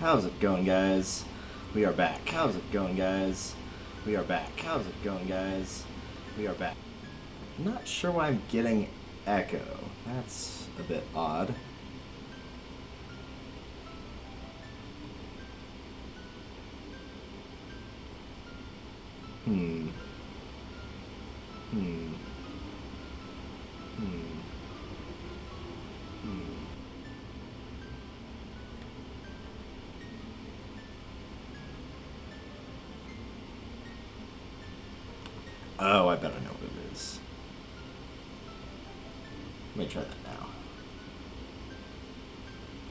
How's it going, guys? We are back. How's it going, guys? We are back. How's it going, guys? We are back. I'm not sure why I'm getting echo. That's a bit odd. Oh, I bet I know what it is. Let me try that now.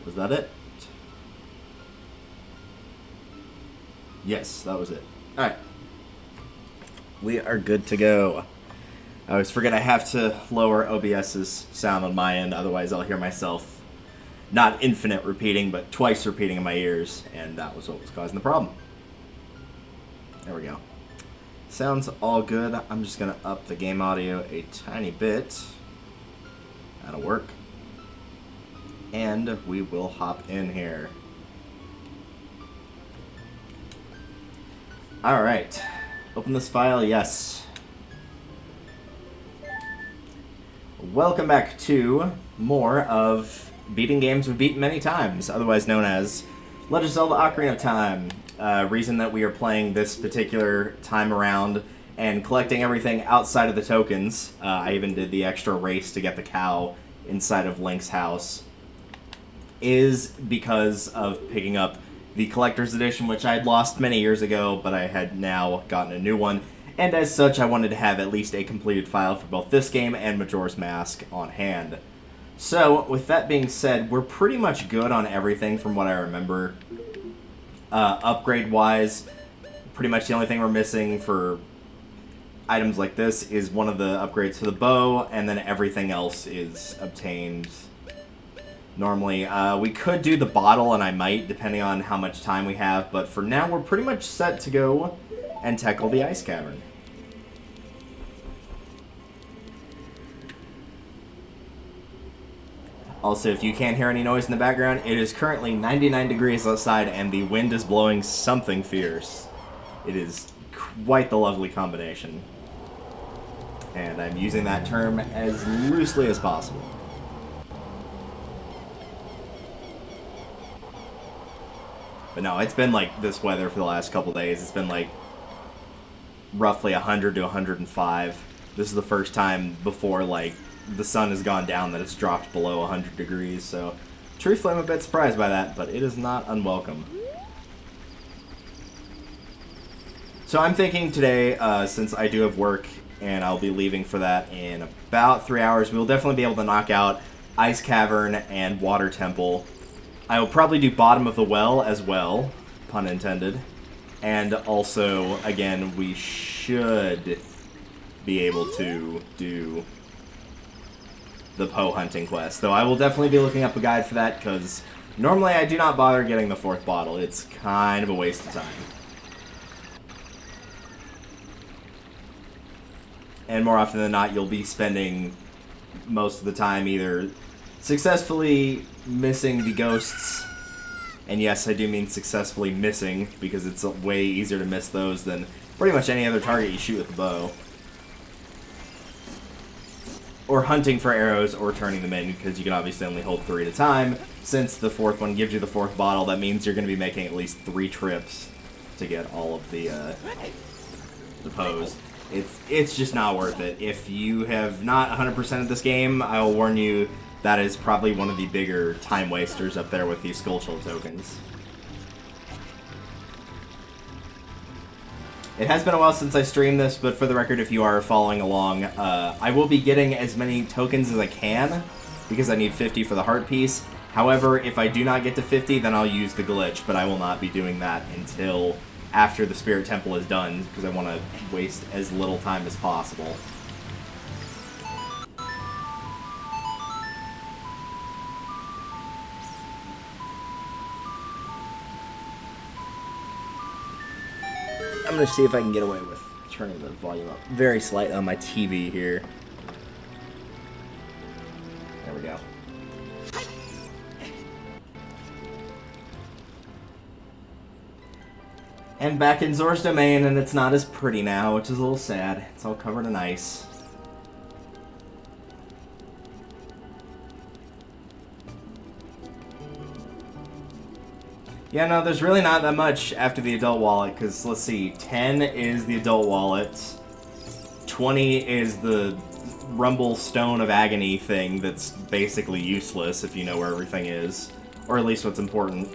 Was that it? Yes, that was it. Alright. We are good to go. I always forget I have to lower OBS's sound on my end, otherwise I'll hear myself not infinite repeating, but twice repeating in my ears, and that was what was causing the problem. There we go. Sounds all good. I'm just going to up the game audio a tiny bit. That'll work. And we will hop in here. Alright. Open this file, yes. Welcome back to more of beating games we've beaten many times, otherwise known as Legend of Zelda Ocarina of Time. Reason that we are playing this particular time around and collecting everything outside of the tokens. I even did the extra race to get the cow inside of Link's house. Is because of picking up the Collector's Edition, which I had lost many years ago, but I had now gotten a new one. And as such, I wanted to have at least a completed file for both this game and Majora's Mask on hand. So, with that being said, we're pretty much good on everything from what I remember. Upgrade-wise, pretty much the only thing we're missing for items like this is one of the upgrades for the bow, and then everything else is obtained normally. We could do the bottle, and I might, depending on how much time we have, but for now we're pretty much set to go and tackle the ice cavern. Also, if you can't hear any noise in the background, it is currently 99 degrees outside and the wind is blowing something fierce. It is quite the lovely combination. And I'm using that term as loosely as possible. But no, it's been like this weather for the last couple days. It's been like roughly 100 to 105. This is the first time before like the sun has gone down that it's dropped below 100 degrees, so truthfully I'm a bit surprised by that, but it is not unwelcome. So I'm thinking today, since I do have work and I'll be leaving for that in about 3 hours, we'll definitely be able to knock out Ice Cavern, and Water Temple. I will probably do Bottom of the Well as well, pun intended. And also, again, we should be able to do the Poe hunting quest. Though I will definitely be looking up a guide for that, because normally I do not bother getting the 4th bottle. It's kind of a waste of time. And more often than not, you'll be spending most of the time either successfully missing the ghosts, and yes, I do mean successfully missing, because it's way easier to miss those than pretty much any other target you shoot with the bow. Or hunting for arrows, or turning them in, because you can obviously only hold 3 at a time. Since the 4th one gives you the 4th bottle, that means you're going to be making at least 3 trips to get all of the Poes. It's just not worth it. If you have not 100% of this game, I will warn you, that is probably one of the bigger time wasters up there with these Skullshell tokens. It has been a while since I streamed this, but for the record, if you are following along, I will be getting as many tokens as I can, because I need 50 for the heart piece. However, if I do not get to 50, then I'll use the glitch, but I will not be doing that until after the Spirit Temple is done, because I want to waste as little time as possible. I'm going to see if I can get away with turning the volume up very slightly on my TV here. There we go. And back in Zor's domain, and it's not as pretty now, which is a little sad. It's all covered in ice. Yeah, no, there's really not that much after the adult wallet, because, let's see, 10 is the adult wallet, 20 is the Rumble Stone of Agony thing that's basically useless if you know where everything is, or at least what's important.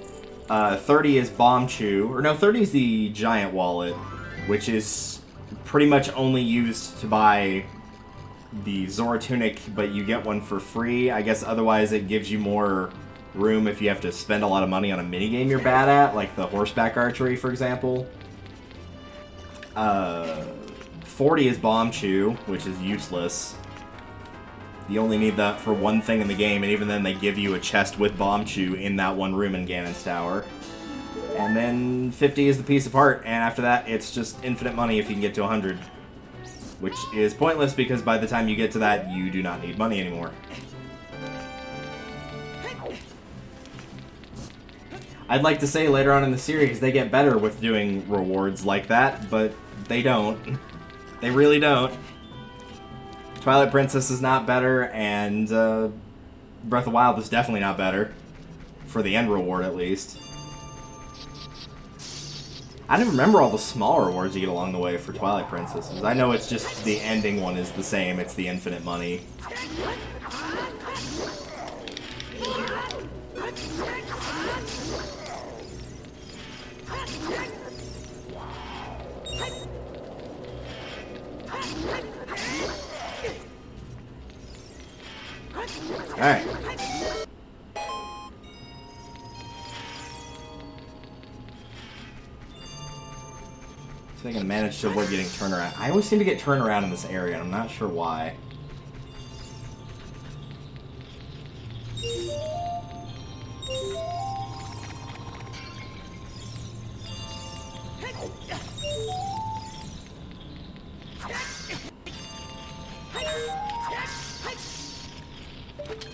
30 is Bomb Chew, or no, 30 is the Giant Wallet, which is pretty much only used to buy the Zora Tunic, but you get one for free. I guess otherwise it gives you more room if you have to spend a lot of money on a minigame you're bad at, like the horseback archery, for example. 40 is Bomb Chew, which is useless. You only need that for one thing in the game, and even then they give you a chest with Bomb Chew in that one room in Ganon's Tower. And then 50 is the Piece of Heart, and after that it's just infinite money if you can get to 100. Which is pointless, because by the time you get to that, you do not need money anymore. I'd like to say later on in the series they get better with doing rewards like that, but they don't. They really don't. Twilight Princess is not better, and Breath of the Wild is definitely not better. For the end reward, at least. I don't remember all the small rewards you get along the way for Twilight Princesses. I know it's just the ending one is the same, it's the infinite money. Alright. So I can manage to avoid getting turned around. I always seem to get turned around in this area, and I'm not sure why.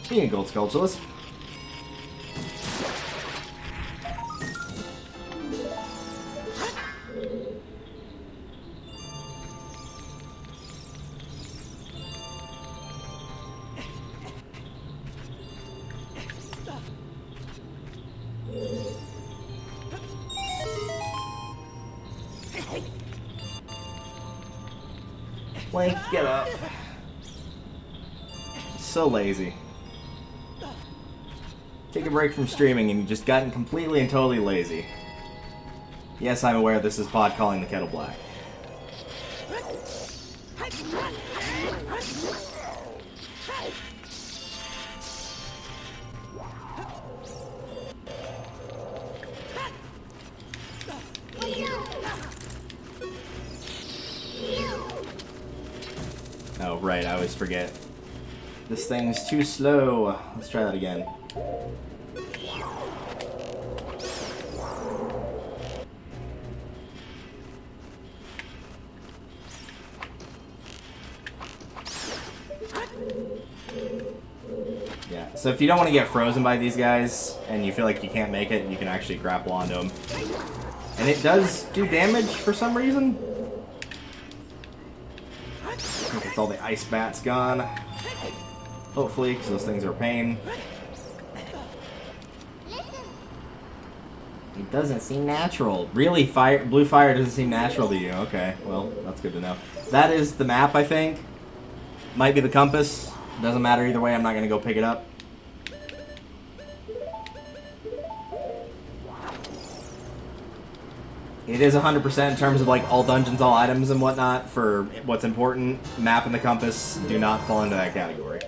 Being a gold Skulltulus. Link, get up. So lazy. Take a break from streaming and you've just gotten completely and totally lazy. Yes, I'm aware this is pot calling the kettle black. Oh, right, I always forget. This thing's too slow. Let's try that again. Yeah, so if you don't want to get frozen by these guys, and you feel like you can't make it, you can actually grapple onto them. And it does do damage for some reason. I think it's all the ice bats gone. Hopefully, because those things are a pain. It doesn't seem natural. Really, blue fire doesn't seem natural to you. Okay, well, that's good to know. That is the map, I think. Might be the compass. Doesn't matter either way, I'm not going to go pick it up. It is 100% in terms of like all dungeons, all items and whatnot for what's important. Map and the compass do not fall into that category.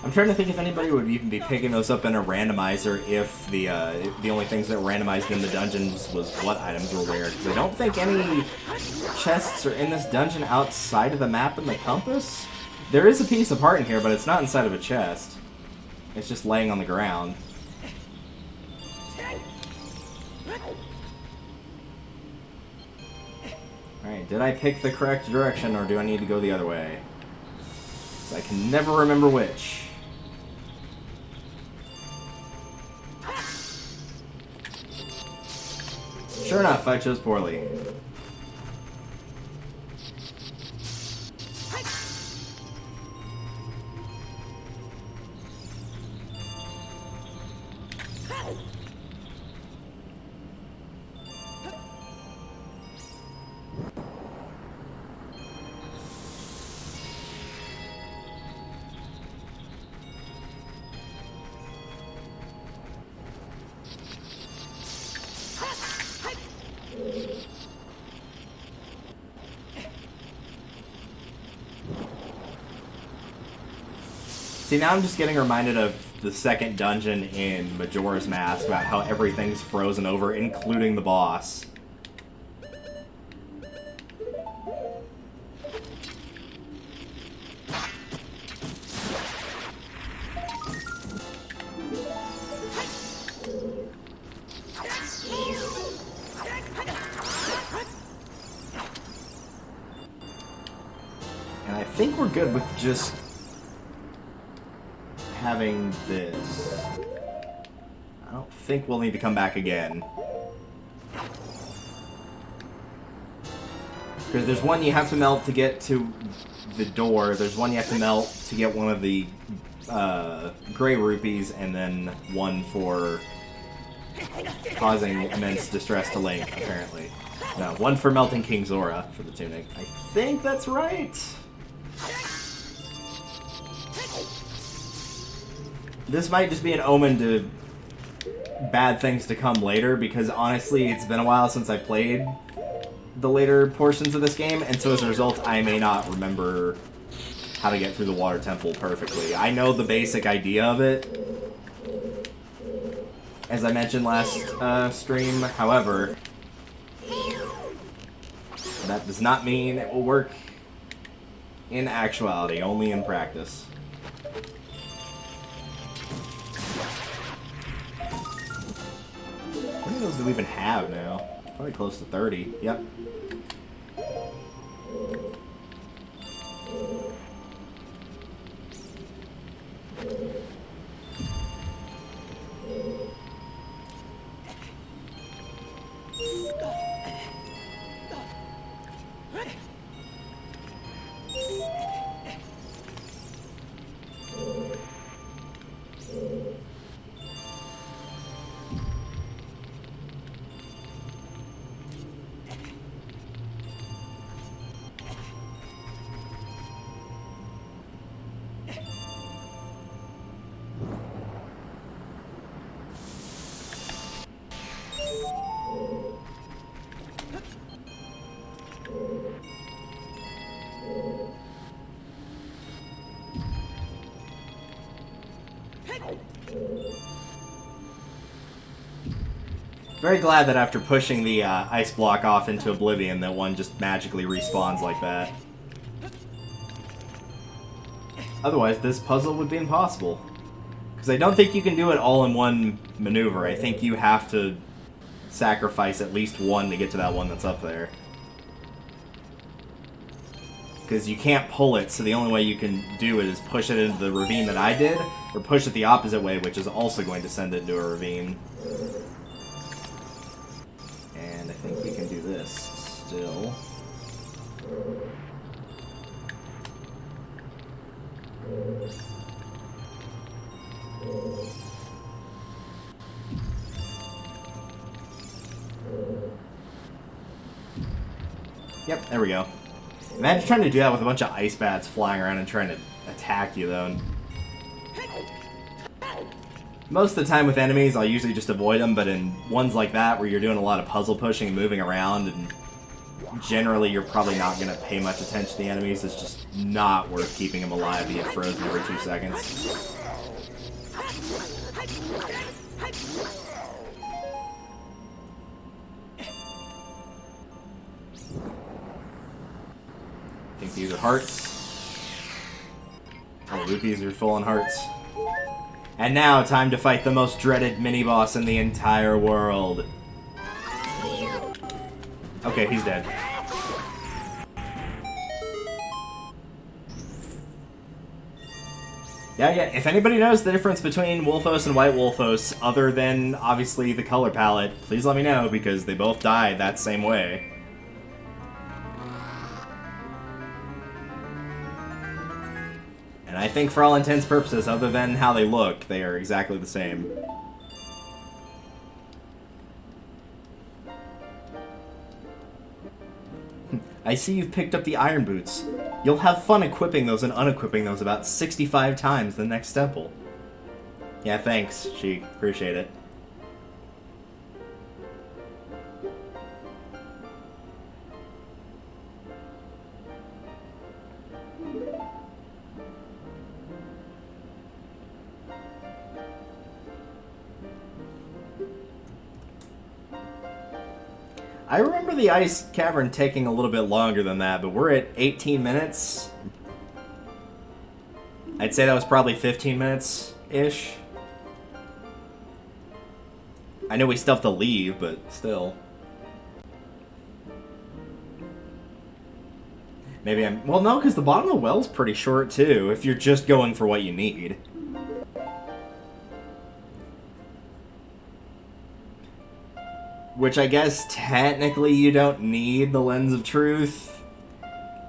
I'm trying to think if anybody would even be picking those up in a randomizer if the only things that were randomized in the dungeons was what items were where. Because I don't think any chests are in this dungeon outside of the map and the compass. There is a piece of heart in here, but it's not inside of a chest. It's just laying on the ground. Alright, did I pick the correct direction or do I need to go the other way? I can never remember which. Sure enough, I chose poorly. See, now I'm just getting reminded of the second dungeon in Majora's Mask about how everything's frozen over, including the boss. And I think we're good with just having this. I don't think we'll need to come back again. Because there's one you have to melt to get to the door, there's one you have to melt to get one of the gray rupees, and then one for causing immense distress to Link, apparently. No, one for melting King Zora for the tunic. I think that's right. This might just be an omen to bad things to come later, because honestly, it's been a while since I played the later portions of this game, and so as a result, I may not remember how to get through the Water Temple perfectly. I know the basic idea of it, as I mentioned last stream, however, that does not mean it will work in actuality, only in practice. How many of those do we even have now? Probably close to 30. Yep. Very glad that after pushing the ice block off into oblivion that one just magically respawns like that. Otherwise, this puzzle would be impossible. Because I don't think you can do it all in one maneuver. I think you have to sacrifice at least one to get to that one that's up there. Because you can't pull it, so the only way you can do it is push it into the ravine that I did, or push it the opposite way, which is also going to send it into a ravine. And I think we can do this still. Yep, there we go. Imagine trying to do that with a bunch of ice bats flying around and trying to attack you, though. Most of the time with enemies, I'll usually just avoid them, but in ones like that where you're doing a lot of puzzle pushing and moving around, and generally you're probably not going to pay much attention to the enemies, it's just not worth keeping them alive to get frozen every 2 seconds. I think these are hearts. Oh, rupees are full on hearts. And now, time to fight the most dreaded mini-boss in the entire world. Okay, he's dead. Yeah, if anybody knows the difference between Wolfos and White Wolfos, other than, obviously, the color palette, please let me know, because they both die that same way. And I think for all intents and purposes, other than how they look, they are exactly the same. I see you've picked up the iron boots. You'll have fun equipping those and unequipping those about 65 times the next temple. Yeah, thanks, Sheik. Appreciate it. I remember the ice cavern taking a little bit longer than that, but we're at 18 minutes. I'd say that was probably 15 minutes-ish. I know we still have to leave, but still. Maybe I'm... Well, no, because the bottom of the well's pretty short, too, if you're just going for what you need. Which I guess technically you don't need the Lens of Truth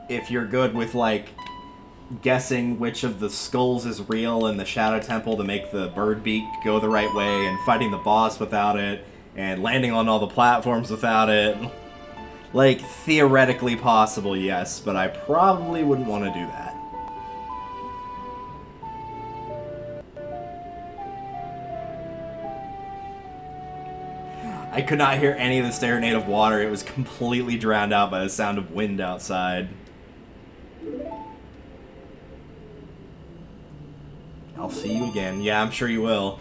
if you're good with, like, guessing which of the skulls is real in the Shadow Temple to make the bird beak go the right way, and fighting the boss without it, and landing on all the platforms without it. Like, theoretically possible, yes, but I probably wouldn't want to do that. I could not hear any of the serenade of water. It was completely drowned out by the sound of wind outside. I'll see you again. Yeah, I'm sure you will.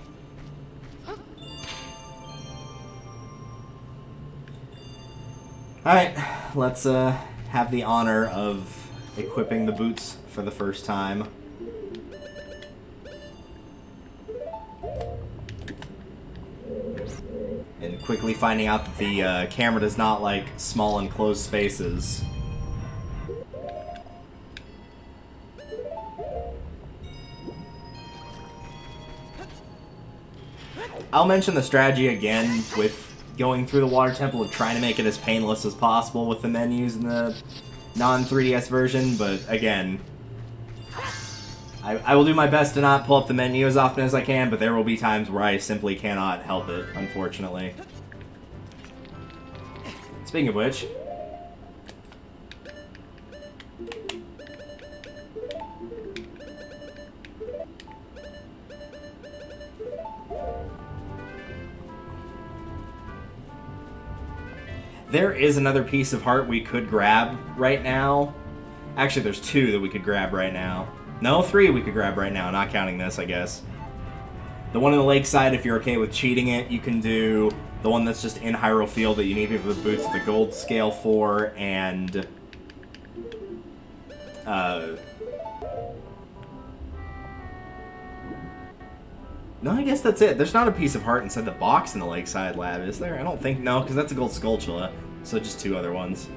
Alright, let's have the honor of equipping the boots for the first time. And quickly finding out that the camera does not like small enclosed spaces. I'll mention the strategy again with going through the water temple of trying to make it as painless as possible with the menus in the non-3DS version, but again, I will do my best to not pull up the menu as often as I can, but there will be times where I simply cannot help it, unfortunately. Speaking of which... there is another piece of heart we could grab right now. Actually, there's 2 that we could grab right now. No, 3 we could grab right now, not counting this, I guess. The one on the lakeside, if you're okay with cheating it, you can do the one that's just in Hyrule Field that you need people with boots with the gold scale for, and no, I guess that's it. There's not a piece of heart inside the box in the Lakeside Lab, is there? I don't think, no, because that's a gold Skulltula, so just 2 other ones.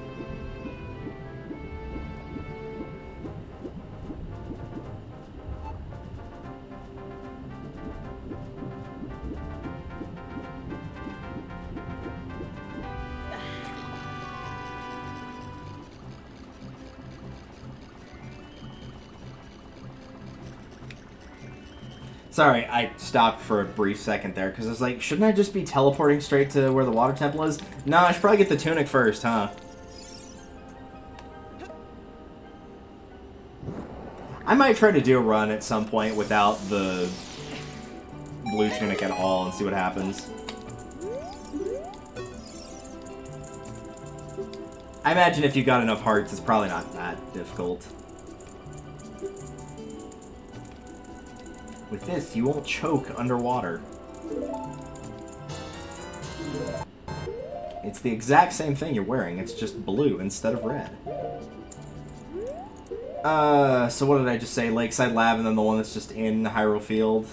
Sorry, I stopped for a brief second there, because I was like, shouldn't I just be teleporting straight to where the water temple is? No, I should probably get the tunic first, huh? I might try to do a run at some point without the blue tunic at all and see what happens. I imagine if you got enough hearts, it's probably not that difficult. With this, you won't choke underwater. It's the exact same thing you're wearing, it's just blue instead of red. So what did I just say? Lakeside Lab and then the one that's just in Hyrule Field?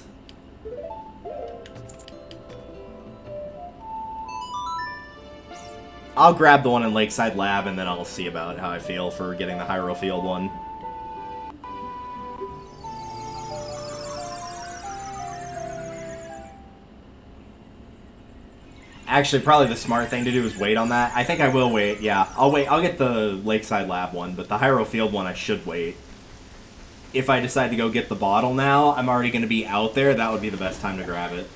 I'll grab the one in Lakeside Lab and then I'll see about how I feel for getting the Hyrule Field one. Actually, probably the smart thing to do is wait on that. I think I will wait, yeah. I'll wait. I'll get the Lakeside Lab one, but the Hyrule Field one I should wait. If I decide to go get the bottle now, I'm already going to be out there. That would be the best time to grab it.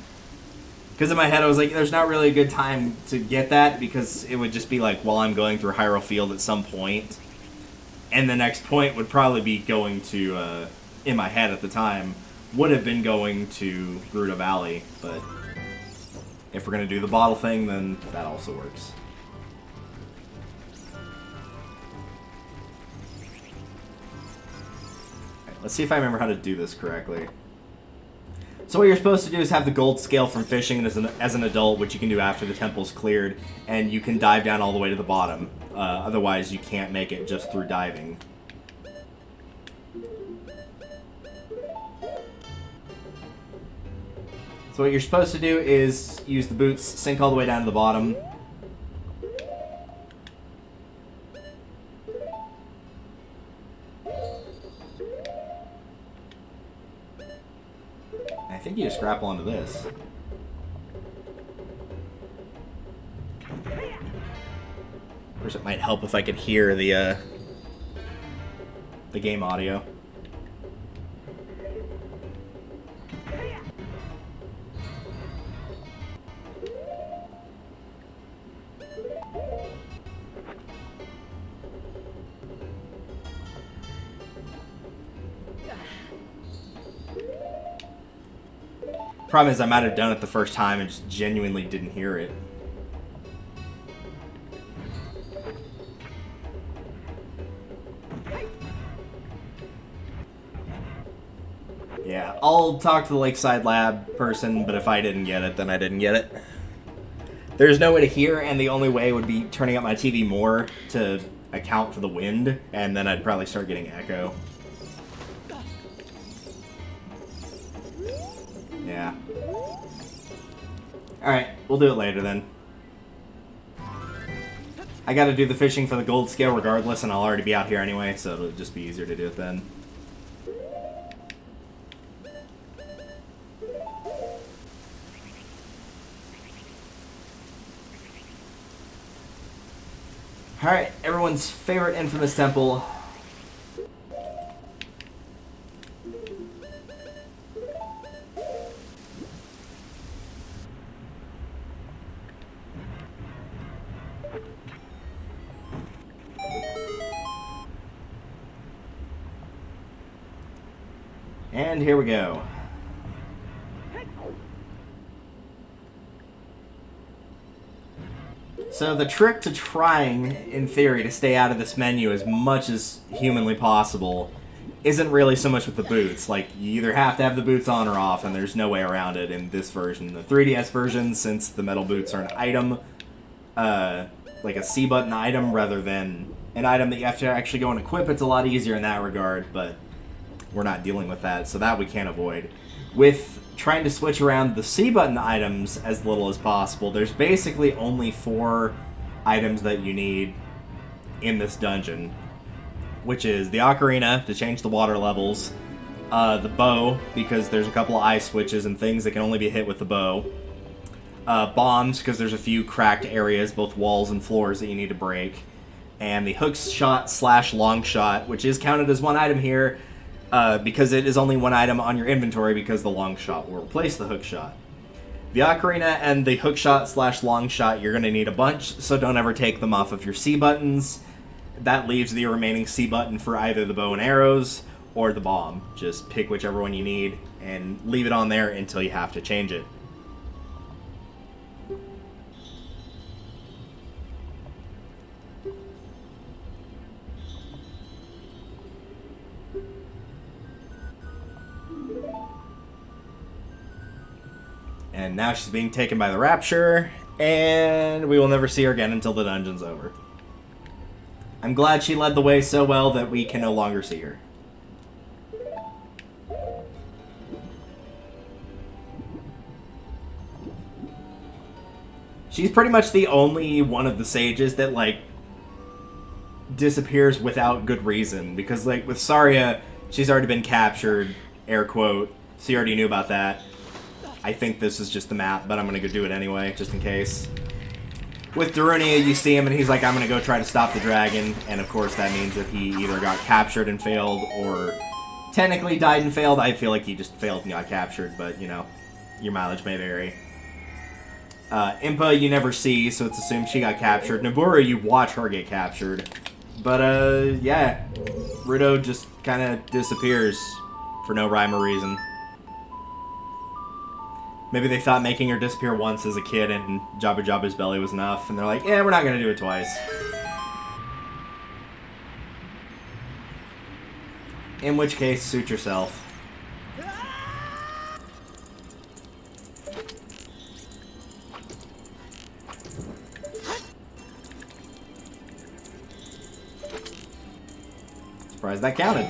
Because in my head I was like, there's not really a good time to get that, because it would just be like while I'm going through Hyrule Field at some point. And the next point would probably be going to, in my head at the time, would have been going to Grotto Valley, but if we're going to do the bottle thing, then that also works. Right, let's see if I remember how to do this correctly. So what you're supposed to do is have the gold scale from fishing as an adult, which you can do after the temple's cleared, and you can dive down all the way to the bottom. Otherwise, you can't make it just through diving. So what you're supposed to do is use the boots, sink all the way down to the bottom. I think you just grapple onto this. Of course, it might help if I could hear the game audio. Problem is, I might have done it the first time and just genuinely didn't hear it. Yeah, I'll talk to the Lakeside Lab person, but if I didn't get it, then I didn't get it. There's no way to hear, and the only way would be turning up my TV more to account for the wind, and then I'd probably start getting echo. Yeah. Alright, we'll do it later then. I gotta do the fishing for the gold scale regardless, and I'll already be out here anyway, so it'll just be easier to do it then. Alright, everyone's favorite infamous temple. And here we go. So the trick to trying, in theory, to stay out of this menu as much as humanly possible isn't really so much with the boots. Like, you either have to have the boots on or off, and there's no way around it in this version. The 3DS version, since the metal boots are an item, like a C button item rather than an item that you have to actually go and equip, it's a lot easier in that regard, but we're not dealing with that, so that we can't avoid. With trying to switch around the C button items as little as possible, there's basically only 4 items that you need in this dungeon, which is the Ocarina to change the water levels, the bow, because there's a couple of eye switches and things that can only be hit with the bow, bombs, because there's a few cracked areas, both walls and floors, that you need to break, and the hook shot / long shot, which is counted as one item here, because it is only one item on your inventory, because the long shot will replace the hook shot. The Ocarina and the hook shot / long shot, you're going to need a bunch, so don't ever take them off of your C buttons. That leaves the remaining C button for either the bow and arrows or the bomb. Just pick whichever one you need and leave it on there until you have to change it. And now she's being taken by the Rapture, and we will never see her again until the dungeon's over. I'm glad she led the way so well that we can no longer see her. She's pretty much the only one of the sages that, like, disappears without good reason. Because, like, with Saria, she's already been captured, air quote, so you already knew about that. I think this is just the map, but I'm going to go do it anyway, just in case. With Darunia, you see him, and he's like, I'm going to go try to stop the dragon, and of course that means that he either got captured and failed, or technically died and failed. I feel like he just failed and got captured, but, you know, your mileage may vary. Impa, you never see, so it's assumed she got captured. Nabooru, you watch her get captured. But, yeah, Ruto just kind of disappears for no rhyme or reason. Maybe they thought making her disappear once as a kid and Jabba Jabba's belly was enough, and they're like, yeah, we're not going to do it twice. In which case, suit yourself. Surprised that counted.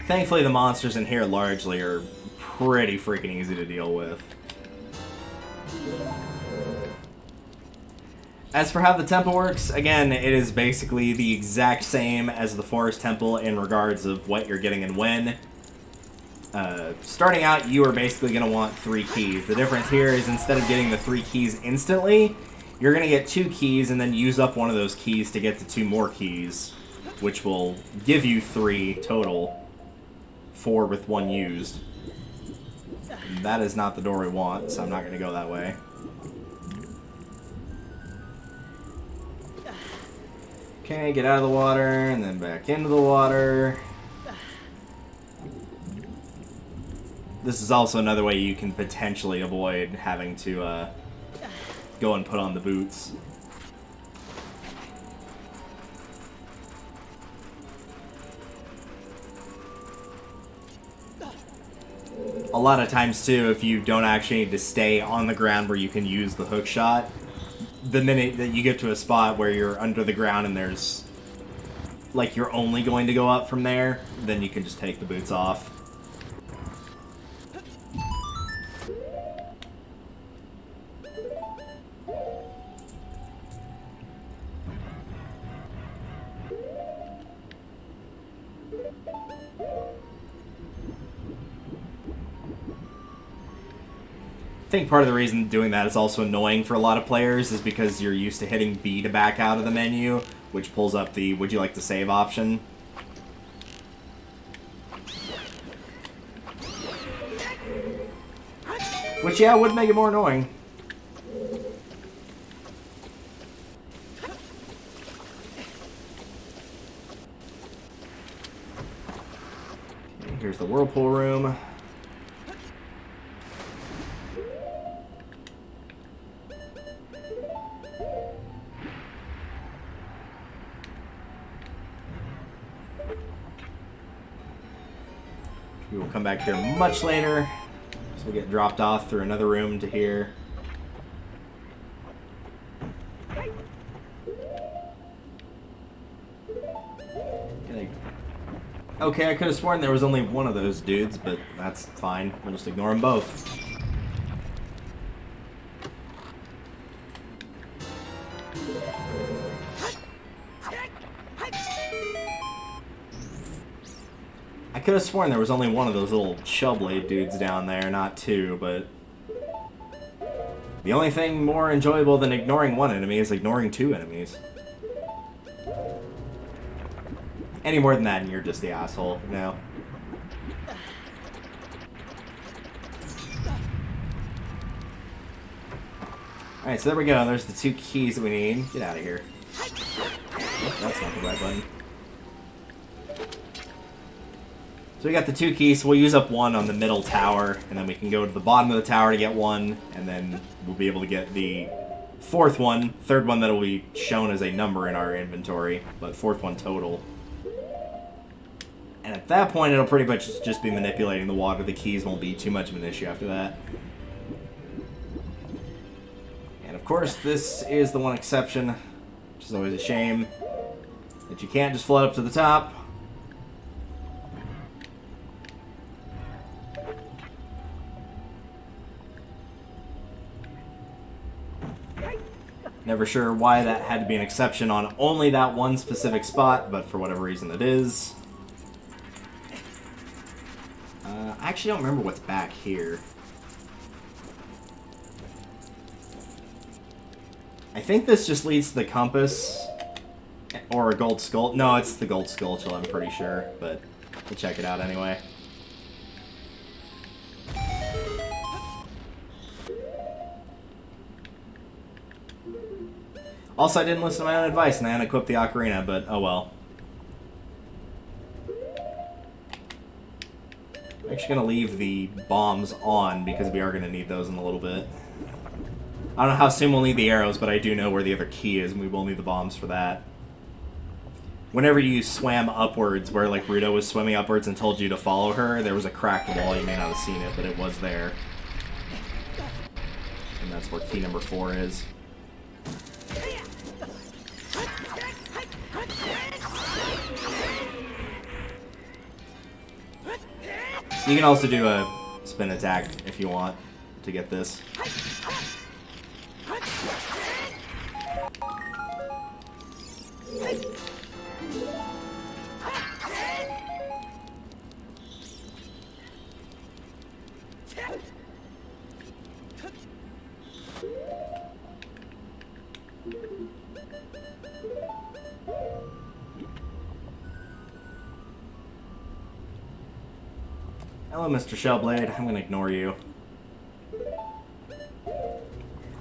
Thankfully, the monsters in here largely are pretty freaking easy to deal with. As for how the temple works, again, it is basically the exact same as the Forest Temple in regards of what you're getting and when. Starting out, you are basically going to want 3 keys. The difference here is instead of getting the 3 keys instantly, you're going to get 2 keys and then use up one of those keys to get to 2 more keys, which will give you 3 total. 4 with 1 used. That is not the door we want, so I'm not going to go that way. Okay, get out of the water, and then back into the water. This is also another way you can potentially avoid having to go and put on the boots. A lot of times, too, if you don't actually need to stay on the ground where you can use the hook shot, the minute that you get to a spot where you're under the ground and there's, like, you're only going to go up from there, then you can just take the boots off. I think part of the reason doing that is also annoying for a lot of players is because you're used to hitting B to back out of the menu, which pulls up the would you like to save option. Which, yeah, would make it more annoying. here's the Whirlpool Room. We will come back here much later. So we'll get dropped off through another room to here. Okay, I could have sworn there was only one of those dudes, but that's fine. We'll just ignore them both. I could have sworn there was only one of those little shellblade dudes down there, not two, but... The only thing more enjoyable than ignoring one enemy is ignoring two enemies. Any more than that, and you're just the asshole, you know? Alright, so there we go. There's the two keys that we need. Get out of here. Oh, that's not the right button. So we got the two keys, so we'll use up one on the middle tower, and then we can go to the bottom of the tower to get one, and then we'll be able to get the third one that will be shown as a number in our inventory, but fourth one total. And at that point, it'll pretty much just be manipulating the water. The keys won't be too much of an issue after that. And of course, this is the one exception, which is always a shame, that you can't just float up to the top. Never sure why that had to be an exception on only that one specific spot, but for whatever reason it is. I actually don't remember what's back here. I think this just leads to the compass. Or a gold skull. No, it's the gold skull, I'm pretty sure. But we'll check it out anyway. Also, I didn't listen to my own advice and I unequipped the Ocarina, but oh well. I'm actually going to leave the bombs on because we are going to need those in a little bit. I don't know how soon we'll need the arrows, but I do know where the other key is and we will need the bombs for that. Whenever you swam upwards, where like Ruto was swimming upwards and told you to follow her, there was a cracked wall. You may not have seen it, but it was there. And that's where key number 4 is. You can also do a spin attack if you want to get this. Hello, Mr. Shellblade. I'm gonna ignore you.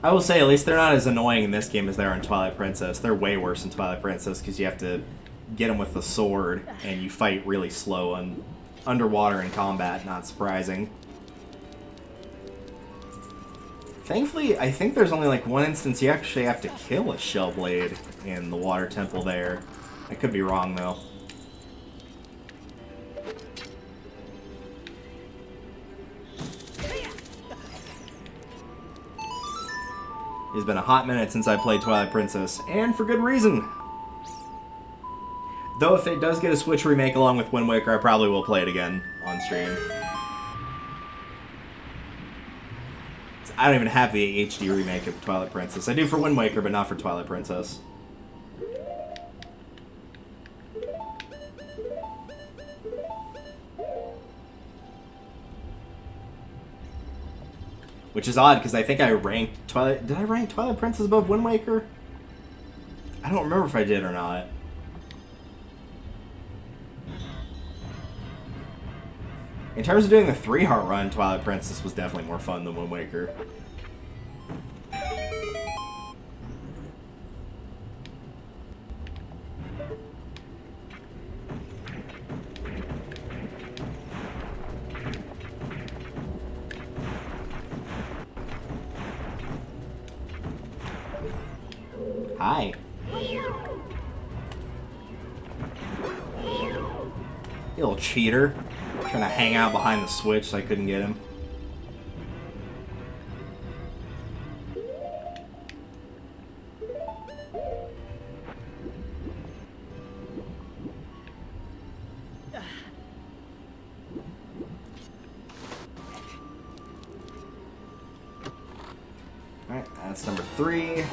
I will say, at least they're not as annoying in this game as they are in Twilight Princess. They're way worse in Twilight Princess because you have to get them with the sword, and you fight really slow and underwater in combat, not surprising. Thankfully, I think there's only like one instance you actually have to kill a Shellblade in the water temple there. I could be wrong, though. It's been a hot minute since I played Twilight Princess, and for good reason. Though if it does get a Switch remake along with Wind Waker, I probably will play it again on stream. I don't even have the HD remake of Twilight Princess. I do for Wind Waker, but not for Twilight Princess. Which is odd, because I think I ranked Twilight... Did I rank Twilight Princess above Wind Waker? I don't remember if I did or not. In terms of doing the 3-heart run, Twilight Princess was definitely more fun than Wind Waker. Hi. You little cheater. Trying to hang out behind the switch so I couldn't get him. Alright, that's number 3.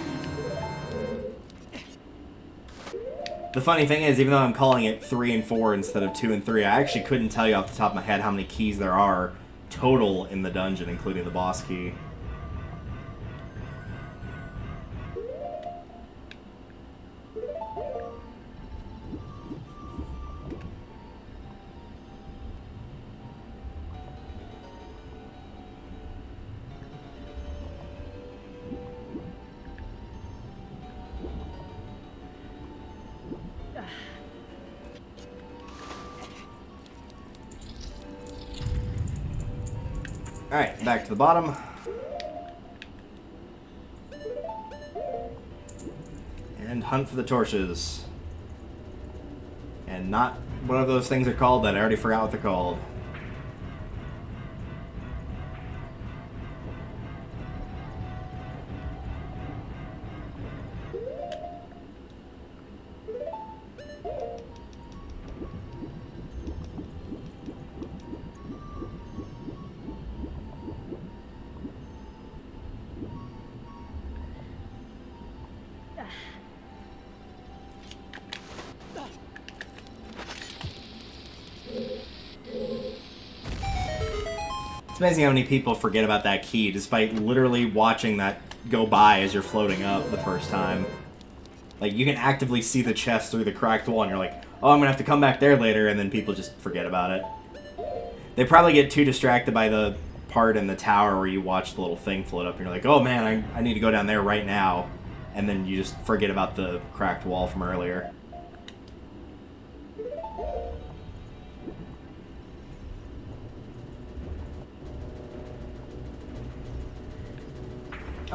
The funny thing is, even though I'm calling it 3 and 4 instead of 2 and 3, I actually couldn't tell you off the top of my head how many keys there are total in the dungeon, including the boss key. Alright, back to the bottom. And hunt for the torches. And not what of those things are called that I already forgot what they're called. It's amazing how many people forget about that key, despite literally watching that go by as you're floating up the first time. Like, you can actively see the chest through the cracked wall, and you're like, oh, I'm gonna have to come back there later, and then people just forget about it. They probably get too distracted by the part in the tower where you watch the little thing float up, and you're like, oh man, I need to go down there right now. And then you just forget about the cracked wall from earlier.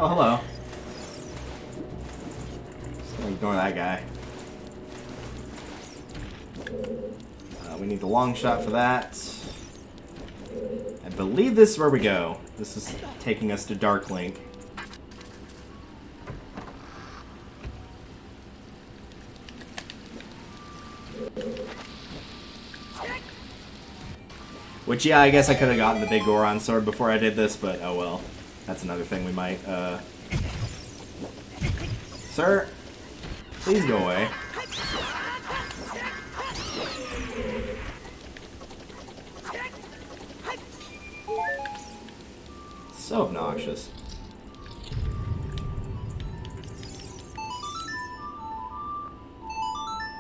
Oh, hello. Just gonna ignore that guy. We need the long shot for that. I believe this is where we go. This is taking us to Dark Link. Which, yeah, I guess I could have gotten the big Goron Sword before I did this, but oh well. That's another thing we might, Sir, please go away. So obnoxious.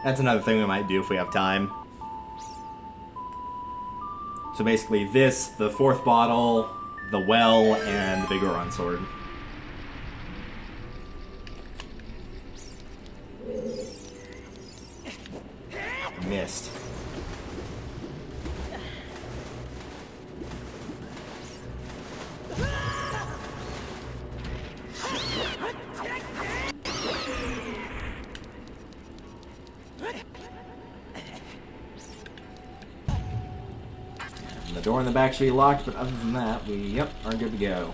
That's another thing we might do if we have time. So basically this, the 4th bottle, the well, and the big Goron Sword. Missed. The door in the back should be locked, but other than that, we, are good to go.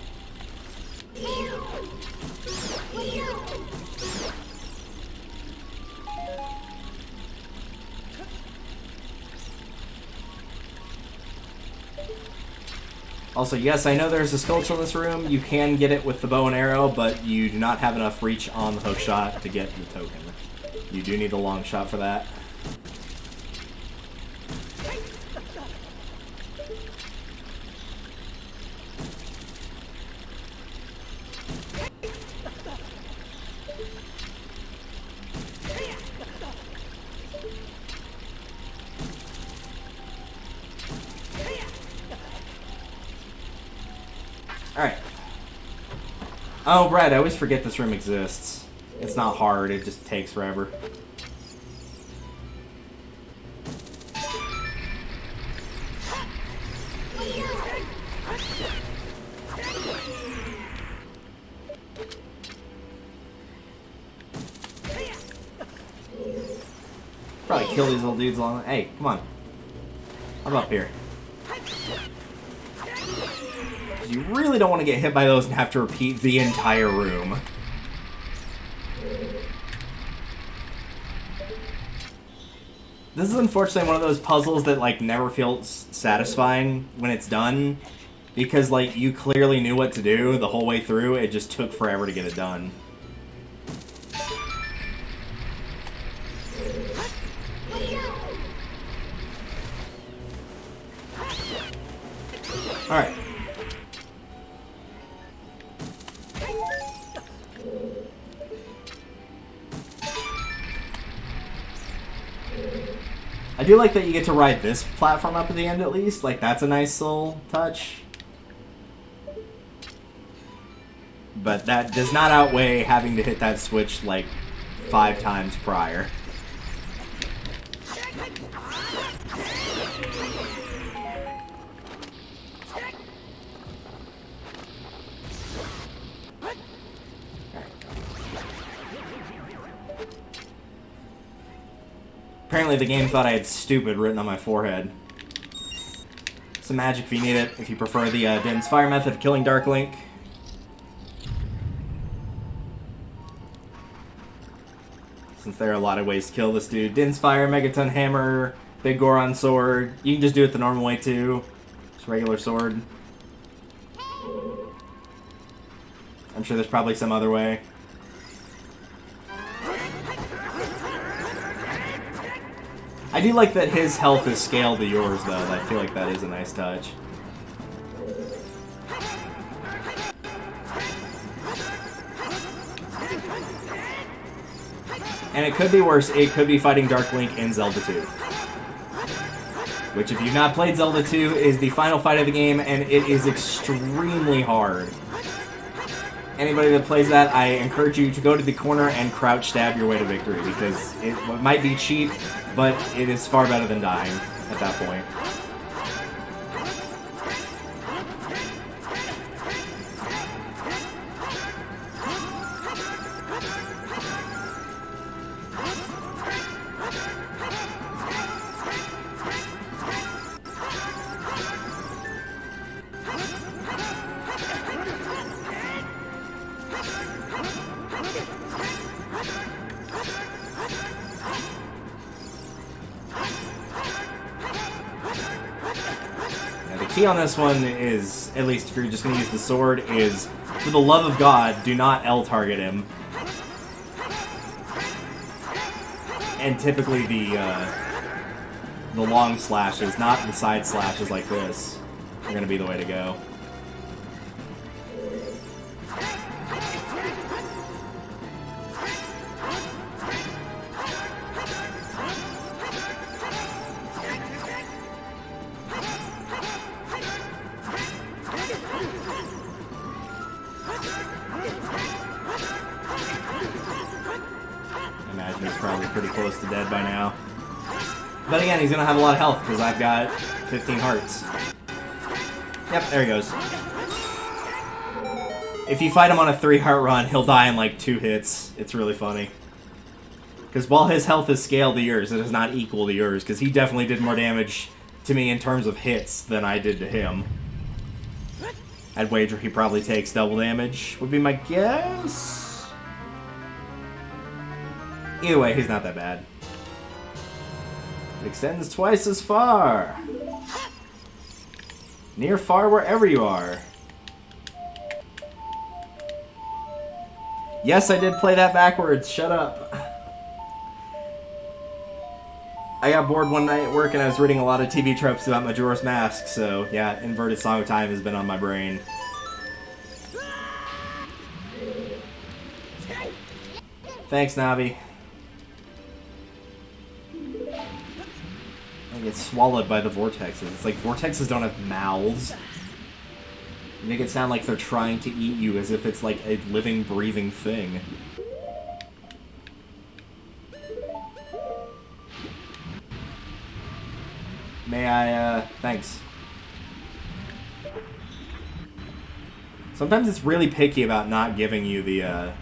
Also, yes, I know there's a sculpture in this room. You can get it with the bow and arrow, but you do not have enough reach on the hook shot to get the token. You do need a long shot for that. Alright. Oh, right, I always forget this room exists. It's not hard, it just takes forever. Probably kill these little dudes along the... Hey, come on. I'm up here. You really don't want to get hit by those and have to repeat the entire room. This is unfortunately one of those puzzles that, like, never feels satisfying when it's done. Because, like, you clearly knew what to do the whole way through. It just took forever to get it done. Alright. I do like that you get to ride this platform up at the end at least. Like, that's a nice little touch. But that does not outweigh having to hit that switch, like, 5 times prior. Apparently the game thought I had stupid written on my forehead. Some magic if you need it, if you prefer the Din's Fire method of killing Dark Link. Since there are a lot of ways to kill this dude. Din's Fire, Megaton Hammer, Big Goron Sword. You can just do it the normal way too. Just regular sword. I'm sure there's probably some other way. I do like that his health is scaled to yours, though. I feel like that is a nice touch. And it could be worse. It could be fighting Dark Link in Zelda 2. Which, if you've not played Zelda 2, is the final fight of the game, and it is extremely hard. Anybody that plays that, I encourage you to go to the corner and crouch stab your way to victory, because it might be cheap, but it is far better than dying at that point. Key on this one is, at least if you're just going to use the sword, is, for the love of God, do not L-target him. And typically the long slashes, not the side slashes like this, are going to be the way to go. Pretty close to dead by now. But again, he's gonna have a lot of health because I've got 15 hearts. Yep, there he goes. If you fight him on a 3-heart run, he'll die in like 2 hits. It's really funny. Because while his health is scaled to yours, it is not equal to yours, because he definitely did more damage to me in terms of hits than I did to him. I'd wager he probably takes double damage, would be my guess. Either way, he's not that bad. It extends twice as far. Near, far, wherever you are. Yes, I did play that backwards. Shut up. I got bored one night at work and I was reading a lot of TV tropes about Majora's Mask, so yeah, Inverted Song of Time has been on my brain. Thanks, Navi. I get swallowed by the vortexes. It's like vortexes don't have mouths. They make it sound like they're trying to eat you as if it's like a living, breathing thing. May I, thanks. Sometimes it's really picky about not giving you the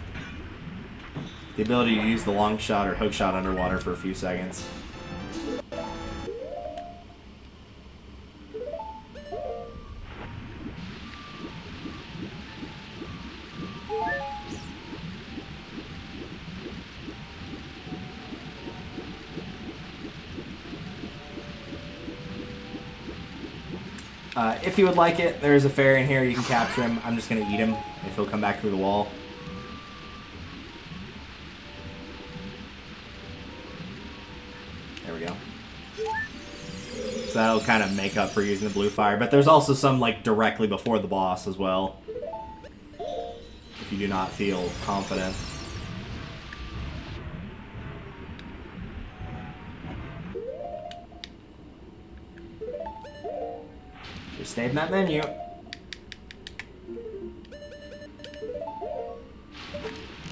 ability to use the long shot or hook shot underwater for a few seconds. If you would like it, there is a fairy in here. You can capture him. I'm just going to eat him if he'll come back through the wall. There we go. So that'll kind of make up for using the blue fire. But there's also some, like, directly before the boss as well. If you do not feel confident. Just stay in that menu.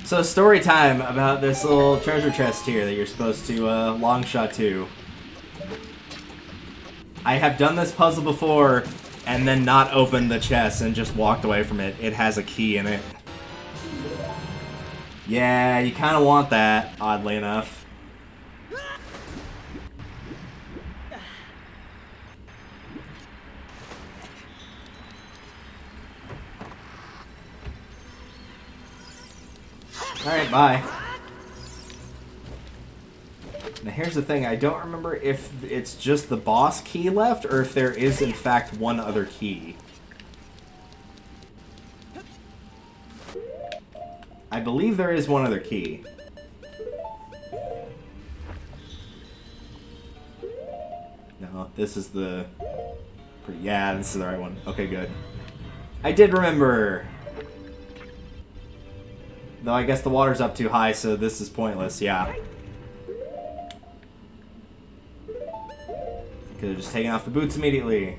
So story time about this little treasure chest here that you're supposed to long shot to. I have done this puzzle before and then not opened the chest and just walked away from it. It has a key in it. Yeah, you kind of want that, oddly enough. Alright, bye. Now here's the thing, I don't remember if it's just the boss key left, or if there is in fact one other key. I believe there is one other key. No, this is the... Yeah, this is the right one. Okay, good. I did remember! Though I guess the water's up too high, so this is pointless, yeah. Could have just taken off the boots immediately.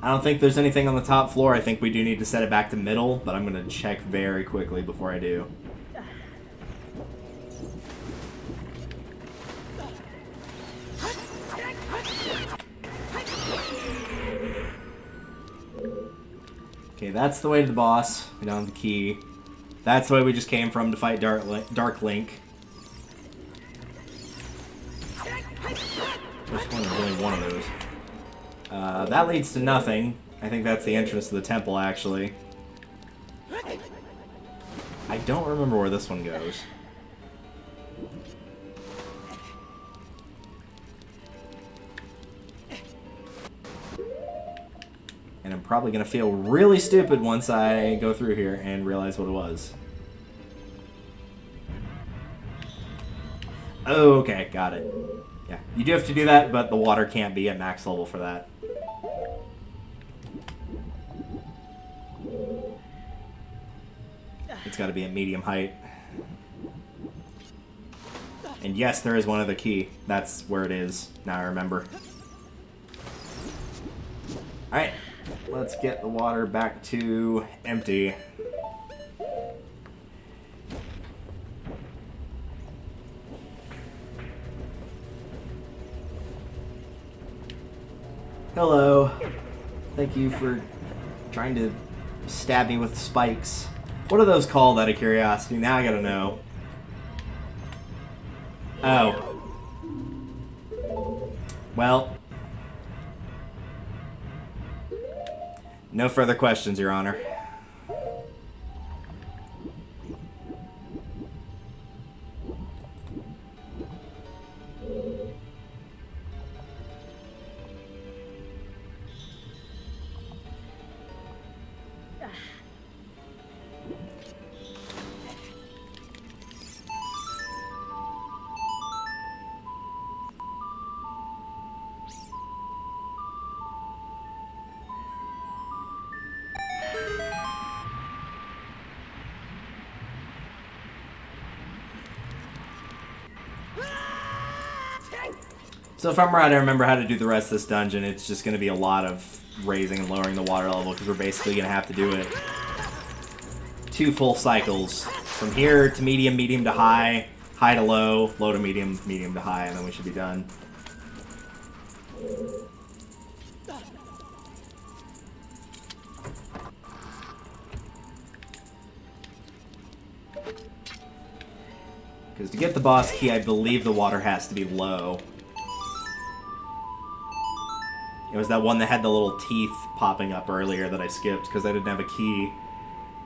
I don't think there's anything on the top floor. I think we do need to set it back to middle, but I'm going to check very quickly before I do. Okay, that's the way to the boss. We don't have the key. That's the way we just came from to fight Dark Link. First one is really one of those. That leads to nothing. I think that's the entrance to the temple, actually. I don't remember where this one goes. And I'm probably going to feel really stupid once I go through here and realize what it was. Oh, okay, got it. Yeah, you do have to do that, but the water can't be at max level for that. It's got to be at medium height. And yes, there is one other key. That's where it is. Now I remember. Alright. Let's get the water back to empty. Hello. Thank you for trying to stab me with spikes. What are those called, out of curiosity? Now I gotta know. Oh. Well. No further questions, Your Honor. So if I'm right, I remember how to do the rest of this dungeon. It's just going to be a lot of raising and lowering the water level, because we're basically going to have to do it 2 full cycles. From here to medium, medium to high, high to low, low to medium, medium to high, and then we should be done. Because to get the boss key, I believe the water has to be low. It was that one that had the little teeth popping up earlier that I skipped because I didn't have a key.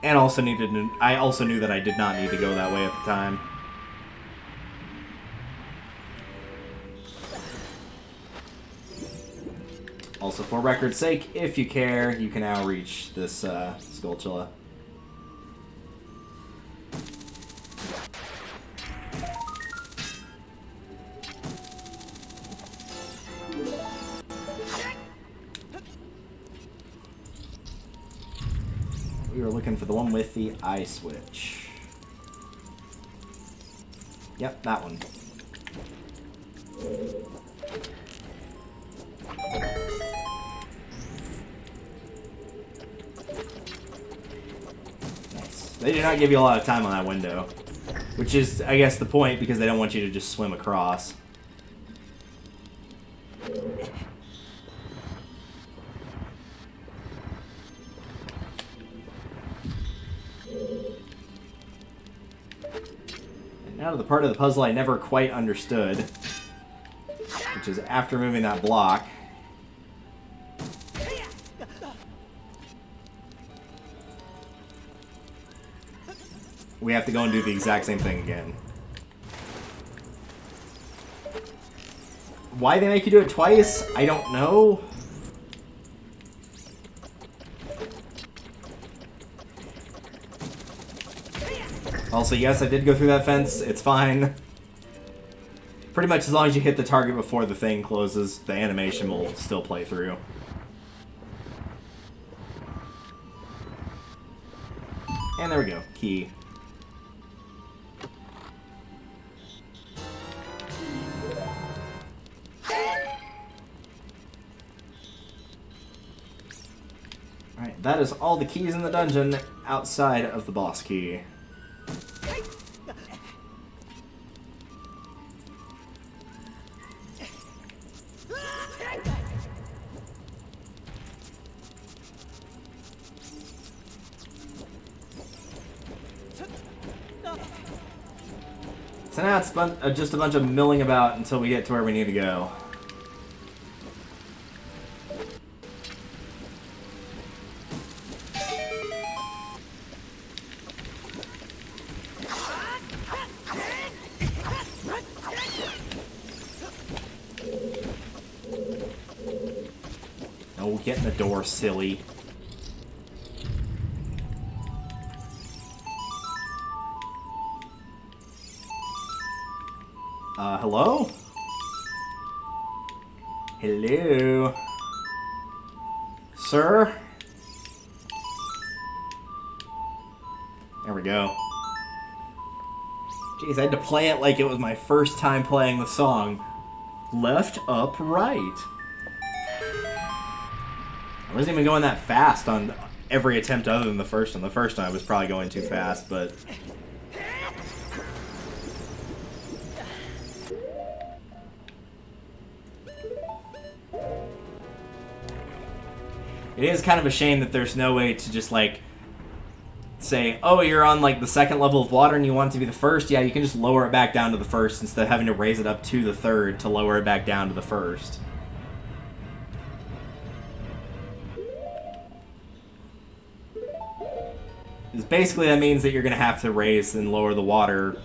And I also knew that I did not need to go that way at the time. Also, for record's sake, if you care, you can now reach this Skulltula. We were looking for the one with the eye switch. Yep, that one. Nice. They do not give you a lot of time on that window, which is, I guess, the point, because they don't want you to just swim across. Now to the part of the puzzle I never quite understood, which is after moving that block. We have to go and do the exact same thing again. Why they make you do it twice, I don't know. Also, yes, I did go through that fence. It's fine. Pretty much as long as you hit the target before the thing closes, the animation will still play through. And there we go. Key. Alright, that is all the keys in the dungeon outside of the boss key. So now it's just a bunch of milling about until we get to where we need to go. Oh, get in the door, silly. Hello? Hello? Sir? There we go. Jeez, I had to play it like it was my first time playing the song. Left, up, right. I wasn't even going that fast on every attempt other than the first one. The first one I was probably going too fast, but... It is kind of a shame that there's no way to just, like, say, oh, you're on, like, the second level of water and you want it to be the first. Yeah, you can just lower it back down to the first instead of having to raise it up to the third to lower it back down to the first. Because basically that means that you're going to have to raise and lower the water,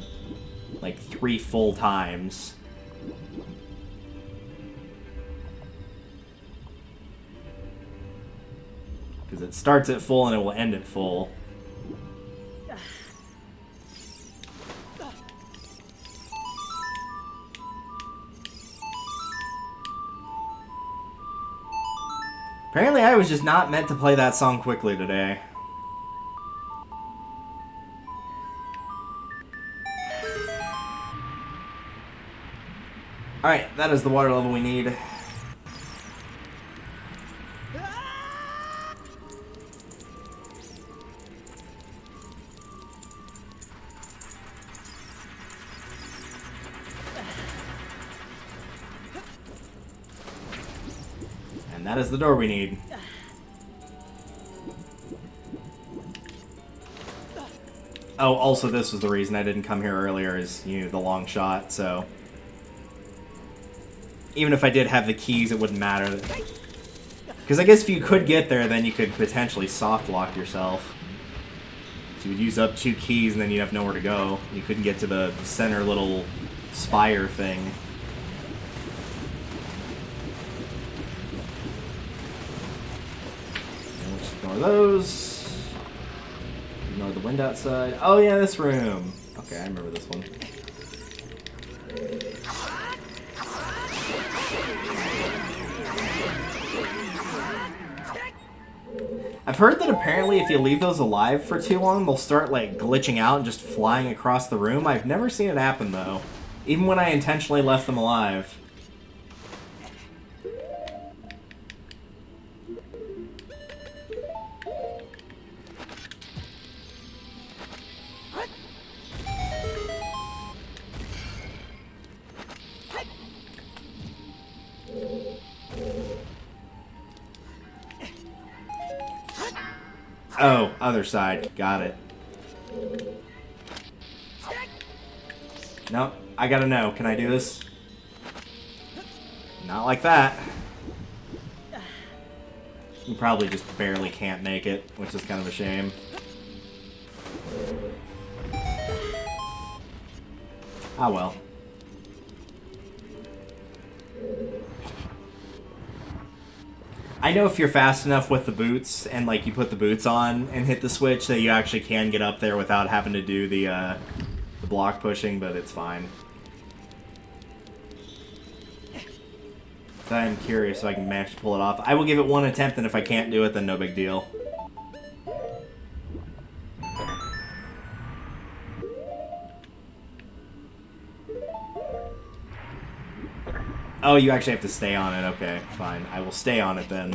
like, 3 full times. Because it starts at full and it will end at full. Apparently I was just not meant to play that song quickly today. Alright, that is the water level we need. And that is the door we need. Oh, also this was the reason I didn't come here earlier, is, you know, the long shot, so... Even if I did have the keys, it wouldn't matter. Because I guess if you could get there, then you could potentially soft lock yourself. So you would use up 2 keys and then you'd have nowhere to go. You couldn't get to the center little spire thing. Ignore those. Ignore the wind outside. Oh yeah, this room. Okay, I remember this one. I've heard that apparently if you leave those alive for too long, they'll start like glitching out and just flying across the room. I've never seen it happen though, even when I intentionally left them alive. Oh, other side. Got it. Nope. I gotta know. Can I do this? Not like that. You probably just barely can't make it, which is kind of a shame. Ah, well. I know if you're fast enough with the boots and like you put the boots on and hit the switch that you actually can get up there without having to do the block pushing, but it's fine. I'm curious if I can manage to pull it off. I will give it one attempt, and if I can't do it, then no big deal. Oh, you actually have to stay on it. Okay, fine. I will stay on it then.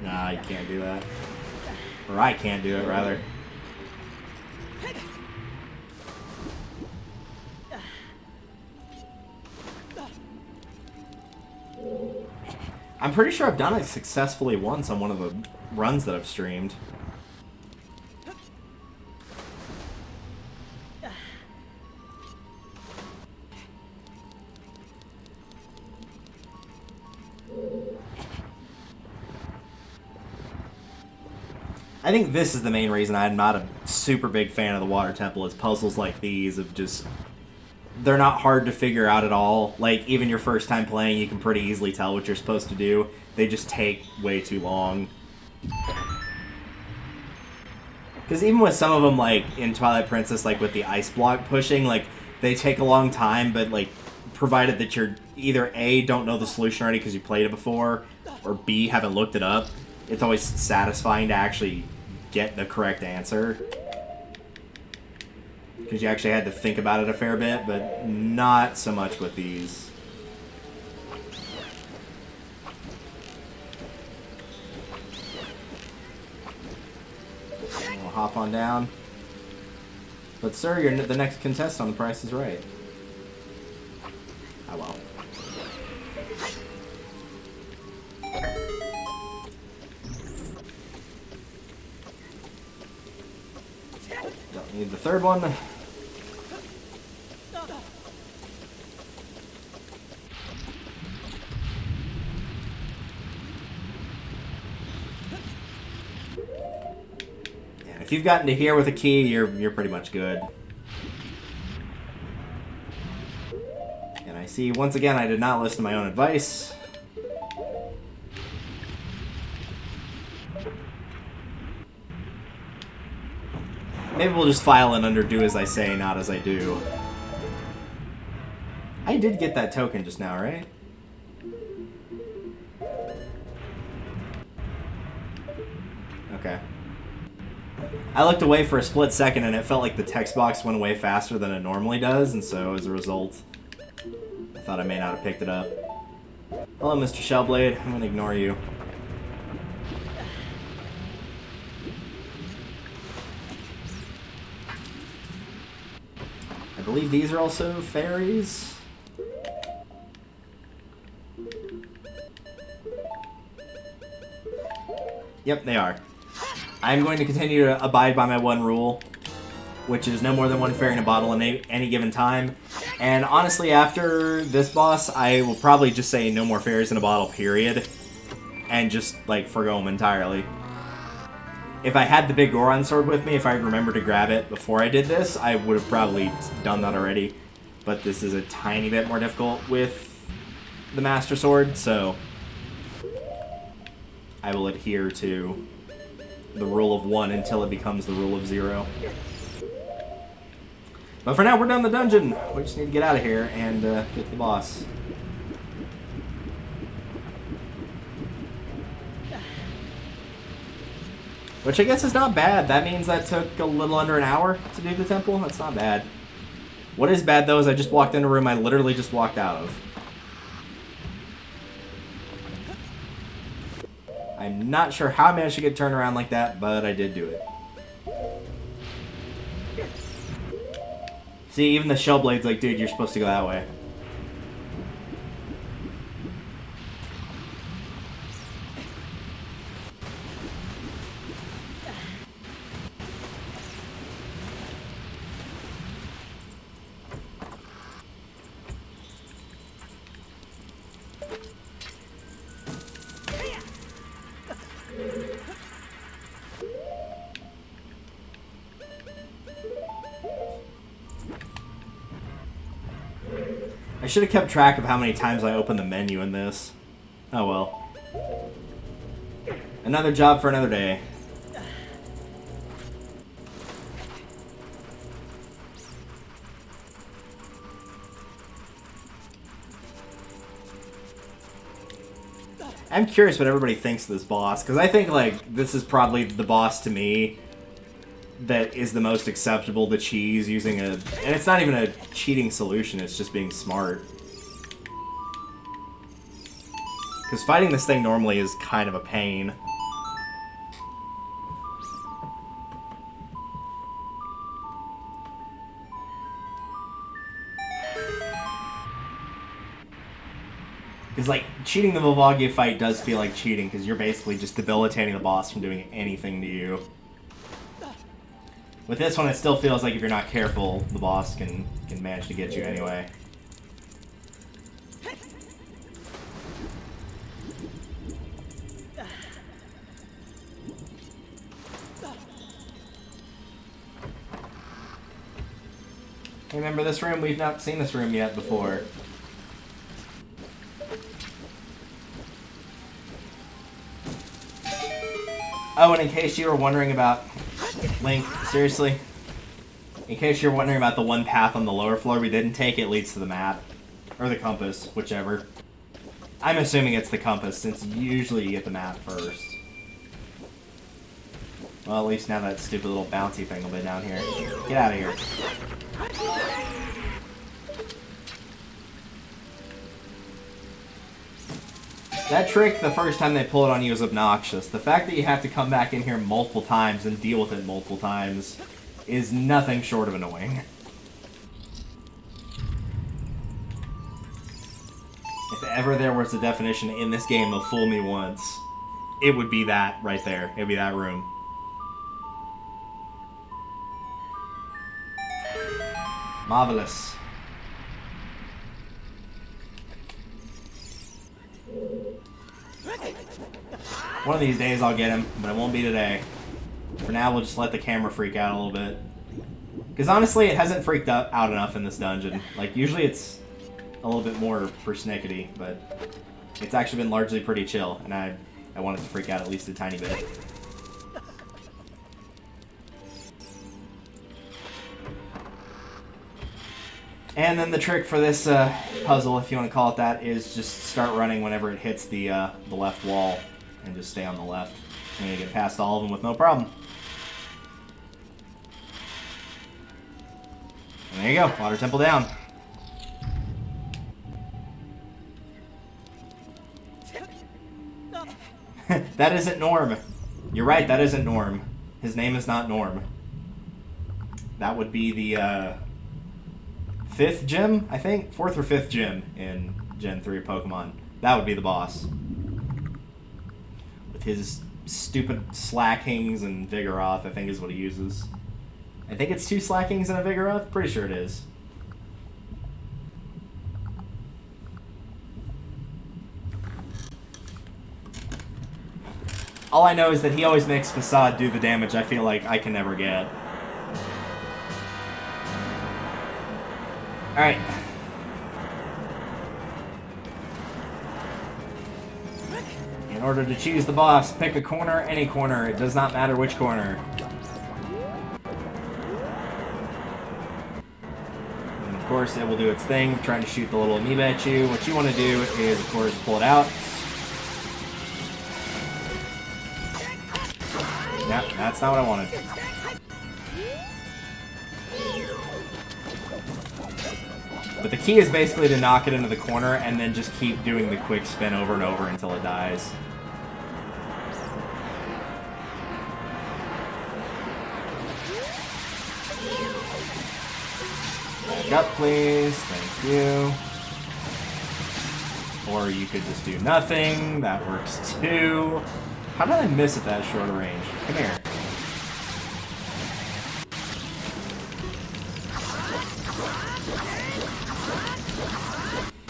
Nah, you can't do that. Or I can't do it, rather. I'm pretty sure I've done it successfully once on one of the runs that I've streamed. I think this is the main reason I'm not a super big fan of the Water Temple, is puzzles like these of just... They're not hard to figure out at all. Like, even your first time playing, you can pretty easily tell what you're supposed to do. They just take way too long. Because even with some of them, like, in Twilight Princess, like, with the ice block pushing, like, they take a long time, but, like, provided that you're either A, don't know the solution already because you played it before, or B, haven't looked it up, it's always satisfying to actually get the correct answer. Because you actually had to think about it a fair bit, but not so much with these. We'll hop on down. But sir, you're the next contestant on The Price is Right. Oh well. Don't need the third one. If you've gotten to here with a key, you're pretty much good. And I see, once again, I did not listen to my own advice. Maybe we'll just file and under do as I say, not as I do. I did get that token just now, right? Okay. I looked away for a split second and it felt like the text box went away faster than it normally does, and so as a result, I thought I may not have picked it up. Hello, Mr. Shellblade. I'm going to ignore you. I believe these are also fairies. Yep, they are. I'm going to continue to abide by my one rule. which is no more than one fairy in a bottle at any given time. And honestly, after this boss, I will probably just say no more fairies in a bottle, period. And just, like, forgo them entirely. If I had the big Goron Sword with me, if I remembered to grab it before I did this, I would have probably done that already. But this is a tiny bit more difficult with the Master Sword, so I will adhere to the rule of 1 until it becomes the rule of 0. But for now, we're done the dungeon. We just need to get out of here and get to the boss. Which I guess is not bad. That means that took a little under an hour to do the temple. That's not bad. What is bad, though, is I just walked in a room I literally just walked out of. I'm not sure how I managed to get turned around like that, but I did do it. See, even the shell blade's like, dude, you're supposed to go that way. I should have kept track of how many times I opened the menu in this. Oh well. Another job for another day. I'm curious what everybody thinks of this boss, because I think, like, this is probably the boss to me that is the most acceptable to cheese using a... And it's not even a cheating solution, it's just being smart. Because fighting this thing normally is kind of a pain. Because, like, cheating the Volvagia fight does feel like cheating, because you're basically just debilitating the boss from doing anything to you. With this one, it still feels like if you're not careful, the boss can manage to get you anyway. Remember this room? We've not seen this room yet before. Oh, and in case you were wondering about... Link, seriously? In case you're wondering about the one path on the lower floor we didn't take, it leads to the map. Or the compass, whichever. I'm assuming it's the compass, since usually you get the map first. Well, at least now that stupid little bouncy thing will be down here. Get out of here. That trick, the first time they pull it on you, is obnoxious. The fact that you have to come back in here multiple times and deal with it multiple times is nothing short of annoying. If ever there was a definition in this game of fool me once, it would be that right there. It would be that room. Marvelous. One of these days I'll get him, but it won't be today. For now, we'll just let the camera freak out a little bit. Because honestly, it hasn't freaked out enough in this dungeon. Like, usually it's a little bit more persnickety, but it's actually been largely pretty chill, and I want it to freak out at least a tiny bit. And then the trick for this puzzle, if you want to call it that, is just start running whenever it hits the left wall, and just stay on the left. And you get past all of them with no problem. And there you go, water temple down. That isn't Norm. You're right, that isn't Norm. His name is not Norm. That would be the 5th gym, I think? 4th or 5th gym in Gen 3 Pokemon. That would be the boss. With his stupid Slackings and Vigoroth, I think is what he uses. I think it's 2 Slackings and a Vigoroth. Pretty sure it is. All I know is that he always makes Facade do the damage I feel like I can never get. Alright. In order to choose the boss, pick a corner, any corner. It does not matter which corner. And of course, it will do its thing, trying to shoot the little amoeba at you. What you want to do is, of course, pull it out. Yep, that's not what I wanted. But the key is basically to knock it into the corner and then just keep doing the quick spin over and over until it dies. Back up, please. Thank you. Or you could just do nothing. That works too. How did I miss at that short range? Come here.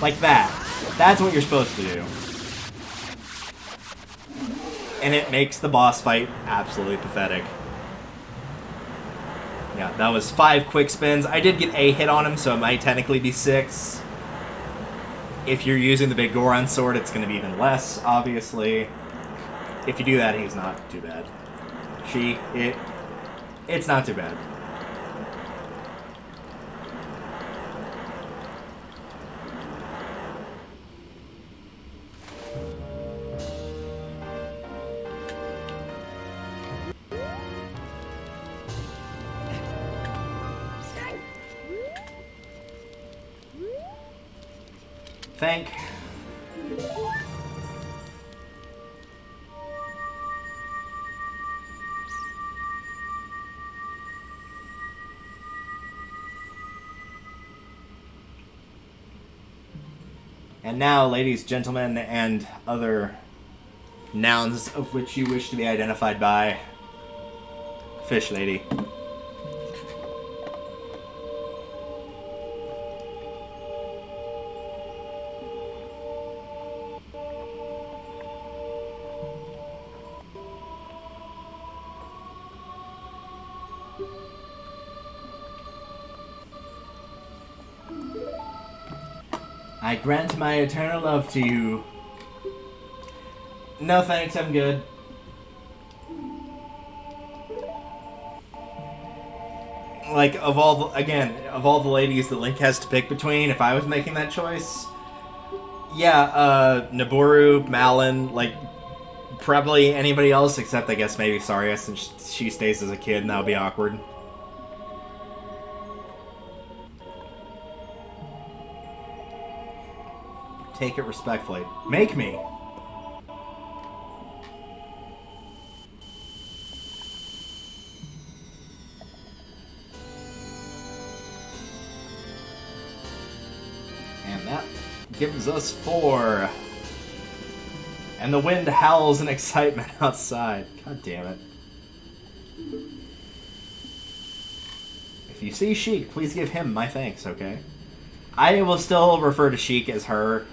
Like that. That's what you're supposed to do. And it makes the boss fight absolutely pathetic. Yeah, that was 5 quick spins. I did get a hit on him, so it might technically be 6. If you're using the big Goron Sword, it's going to be even less, obviously. If you do that, he's not too bad. It's not too bad. Thank. And now, ladies, gentlemen, and other nouns of which you wish to be identified by, Fish Lady. I grant my eternal love to you. No thanks, I'm good. Like, of all the ladies that Link has to pick between, if I was making that choice, yeah, Nabooru, Malin, like, probably anybody else except, I guess, maybe Saria, since she stays as a kid, and that would be awkward. Take it respectfully. Make me. And that gives us 4. And the wind howls in excitement outside. God damn it. If you see Sheik, please give him my thanks, okay? I will still refer to Sheik as her.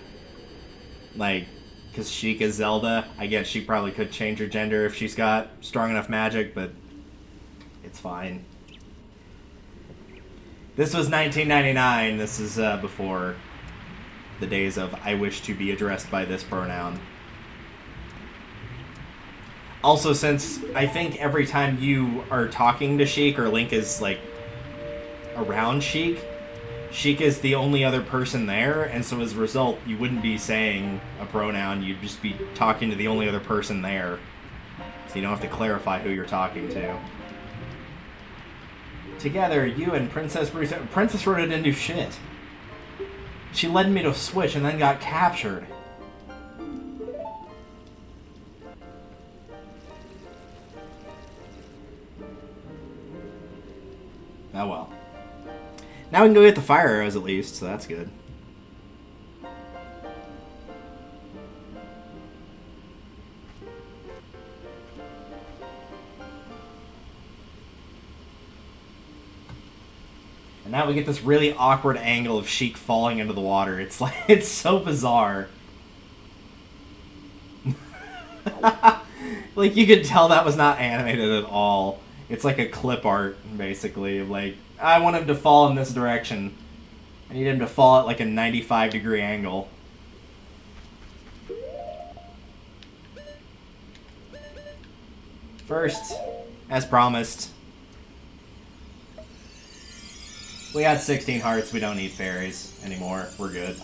Like, because Sheik is Zelda. I guess she probably could change her gender if she's got strong enough magic, but it's fine. This was 1999. This is before the days of I wish to be addressed by this pronoun. Also, since I think every time you are talking to Sheik or Link is, like, around Sheik, Sheik is the only other person there, and so as a result, you wouldn't be saying a pronoun, you'd just be talking to the only other person there. So you don't have to clarify who you're talking to. Together, you and Princess Rhoda didn't do shit. She led me to a switch and then got captured. Oh well. Now we can go get the fire arrows at least, so that's good. And now we get this really awkward angle of Sheik falling into the water. It's like, it's so bizarre. Like, you could tell that was not animated at all. It's like a clip art, basically, of like, I want him to fall in this direction. I need him to fall at like a 95-degree angle. First, as promised, we got 16 hearts. We don't need fairies anymore. We're good.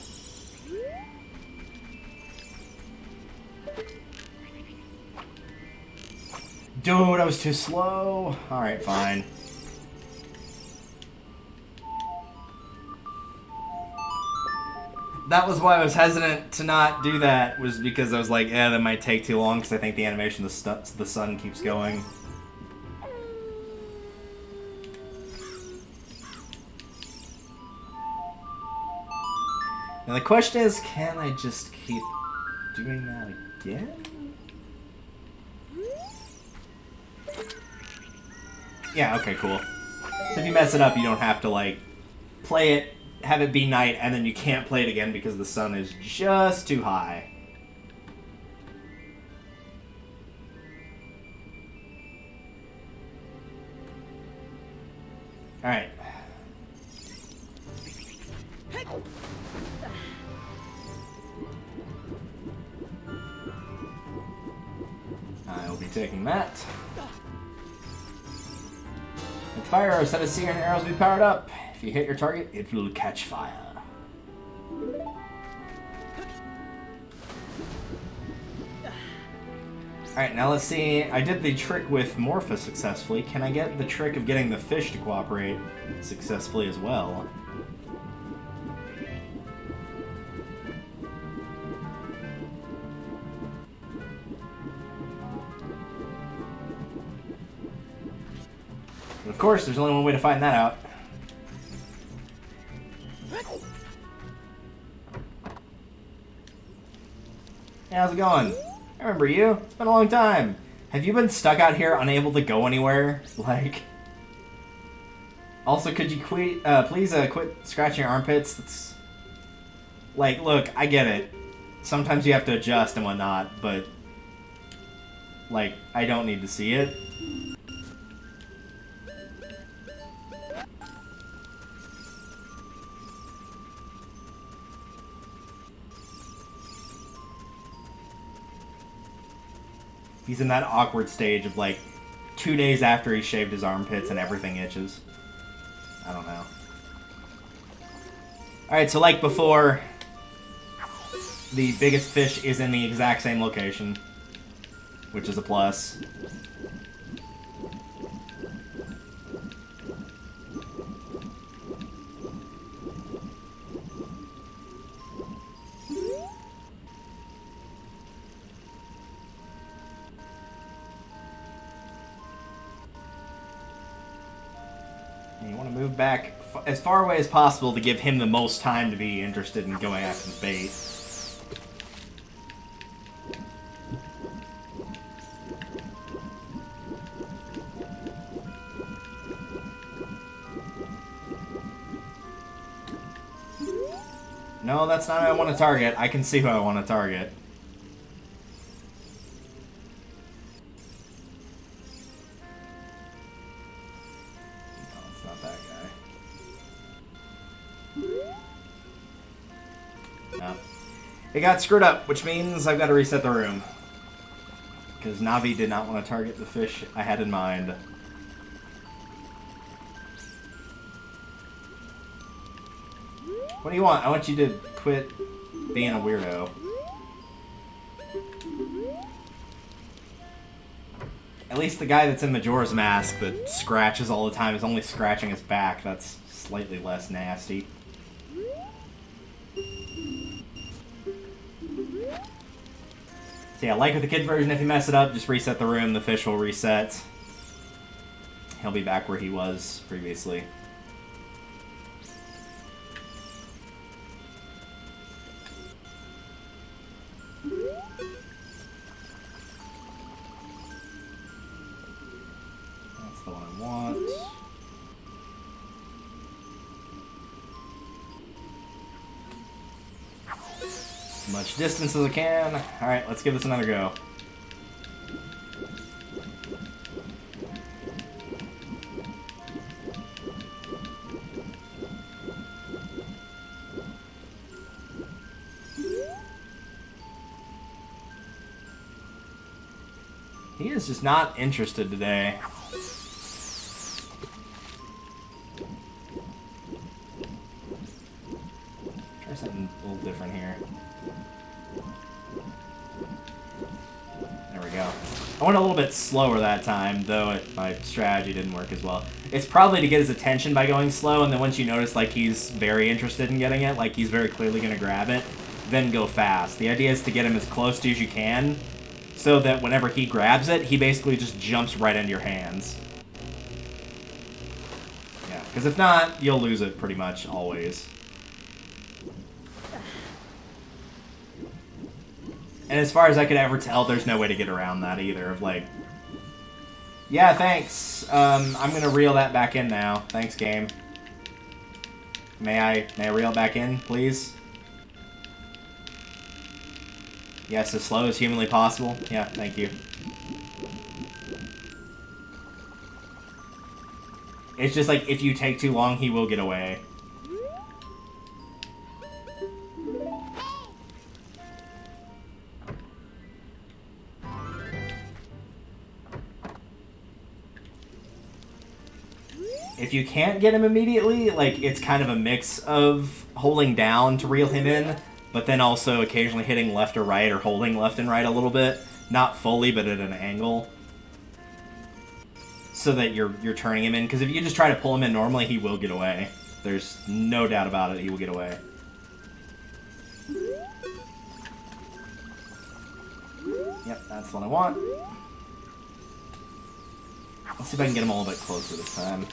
Dude, I was too slow. Alright, fine. That was why I was hesitant to not do that, was because I was like, eh, that might take too long, because I think the animation of the sun keeps going. Now the question is, can I just keep doing that again? Yeah, okay, cool. If you mess it up, you don't have to, like, play it, have it be night, and then you can't play it again because the sun is just too high. Alright. I'll be taking that. With fire arrows, set a seer and arrows will be powered up. If you hit your target, it will catch fire. Alright, now let's see. I did the trick with Morpha successfully. Can I get the trick of getting the fish to cooperate successfully as well? Of course, there's only one way to find that out. Hey, how's it going? I remember you. It's been a long time. Have you been stuck out here unable to go anywhere? Like... Also, could you please quit scratching your armpits? That's... Like, look, I get it. Sometimes you have to adjust and whatnot, but... Like, I don't need to see it. He's in that awkward stage of, like, 2 days after he shaved his armpits and everything itches. I don't know. Alright, so like before, the biggest fish is in the exact same location, which is a plus. You want to move back as far away as possible to give him the most time to be interested in going after the bait. No, that's not who I want to target. I can see who I want to target. It got screwed up, which means I've got to reset the room. Because Navi did not want to target the fish I had in mind. What do you want? I want you to quit being a weirdo. At least the guy that's in Majora's Mask that scratches all the time is only scratching his back. That's slightly less nasty. So yeah, like with the kid version, if you mess it up, just reset the room, the fish will reset. He'll be back where he was previously. That's the one I want. As much distance as I can. Alright, let's give this another go. He is just not interested today. Try something a little different here. There we go. I went a little bit slower that time, though my strategy didn't work as well. It's probably to get his attention by going slow, and then once you notice like he's very interested in getting it, like he's very clearly going to grab it, then go fast. The idea is to get him as close to as you can, so that whenever he grabs it, he basically just jumps right into your hands. Yeah, because if not, you'll lose it pretty much always. And as far as I could ever tell, there's no way to get around that either. Of like, yeah, thanks. I'm gonna reel that back in now. Thanks, game. May I reel it back in, please? Yes, as slow as humanly possible. Yeah, thank you. It's just like, if you take too long, he will get away. If you can't get him immediately, like, it's kind of a mix of holding down to reel him in, but then also occasionally hitting left or right, or holding left and right a little bit. Not fully, but at an angle. So that you're turning him in, because if you just try to pull him in normally, he will get away. There's no doubt about it, he will get away. Yep, that's what I want. Let's see if I can get him a little bit closer this time.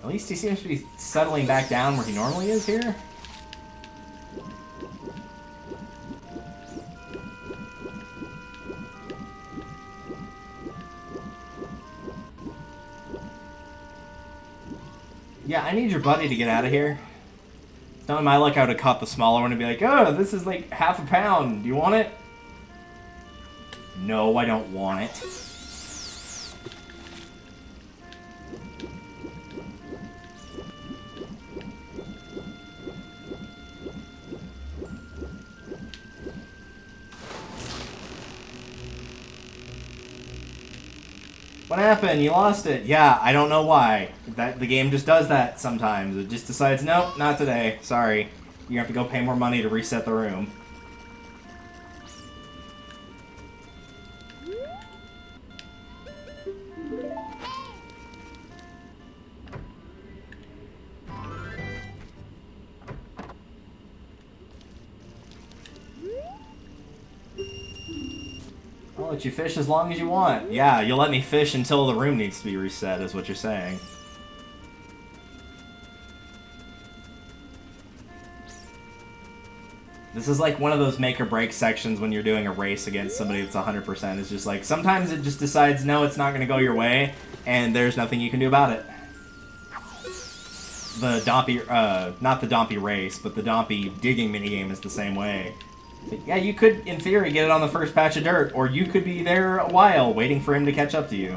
At least he seems to be settling back down where he normally is here. Yeah, I need your buddy to get out of here. Knowing my luck, I would have caught the smaller one and be like, oh, this is like half a pound. Do you want it? No, I don't want it. What happened? You lost it. Yeah, I don't know why. The game just does that sometimes. It just decides, nope, not today. Sorry. You have to go pay more money to reset the room. I'll let you fish as long as you want. Yeah, you'll let me fish until the room needs to be reset, is what you're saying. This is like one of those make or break sections when you're doing a race against somebody that's 100%. It's just like, sometimes it just decides, no, it's not going to go your way, and there's nothing you can do about it. The Dompy, not the Dompy race, but the Dompy digging minigame is the same way. Yeah, you could, in theory, get it on the first patch of dirt, or you could be there a while waiting for him to catch up to you.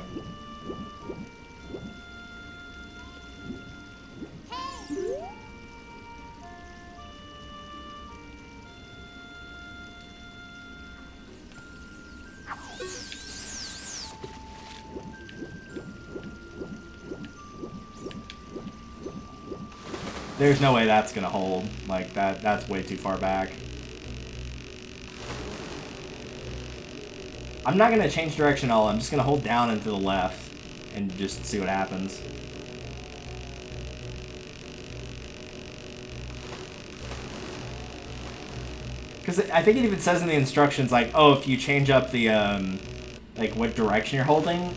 There's no way that's gonna hold. Like, that's way too far back. I'm not going to change direction at all. I'm just going to hold down and to the left and just see what happens. Because I think it even says in the instructions, like, oh, if you change up the, like, what direction you're holding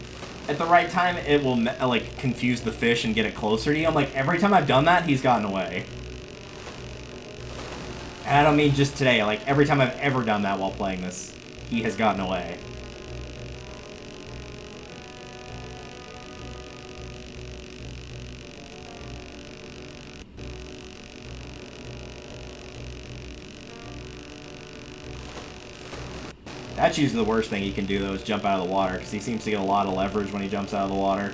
at the right time, it will, like, confuse the fish and get it closer to you. I'm like, every time I've done that, he's gotten away. And I don't mean just today. Like, every time I've ever done that while playing this, he has gotten away. That's usually the worst thing he can do, though, is jump out of the water, because he seems to get a lot of leverage when he jumps out of the water.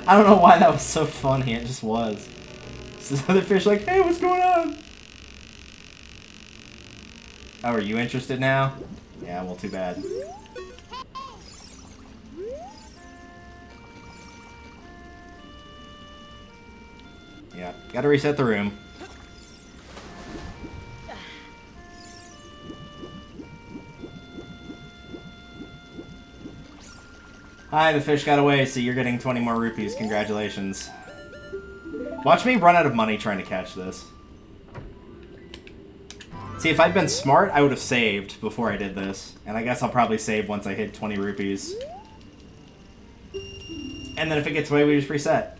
I don't know why that was so funny, it just was. So the other fish like, hey, what's going on? Oh, are you interested now? Yeah, well, too bad. Yeah, gotta reset the room. Hi, the fish got away, so you're getting 20 more rupees. Congratulations. Watch me run out of money trying to catch this. See, if I'd been smart, I would have saved before I did this. And I guess I'll probably save once I hit 20 rupees. And then if it gets away, we just reset.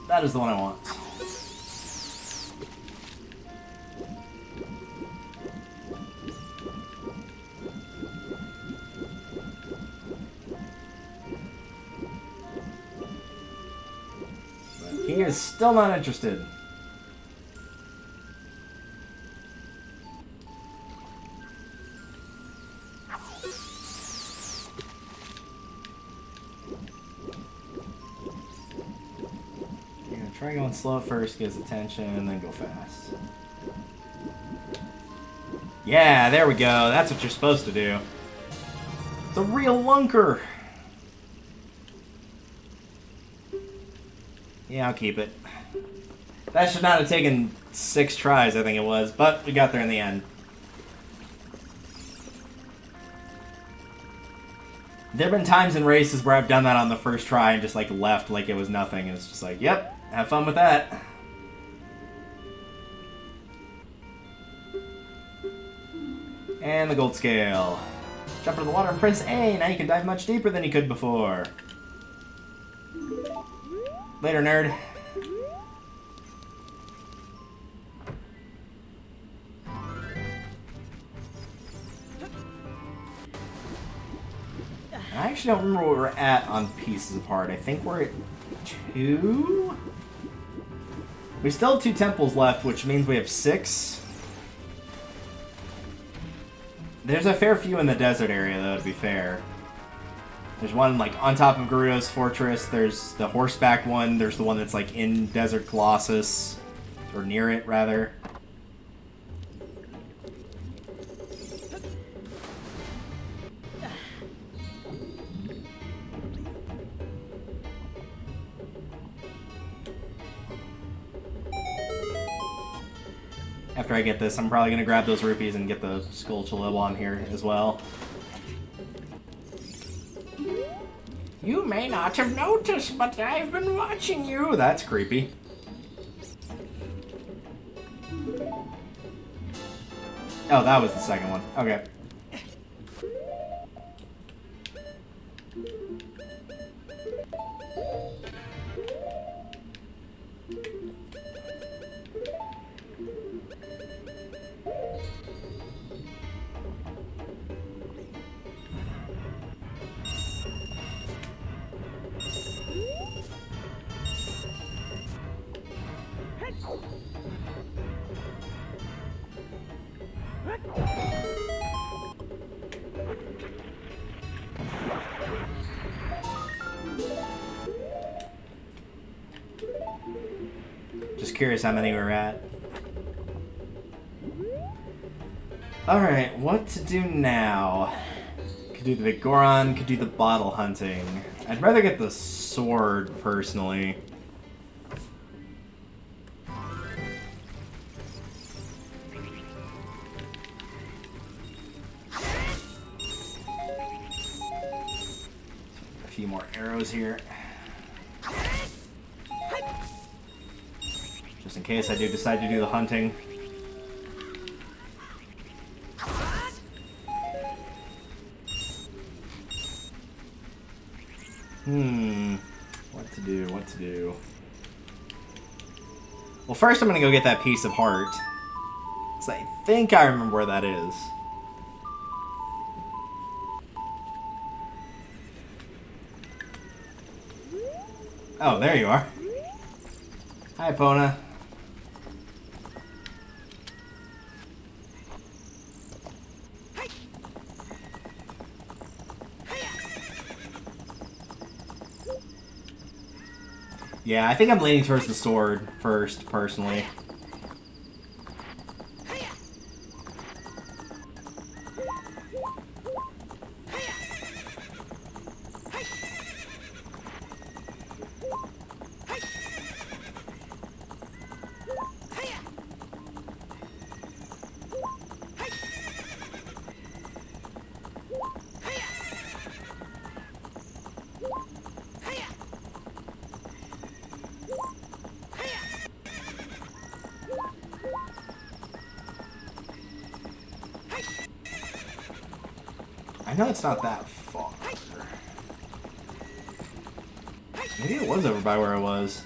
That is the one I want. But he is still not interested. Try going slow at first, get his attention, and then go fast. Yeah, there we go. That's what you're supposed to do. It's a real lunker. Yeah, I'll keep it. That should not have taken 6 tries, I think it was, but we got there in the end. There have been times in races where I've done that on the first try and just, like, left like it was nothing. And it's just like, yep. Have fun with that. And the gold scale. Jump into the water and press A. Now you can dive much deeper than you could before. Later, nerd. I actually don't remember where we're at on Pieces of Heart. I think we're at 2? We still have 2 temples left, which means we have 6. There's a fair few in the desert area, though, to be fair. There's one, like, on top of Gerudo's Fortress. There's the horseback one. There's the one that's, like, in Desert Colossus. Or near it, rather. After I get this, I'm probably going to grab those rupees and get the Skull Chilibon here as well. You may not have noticed, but I've been watching you. That's creepy. Oh, that was the second one. Okay. Just curious how many we're at. Alright, what to do now? Could do the big Goron, could do the bottle hunting. I'd rather get the sword, personally. A few more arrows here. Just in case I do decide to do the hunting. What to do? Well, first I'm gonna go get that piece of heart. 'Cause I think I remember where that is. Oh, there you are. Hi, Epona. Yeah, I think I'm leaning towards the sword first, personally. I know it's not that far. Maybe it was over by where I was.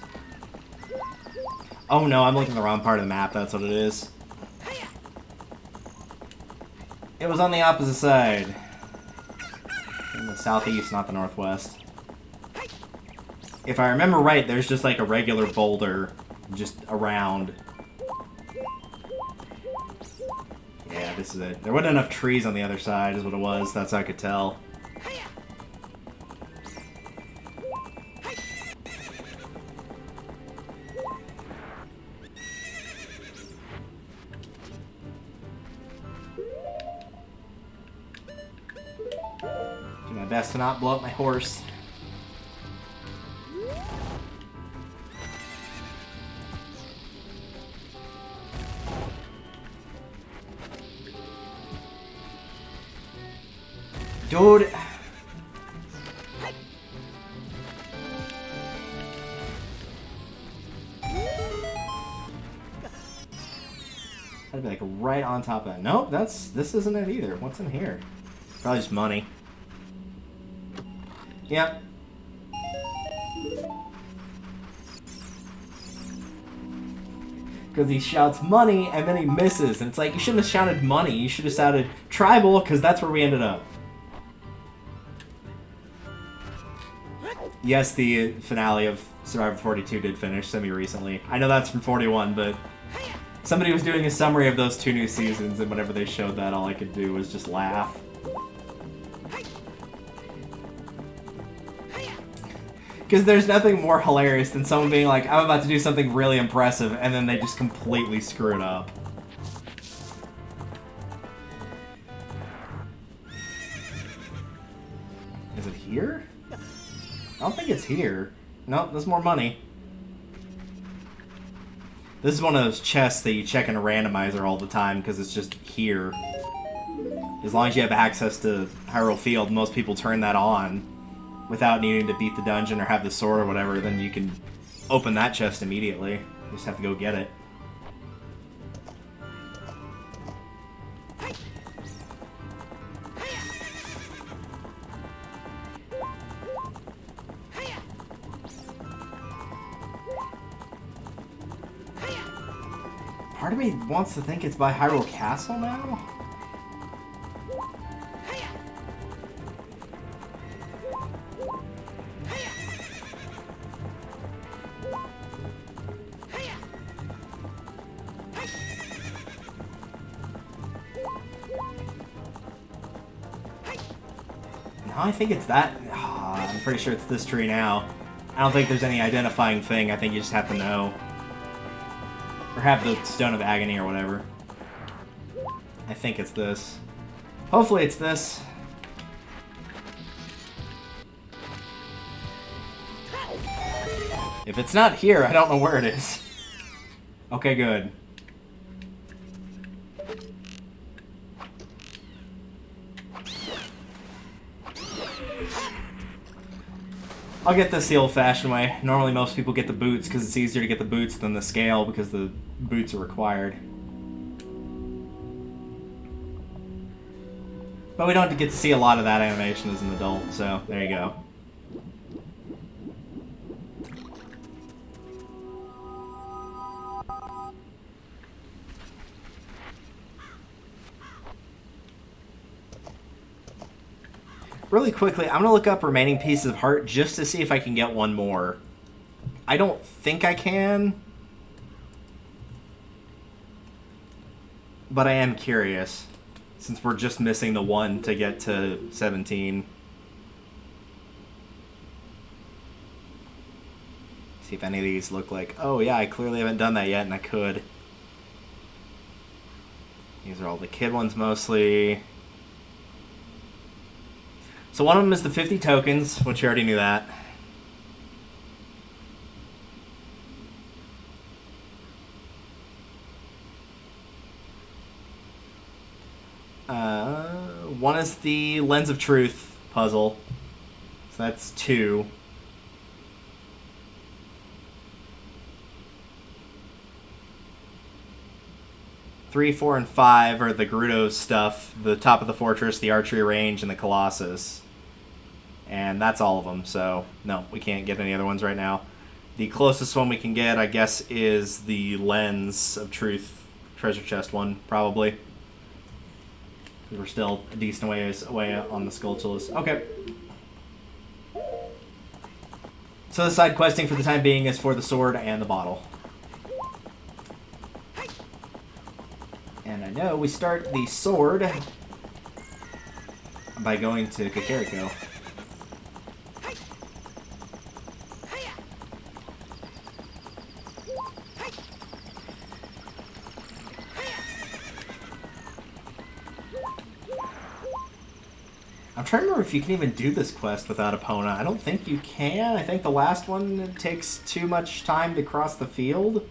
Oh no, I'm looking at the wrong part of the map, that's what it is. It was on the opposite side. In the southeast, not the northwest. If I remember right, there's just like a regular boulder just around. Yeah, this is it. There wasn't enough trees on the other side, is what it was. That's how I could tell. Do my best to not blow up my horse. Dude. I'd be like right on top of that. Nope, this isn't it either. What's in here? Probably just money. Yep. Because he shouts money and then he misses. And it's like, you shouldn't have shouted money. You should have shouted tribal, because that's where we ended up. Yes, the finale of Survivor 42 did finish semi-recently. I know that's from 41, but somebody was doing a summary of those two new seasons, and whenever they showed that, all I could do was just laugh. Because there's nothing more hilarious than someone being like, I'm about to do something really impressive, and then they just completely screw it up. Is it here? I don't think it's here. Nope, there's more money. This is one of those chests that you check in a randomizer all the time because it's just here. As long as you have access to Hyrule Field, most people turn that on without needing to beat the dungeon or have the sword or whatever, then you can open that chest immediately. You just have to go get it. Part of me wants to think it's by Hyrule Castle now? I think it's that. Oh, I'm pretty sure it's this tree now. I don't think there's any identifying thing. I think you just have to know. Or have the Stone of Agony or whatever. I think it's this. Hopefully it's this. If it's not here, I don't know where it is. Okay, good. I'll get this the old-fashioned way. Normally most people get the boots because it's easier to get the boots than the scale because the boots are required. But we don't get to see a lot of that animation as an adult, so there you go. Really quickly, I'm going to look up remaining pieces of heart just to see if I can get one more. I don't think I can. But I am curious, since we're just missing the one to get to 17. See if any of these look like, oh yeah, I clearly haven't done that yet, and I could. These are all the kid ones mostly. So one of them is the 50 tokens, which you already knew that. One is the Lens of Truth puzzle. So that's 2. Three, 4, and 5 are the Grotto stuff. The top of the fortress, the archery range, and the Colossus. And that's all of them, so no, we can't get any other ones right now. The closest one we can get, I guess, is the Lens of Truth treasure chest one, probably. We're still a decent ways away on the Skulltulas. Okay. So the side questing for the time being is for the sword and the bottle. And I know we start the sword by going to Kakariko. I'm trying to remember if you can even do this quest without Epona. I don't think you can. I think the last one takes too much time to cross the field.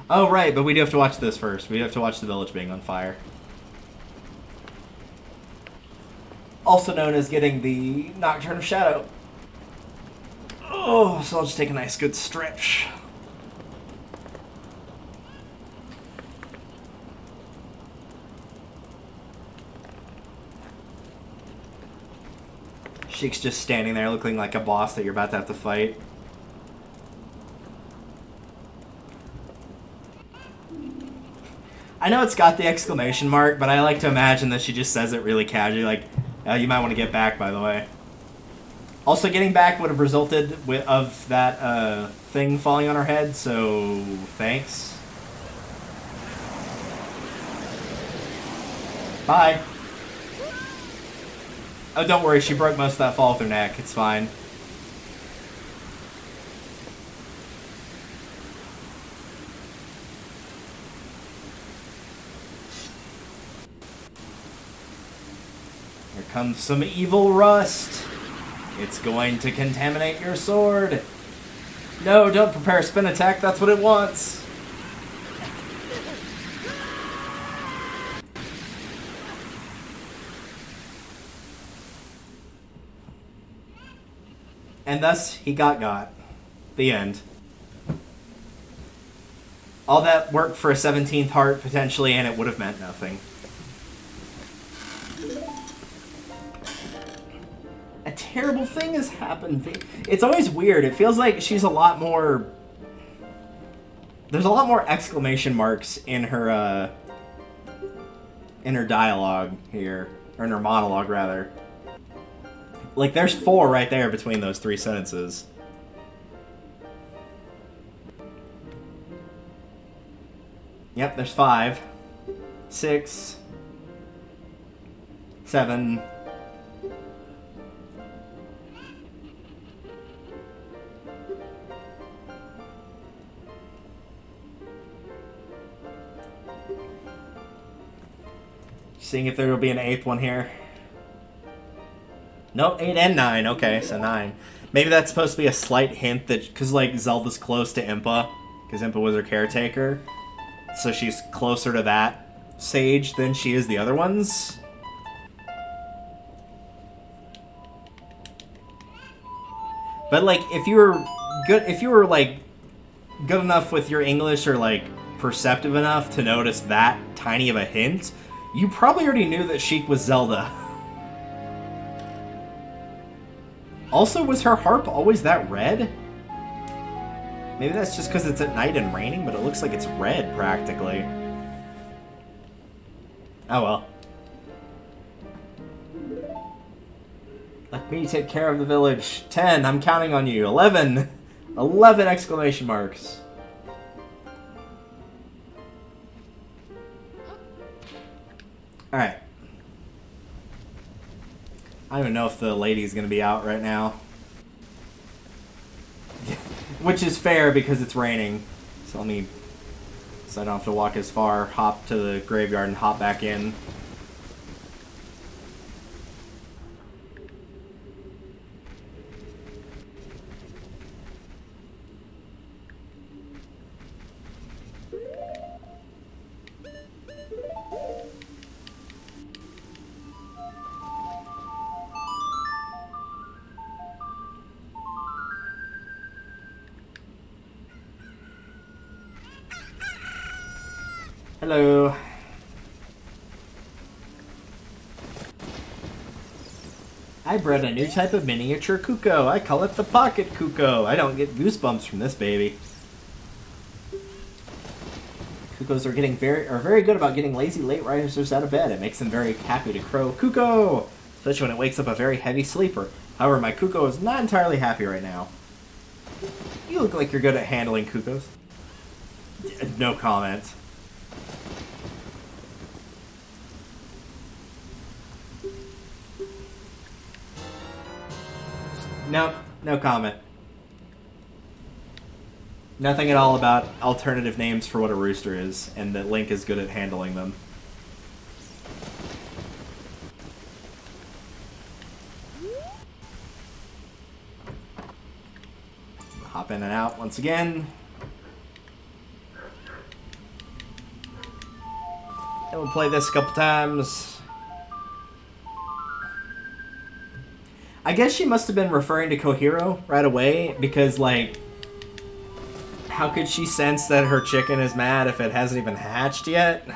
Oh, right, but we do have to watch this first. We have to watch the village being on fire. Also known as getting the Nocturne of Shadow. Oh, so I'll just take a nice good stretch. Sheik's just standing there looking like a boss that you're about to have to fight. I know it's got the exclamation mark, but I like to imagine that she just says it really casually, like, you might want to get back, by the way. Also, getting back would have resulted of that thing falling on her head, so thanks. Bye. Oh, don't worry, she broke most of that fall with her neck. It's fine. Here comes some evil rust. It's going to contaminate your sword. No, don't prepare a spin attack. That's what it wants. And thus, he got. The end. All that work for a 17th heart, potentially, and it would have meant nothing. A terrible thing has happened. It's always weird. It feels like she's a lot more... There's a lot more exclamation marks in her dialogue here. Or in her monologue, rather. Like, there's 4 right there between those 3 sentences. Yep, there's 5. 6. 7. Seeing if there will be an 8th one here. Nope, 8 and 9. Okay, so 9. Maybe that's supposed to be a slight hint that... Because, like, Zelda's close to Impa. Because Impa was her caretaker. So she's closer to that sage than she is the other ones. But, like, if you were good... If you were, like, good enough with your English or, like, perceptive enough to notice that tiny of a hint, you probably already knew that Sheik was Zelda. Also, was her harp always that red? Maybe that's just because it's at night and raining, but it looks like it's red, practically. Oh well. Let me take care of the village. 10, I'm counting on you. 11! 11 exclamation marks. Alright. I don't even know if the lady's gonna be out right now. Which is fair because it's raining. So let me... So I don't have to walk as far, hop to the graveyard and hop back in. Hello. I bred a new type of miniature Cuckoo. I call it the Pocket Cuckoo. I don't get goosebumps from this baby. Cuckoos are very good about getting lazy late risers out of bed. It makes them very happy to crow Cuckoo, especially when it wakes up a very heavy sleeper. However, my Cuckoo is not entirely happy right now. You look like you're good at handling Cuckoos. No comment. Nope, no comment. Nothing at all about alternative names for what a rooster is, and that Link is good at handling them. Hop in and out once again. And we'll play this a couple times. I guess she must have been referring to Kohiro right away, because, like, how could she sense that her chicken is mad if it hasn't even hatched yet?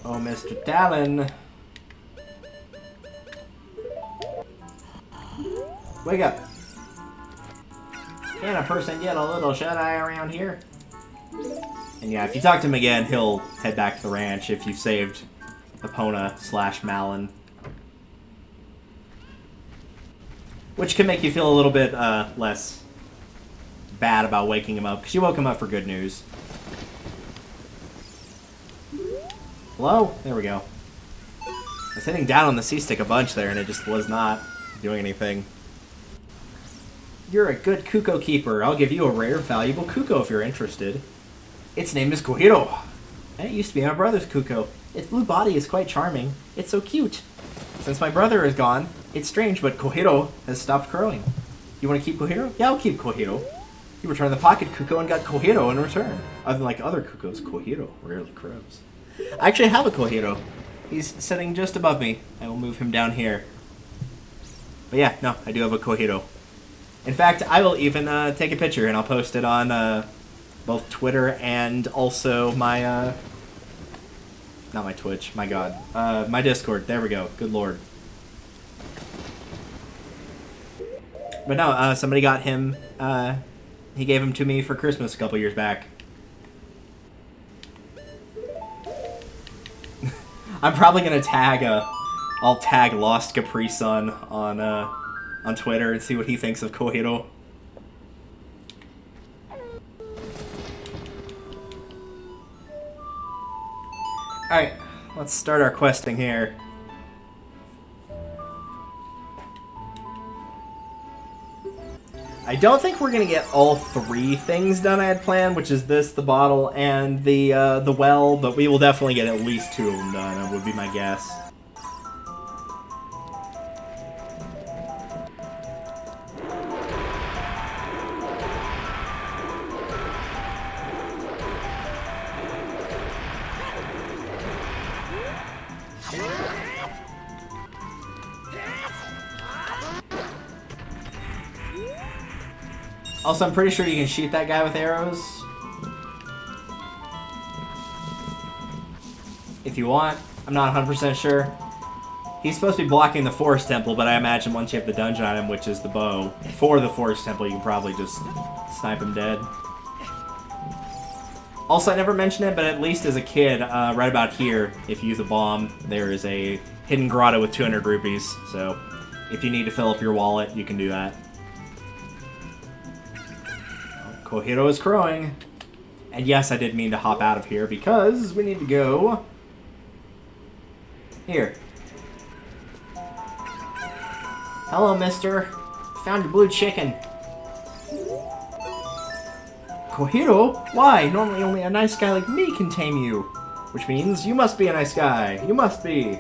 Oh, Mr. Talon. Wake up. Can a person get a little shut-eye around here? And yeah, if you talk to him again, he'll head back to the ranch if you've saved Epona/Malin. Which can make you feel a little bit less bad about waking him up, because you woke him up for good news. Hello? There we go. I was hitting down on the C-stick a bunch there, and it just was not doing anything. You're a good Cuckoo keeper. I'll give you a rare, valuable Cuckoo if you're interested. Its name is Kohiro. And it used to be my brother's Cuckoo. Its blue body is quite charming. It's so cute. Since my brother is gone, it's strange, but Kohiro has stopped crowing. You want to keep Kohiro? Yeah, I'll keep Kohiro. You returned the pocket Cuckoo and got Kohiro in return. Unlike other Cuckoos, Kohiro rarely crows. I actually have a Kohiro. He's sitting just above me. I will move him down here. But yeah, no, I do have a Kohiro. In fact, I will even take a picture and I'll post it on both Twitter and also my, not my Twitch, my god, my Discord. There we go. Good lord. But no, somebody got him, he gave him to me for Christmas a couple years back. I'm probably gonna tag, I'll tag Lost Capri Sun on Twitter and see what he thinks of Kohiro. Alright, let's start our questing here. I don't think we're gonna get all 3 things done I had planned, which is this, the bottle, and the well, but we will definitely get at least 2 of them done, that would be my guess. Also, I'm pretty sure you can shoot that guy with arrows. If you want. I'm not 100% sure. He's supposed to be blocking the Forest Temple, but I imagine once you have the dungeon item, which is the bow, for the Forest Temple, you can probably just snipe him dead. Also, I never mentioned it, but at least as a kid, right about here, if you use a bomb, there is a hidden grotto with 200 rupees. So, if you need to fill up your wallet, you can do that. Kohiro is crowing. And yes, I did mean to hop out of here because we need to go here. Hello, mister. Found your blue chicken. Kohiro? Why? Normally only a nice guy like me can tame you. Which means you must be a nice guy. You must be.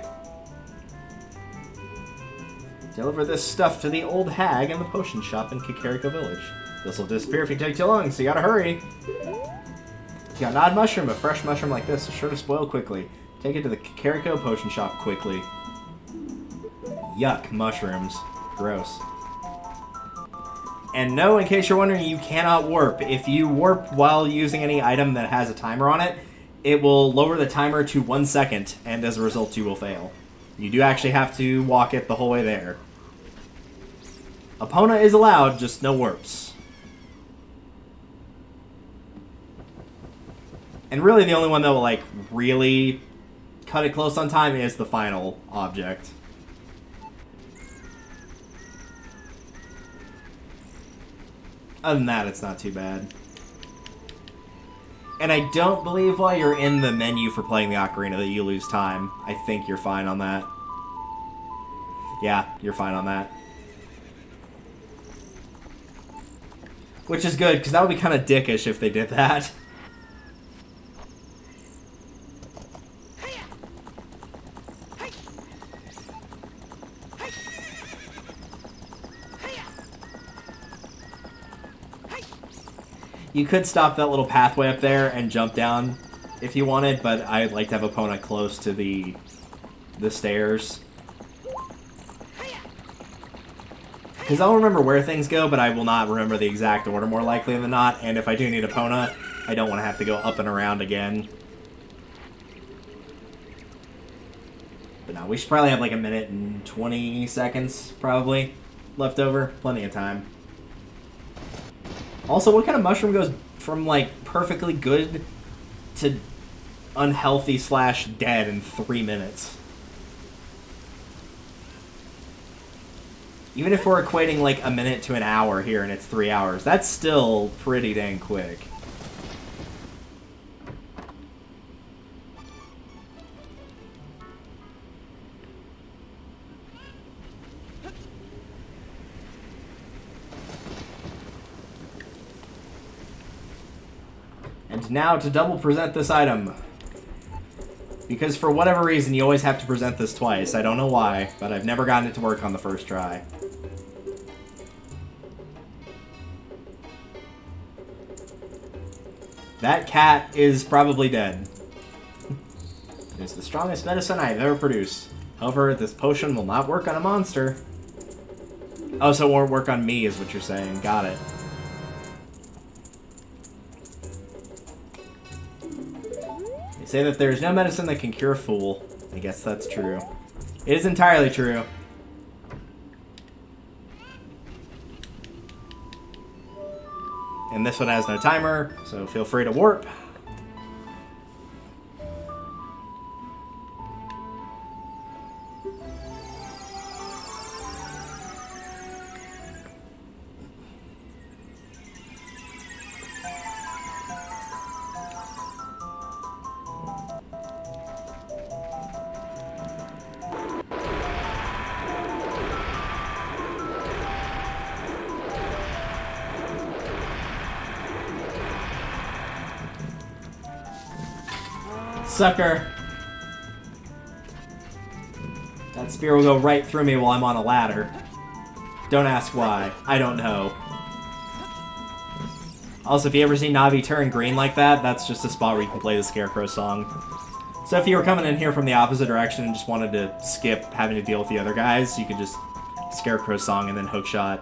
Deliver this stuff to the old hag in the potion shop in Kakariko Village. This will disappear if you take too long, so you gotta hurry. You got an odd mushroom. A fresh mushroom like this is sure to spoil quickly. Take it to the Kakariko potion shop quickly. Yuck, mushrooms. Gross. And no, in case you're wondering, you cannot warp. If you warp while using any item that has a timer on it, it will lower the timer to 1 second, and as a result, you will fail. You do actually have to walk it the whole way there. Epona is allowed, just no warps. And really the only one that will, like, really cut it close on time is the final object. Other than that, it's not too bad. And I don't believe while you're in the menu for playing the Ocarina that you lose time. I think you're fine on that. Yeah, you're fine on that. Which is good, because that would be kind of dickish if they did that. You could stop that little pathway up there and jump down if you wanted, but I'd like to have Epona close to the stairs. Because I'll remember where things go, but I will not remember the exact order more likely than not, and if I do need Epona, I don't want to have to go up and around again. But no, we should probably have like 1minute and 20 seconds, probably, left over. Plenty of time. Also, what kind of mushroom goes from, like, perfectly good to unhealthy / dead in 3 minutes? Even if we're equating, like, 1 minute to an hour here and it's 3 hours, that's still pretty dang quick. And now to double present this item. Because for whatever reason, you always have to present this twice. I don't know why, but I've never gotten it to work on the first try. That cat is probably dead. It's the strongest medicine I have ever produced. However, this potion will not work on a monster. Oh, so it won't work on me is what you're saying. Got it. They say that there is no medicine that can cure a fool. I guess that's true. It is entirely true. And this one has no timer, so feel free to warp. Sucker! That spear will go right through me while I'm on a ladder. Don't ask why. I don't know. Also, if you ever see Navi turn green like that, that's just a spot where you can play the Scarecrow song. So if you were coming in here from the opposite direction and just wanted to skip having to deal with the other guys, you could just Scarecrow song and then hookshot.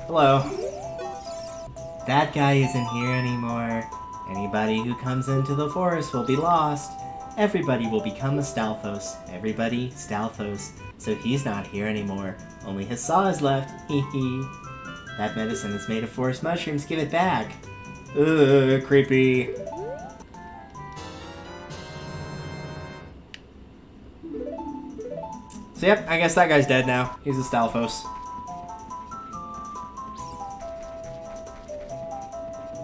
Hello. That guy isn't here anymore. Anybody who comes into the forest will be lost. Everybody will become a Stalfos. Everybody, Stalfos. So he's not here anymore. Only his saw is left. Hee hee. That medicine is made of forest mushrooms. Give it back. Ugh, creepy. So yep, I guess that guy's dead now. He's a Stalfos.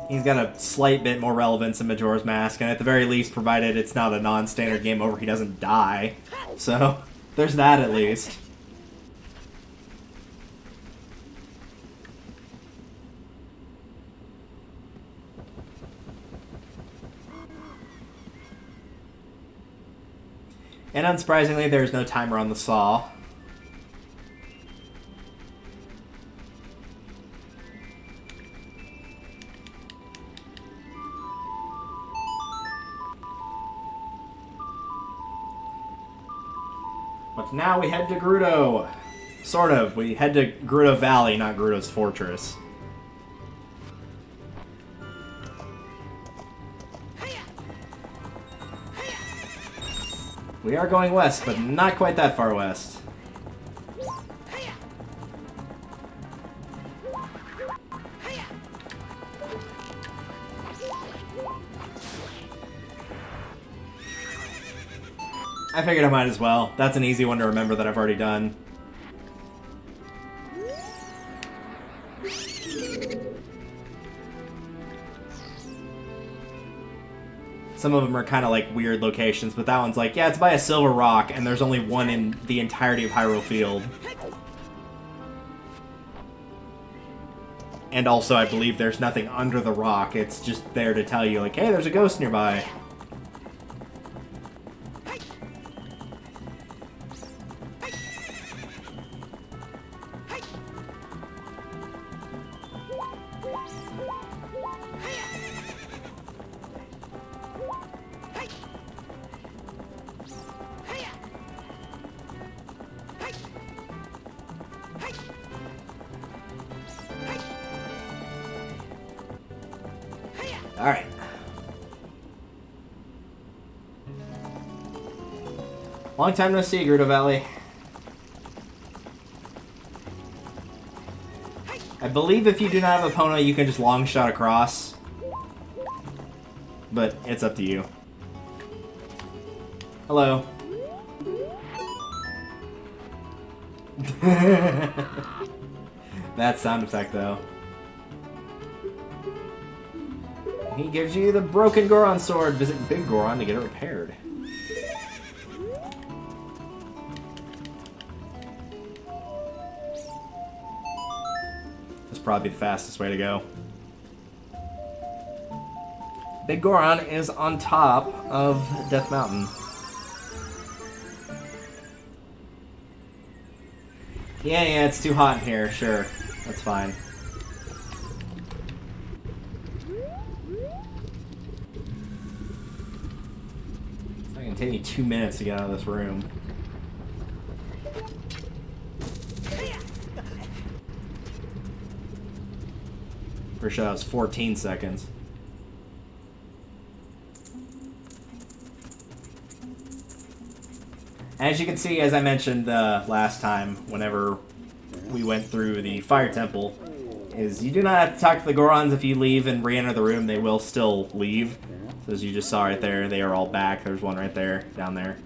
He's got a slight bit more relevance in Majora's Mask, and at the very least, provided it's not a non-standard game over, he doesn't die. So, there's that at least. And unsurprisingly, there's no timer on the saw. But now we head to Grotto. Sort of. We head to Grotto Valley, not Grotto's Fortress. We are going west, but not quite that far west. I figured I might as well. That's an easy one to remember that I've already done. Some of them are kind of like weird locations, but that one's like, yeah, it's by a silver rock, and there's only one in the entirety of Hyrule Field. And also, I believe there's nothing under the rock. It's just there to tell you, like, hey, there's a ghost nearby. Alright. Long time no see, Grotto Valley. I believe if you do not have a Pono, you can just long shot across. But it's up to you. Hello. That sound effect, though. He gives you the broken Goron Sword. Visit Big Goron to get it repaired. That's probably the fastest way to go. Big Goron is on top of Death Mountain. Yeah, it's too hot in here. Sure, that's fine. Take me 2 minutes to get out of this room. Pretty sure that was 14 seconds. As you can see, as I mentioned last time, whenever we went through the Fire Temple, is you do not have to talk to the Gorons. If you leave and re-enter the room, they will still leave. So as you just saw right there, they are all back. There's one right there, down there.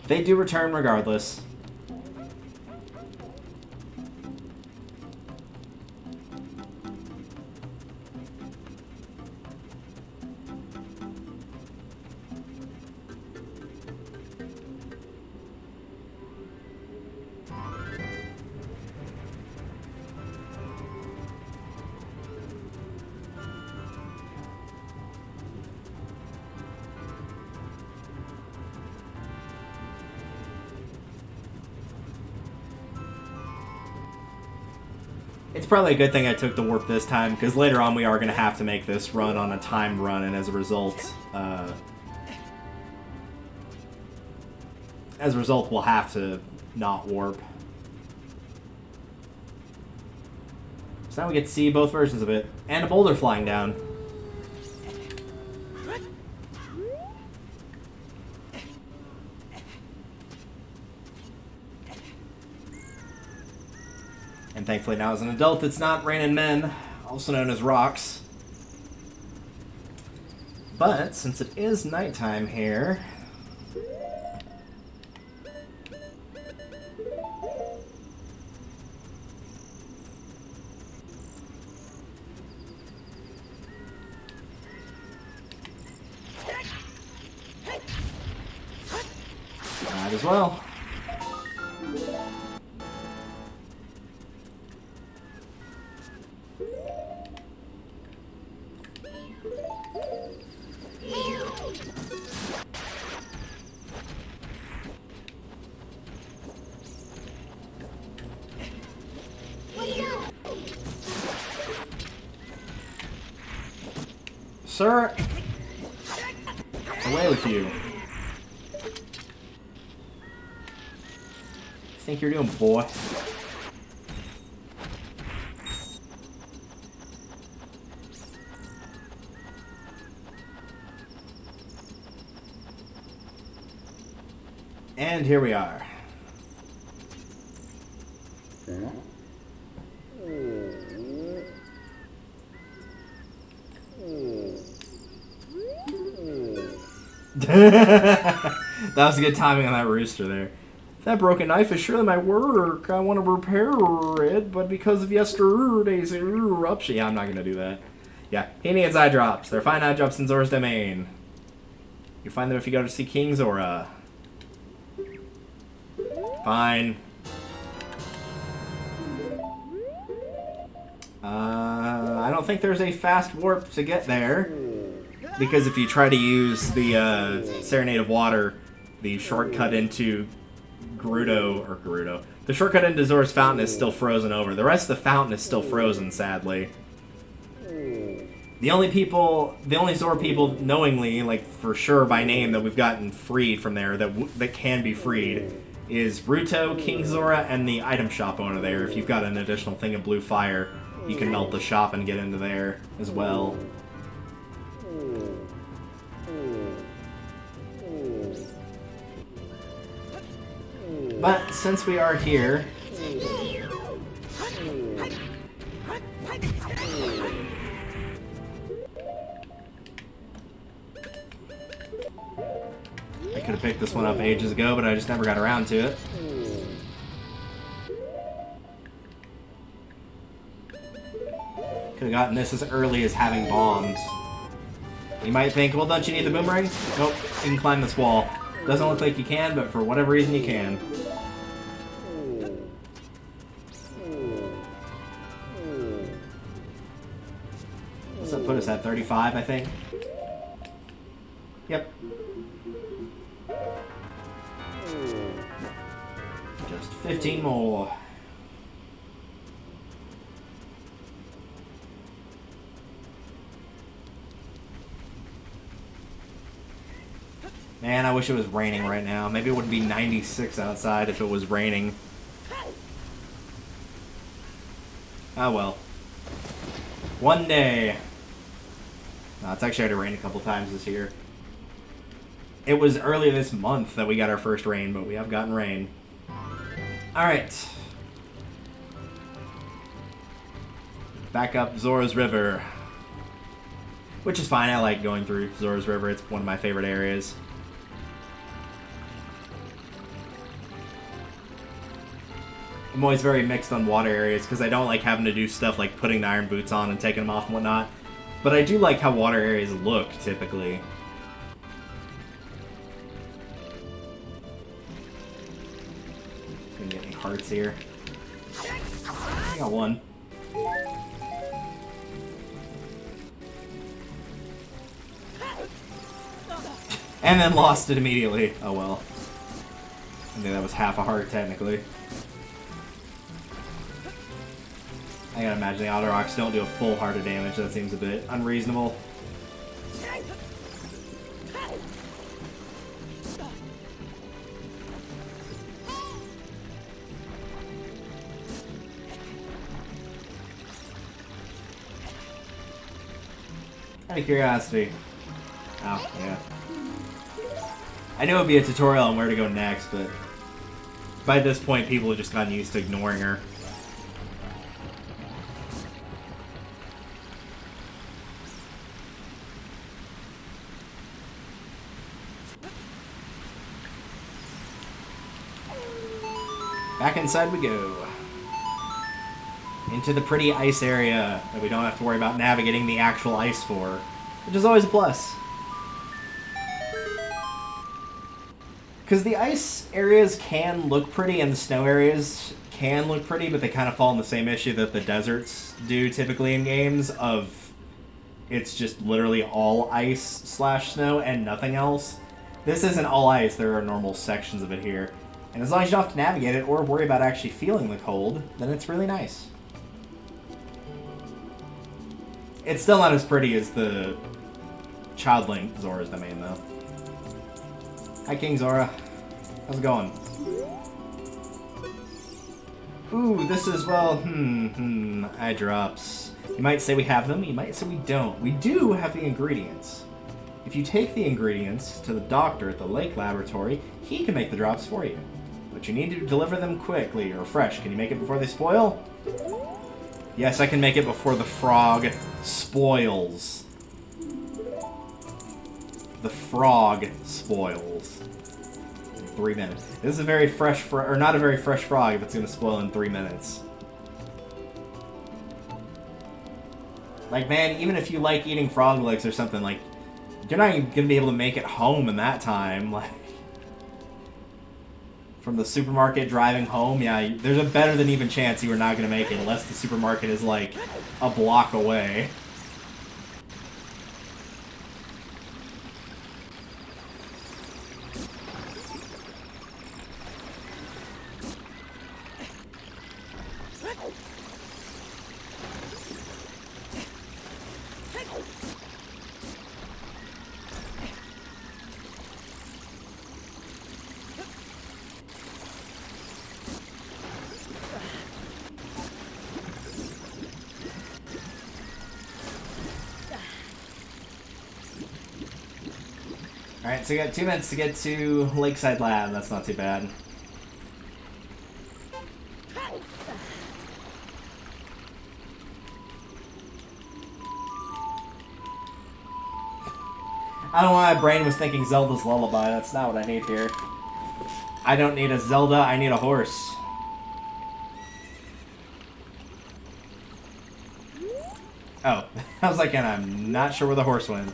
They do return regardless. It's probably a good thing I took the warp this time, because later on we are going to have to make this run on a timed run, and as a result, we'll have to not warp. So now we get to see both versions of it, and a boulder flying down. And thankfully now as an adult, it's not raining men, also known as rocks. But since it is nighttime here, might as well. Sir, away with you. Think you're doing, boy? And here we are. That was good timing on that rooster there. That broken knife is surely my work. I want to repair it, but because of yesterday's eruption... Yeah, I'm not going to do that. Yeah, he needs eye drops. They're fine eye drops in Zora's domain. You find them if you go to see King Zora. Fine. I don't think there's a fast warp to get there. Because if you try to use the Serenade of Water, the shortcut into Grotto, the shortcut into Zora's Fountain is still frozen over. The rest of the fountain is still frozen, sadly. The only Zora people knowingly, like for sure by name, that we've gotten freed from there, that can be freed, is Ruto, King Zora, and the item shop owner there. If you've got an additional thing of blue fire, you can melt the shop and get into there as well. But since we are here, I could have picked this one up ages ago, but I just never got around to it. Could have gotten this as early as having bombs. You might think, well, don't you need the boomerang? Nope, you can climb this wall. Doesn't look like you can, but for whatever reason you can. What's that put us at? 35, I think? Yep. Just 15 more. Man, I wish it was raining right now. Maybe it would be 96 outside if it was raining. Oh well. One day. No, it's actually already rained a couple times this year. It was early this month that we got our first rain, but we have gotten rain. Alright. Back up Zora's River. Which is fine, I like going through Zora's River. It's one of my favorite areas. I'm always very mixed on water areas because I don't like having to do stuff like putting the iron boots on and taking them off and whatnot. But I do like how water areas look, typically. Gonna get any hearts here. I got one. And then lost it immediately. Oh well. I think that was half a heart, technically. I gotta imagine the auto rocks don't do a full heart of damage. That seems a bit unreasonable. Out of curiosity. Oh, yeah. I knew it would be a tutorial on where to go next, but by this point, people have just gotten used to ignoring her. Back inside we go. Into the pretty ice area that we don't have to worry about navigating the actual ice for, which is always a plus. Because the ice areas can look pretty and the snow areas can look pretty, but they kind of fall in the same issue that the deserts do typically in games of it's just literally all ice slash snow and nothing else. This isn't all ice, there are normal sections of it here. And as long as you don't have to navigate it or worry about actually feeling the cold, then it's really nice. It's still not as pretty as the Child Link. Zora's the main, though. Hi, King Zora. How's it going? Ooh, this is, well, eye drops. You might say we have them, you might say we don't. We do have the ingredients. If you take the ingredients to the doctor at the lake laboratory, he can make the drops for you. But you need to deliver them quickly or fresh. Can you make it before they spoil? Yes, I can make it before the frog spoils. The frog spoils. In 3 minutes. This is a very fresh or not a very fresh frog if it's going to spoil in 3 minutes. Like, man, even if you like eating frog legs or something, like, you're not even going to be able to make it home in that time. Like, from the supermarket driving home, yeah, there's a better than even chance you are not going to make it unless the supermarket is, like, a block away. Alright, so we got 2 minutes to get to Lakeside Lab. That's not too bad. I don't know why my brain was thinking Zelda's Lullaby. That's not what I need here. I don't need a Zelda, I need a horse. Oh, I was like, and I'm not sure where the horse went.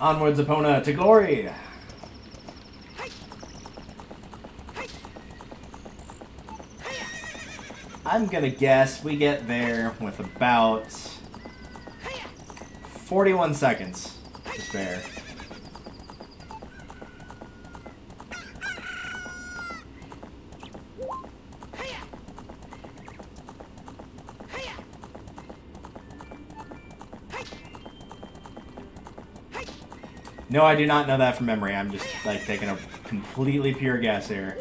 Onwards, Epona, to glory! I'm gonna guess we get there with about 41 seconds to spare. No, I do not know that from memory. I'm just, like, taking a completely pure guess here.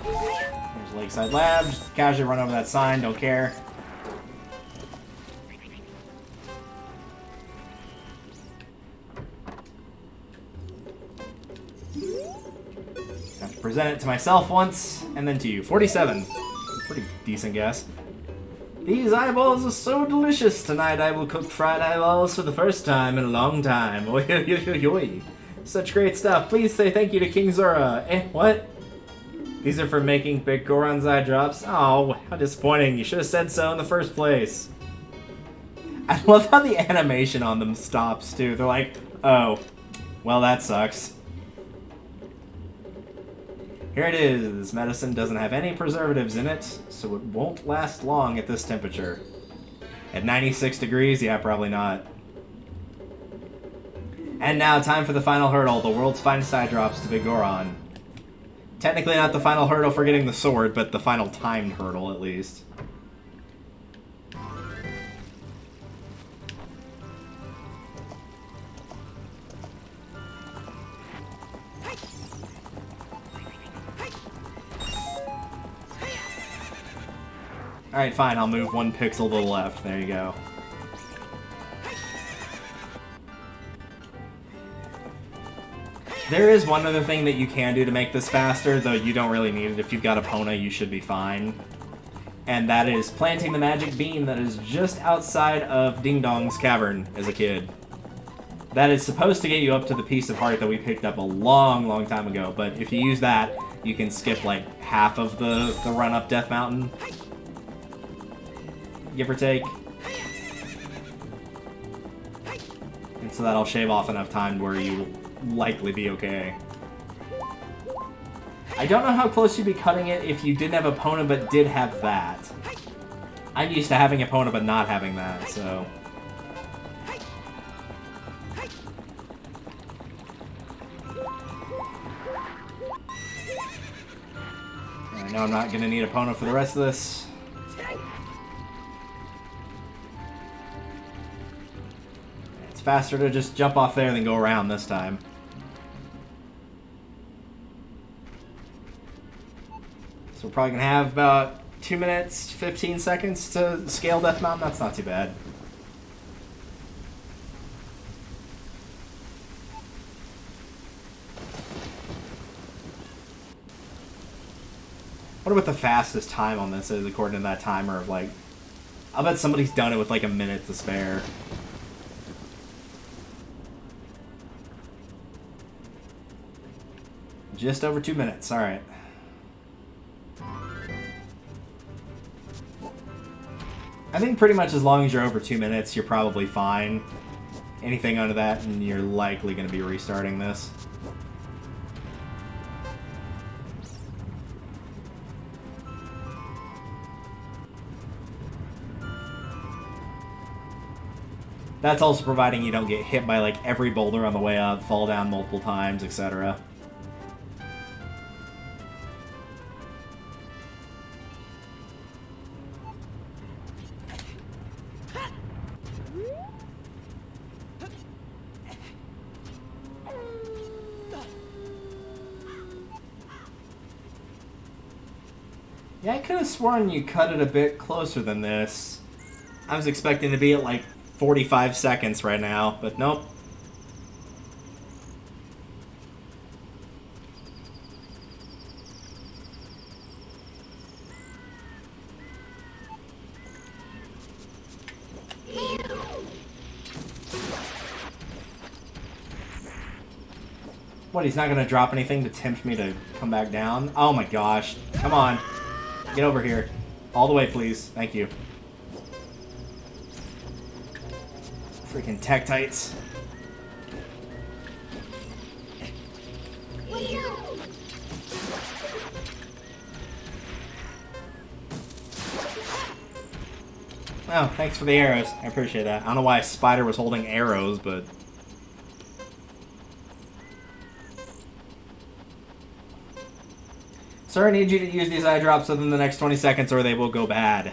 There's Lakeside Lab. Just casually run over that sign. Don't care. Present it to myself once, and then to you. 47. Pretty decent guess. These eyeballs are so delicious. Tonight I will cook fried eyeballs for the first time in a long time. Oi, oi, oi, oi, oi. Such great stuff. Please say thank you to King Zora. What? These are for making Big Goron's eye drops? Oh, how disappointing. You should have said so in the first place. I love how the animation on them stops, too. They're like, oh, well, that sucks. Here it is. Medicine doesn't have any preservatives in it, so it won't last long at this temperature. At 96 degrees, yeah, probably not. And now, time for the final hurdle, the world's finest eye drops to Big Goron. Technically not the final hurdle for getting the sword, but the final timed hurdle, at least. Alright, fine, I'll move 1 pixel to the left. There you go. There is one other thing that you can do to make this faster, though you don't really need it. If you've got Epona, you should be fine. And that is planting the magic bean that is just outside of Ding Dong's cavern as a kid. That is supposed to get you up to the piece of heart that we picked up a long, long time ago, but if you use that, you can skip like half of the run up Death Mountain. Give or take. And so that'll shave off enough time where you'll likely be okay. I don't know how close you'd be cutting it if you didn't have Epona but did have that. I'm used to having Epona but not having that, so... I know I'm not going to need Epona for the rest of this. It's faster to just jump off there than go around this time. So we're probably going to have about 2 minutes, 15 seconds to scale Death Mountain. That's not too bad. I wonder what the fastest time on this is according to that timer of like... I'll bet somebody's done it with like a minute to spare. Just over 2 minutes, alright. I think pretty much as long as you're over 2 minutes, you're probably fine. Anything under that, and you're likely going to be restarting this. That's also providing you don't get hit by like every boulder on the way up, fall down multiple times, etc. Yeah, I could have sworn you cut it a bit closer than this. I was expecting to be at like 45 seconds right now, but nope. What, he's not gonna drop anything to tempt me to come back down? Oh my gosh. Come on. Get over here. All the way, please. Thank you. Freaking Tektites. Oh, thanks for the arrows. I appreciate that. I don't know why a spider was holding arrows, but... Sir, I need you to use these eye drops within the next 20 seconds or they will go bad.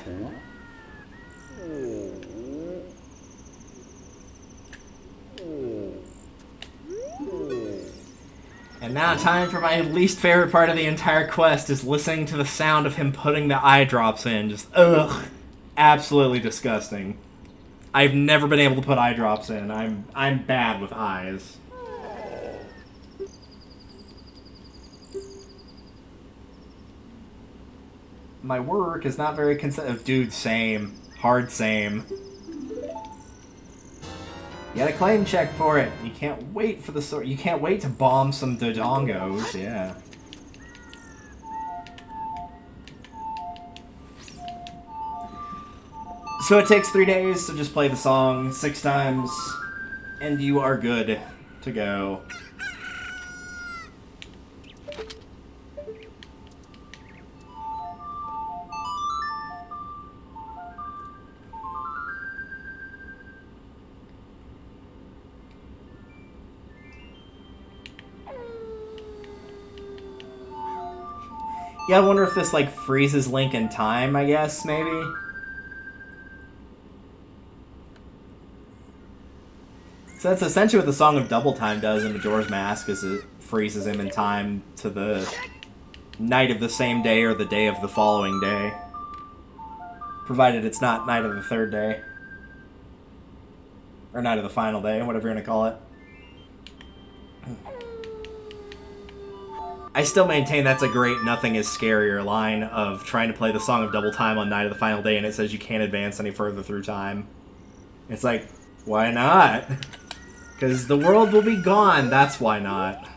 And now time for my least favorite part of the entire quest is listening to the sound of him putting the eye drops in. Just, ugh. Absolutely disgusting. I've never been able to put eye drops in. I'm bad with eyes. My work is not very consistent. Dude, same. Hard same. You got a claim check for it. You can't wait for the sword. You can't wait to bomb some Dodongos. Yeah. So it takes 3 days, so just play the song 6 times, and you are good to go. Yeah, I wonder if this, like, freezes Link in time, I guess, maybe? So that's essentially what the Song of Double Time does in Majora's Mask, is it freezes him in time to the night of the same day or the day of the following day. Provided it's not night of the third day. Or night of the final day, whatever you're going to call it. I still maintain that's a great nothing is scarier line of trying to play the Song of Double Time on night of the final day and it says you can't advance any further through time. It's like, why not? Because the world will be gone, that's why not.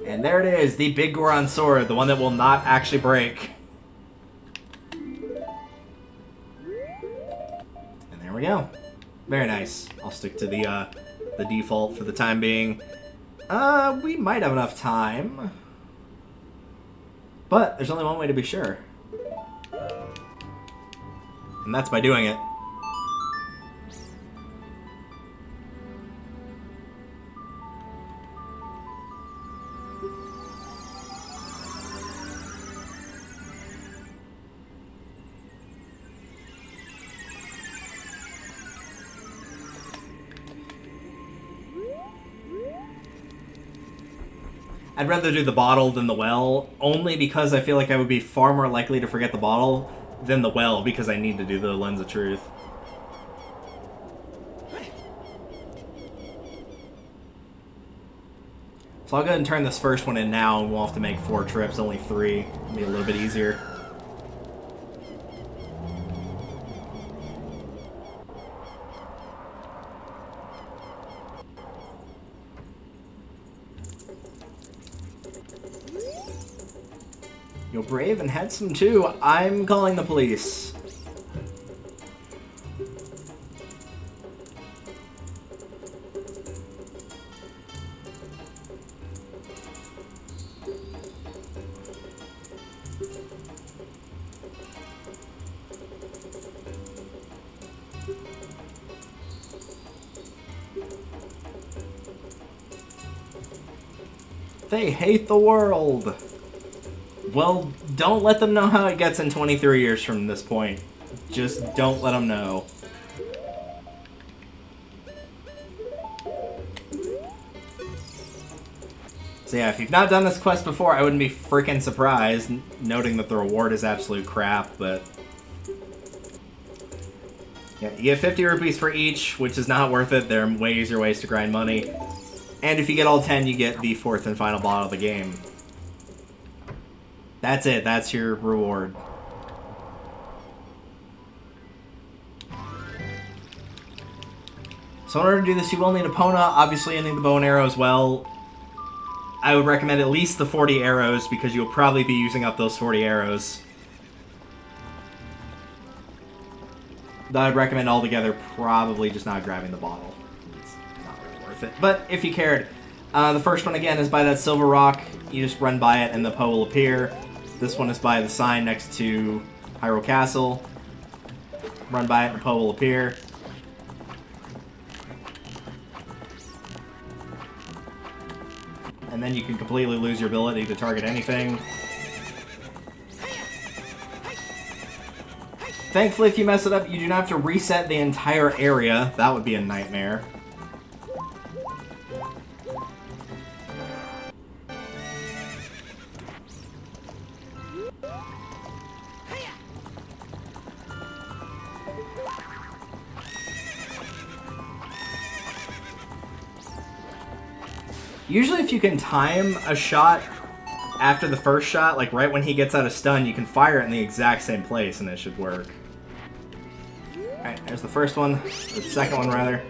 And there it is, the big Goron Sword, the one that will not actually break. And there we go. Very nice. I'll stick to the default for the time being. We might have enough time. But there's only one way to be sure. And that's by doing it. I'd rather do the bottle than the well, only because I feel like I would be far more likely to forget the bottle than the well, because I need to do the Lens of Truth. So I'll go ahead and turn this first one in now, and we'll have to make 4 trips, only 3. It'll be a little bit easier. You're brave and handsome too. I'm calling the police. They hate the world. Well, don't let them know how it gets in 23 years from this point. Just don't let them know. So yeah, if you've not done this quest before, I wouldn't be freaking surprised, noting that the reward is absolute crap, but... yeah, you get 50 rupees for each, which is not worth it. There are way easier ways to grind money. And if you get all 10, you get the 4th and final bottle of the game. That's it. That's your reward. So in order to do this, you will need Epona. Obviously, you need the bow and arrow as well. I would recommend at least the 40 arrows, because you'll probably be using up those 40 arrows. Though I'd recommend altogether probably just not grabbing the bottle. It's not really worth it. But if you cared, the first one again is by that silver rock. You just run by it and the Poe will appear. This one is by the sign next to Hyrule Castle. Run by it and the Poe will appear. And then you can completely lose your ability to target anything. Thankfully, if you mess it up, you do not have to reset the entire area. That would be a nightmare. Usually if you can time a shot after the first shot, like right when he gets out of stun, you can fire it in the exact same place and it should work. Alright, there's the first one, or the second one rather.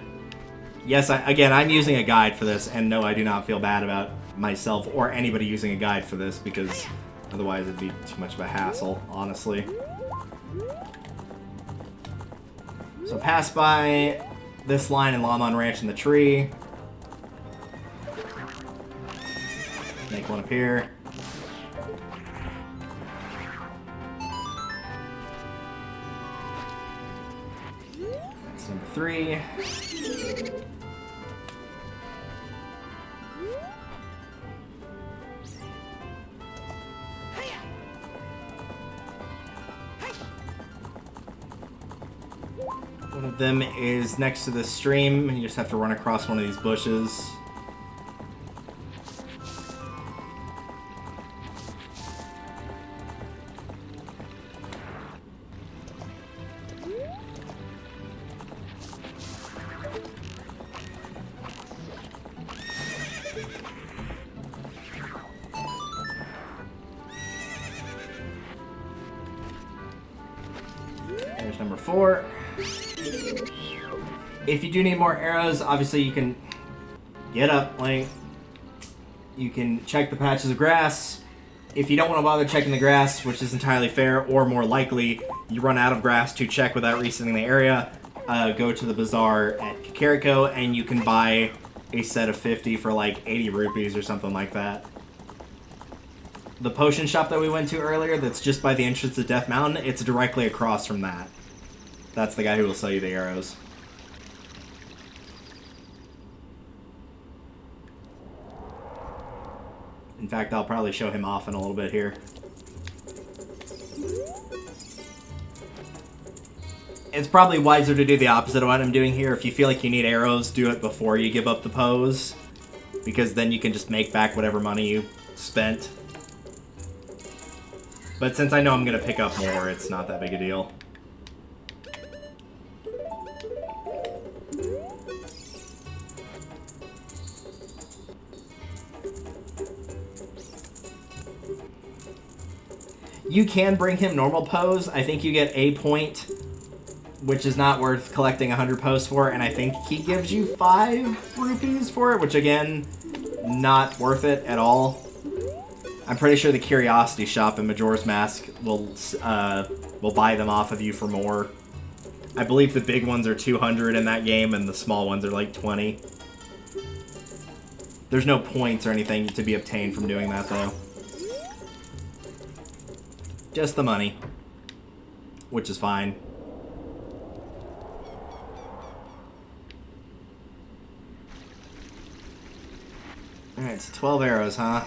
Yes, again, I'm using a guide for this, and no, I do not feel bad about myself or anybody using a guide for this, because otherwise it'd be too much of a hassle, honestly. So pass by this line in Lon Lon Ranch in the tree. Make one appear. That's number 3. One of them is next to the stream, and you just have to run across one of these bushes. There's number 4. If you do need more arrows, obviously you can get up, like, you can check the patches of grass. If you don't want to bother checking the grass, which is entirely fair, or more likely, you run out of grass to check without resetting the area, go to the bazaar at Kakariko, and you can buy a set of 50 for like 80 rupees or something like that. The potion shop that we went to earlier, that's just by the entrance to Death Mountain, it's directly across from that. That's the guy who will sell you the arrows. In fact, I'll probably show him off in a little bit here. It's probably wiser to do the opposite of what I'm doing here. If you feel like you need arrows, do it before you give up the pose, because then you can just make back whatever money you spent. But since I know I'm going to pick up more, it's not that big a deal. You can bring him normal pose. I think you get a point, which is not worth collecting 100 pose for, and I think he gives you 5 rupees for it, which again, not worth it at all. I'm pretty sure the Curiosity Shop in Majora's Mask will buy them off of you for more. I believe the big ones are 200 in that game, and the small ones are like 20. There's no points or anything to be obtained from doing that, though. Just the money, which is fine. Alright, so 12 arrows, huh?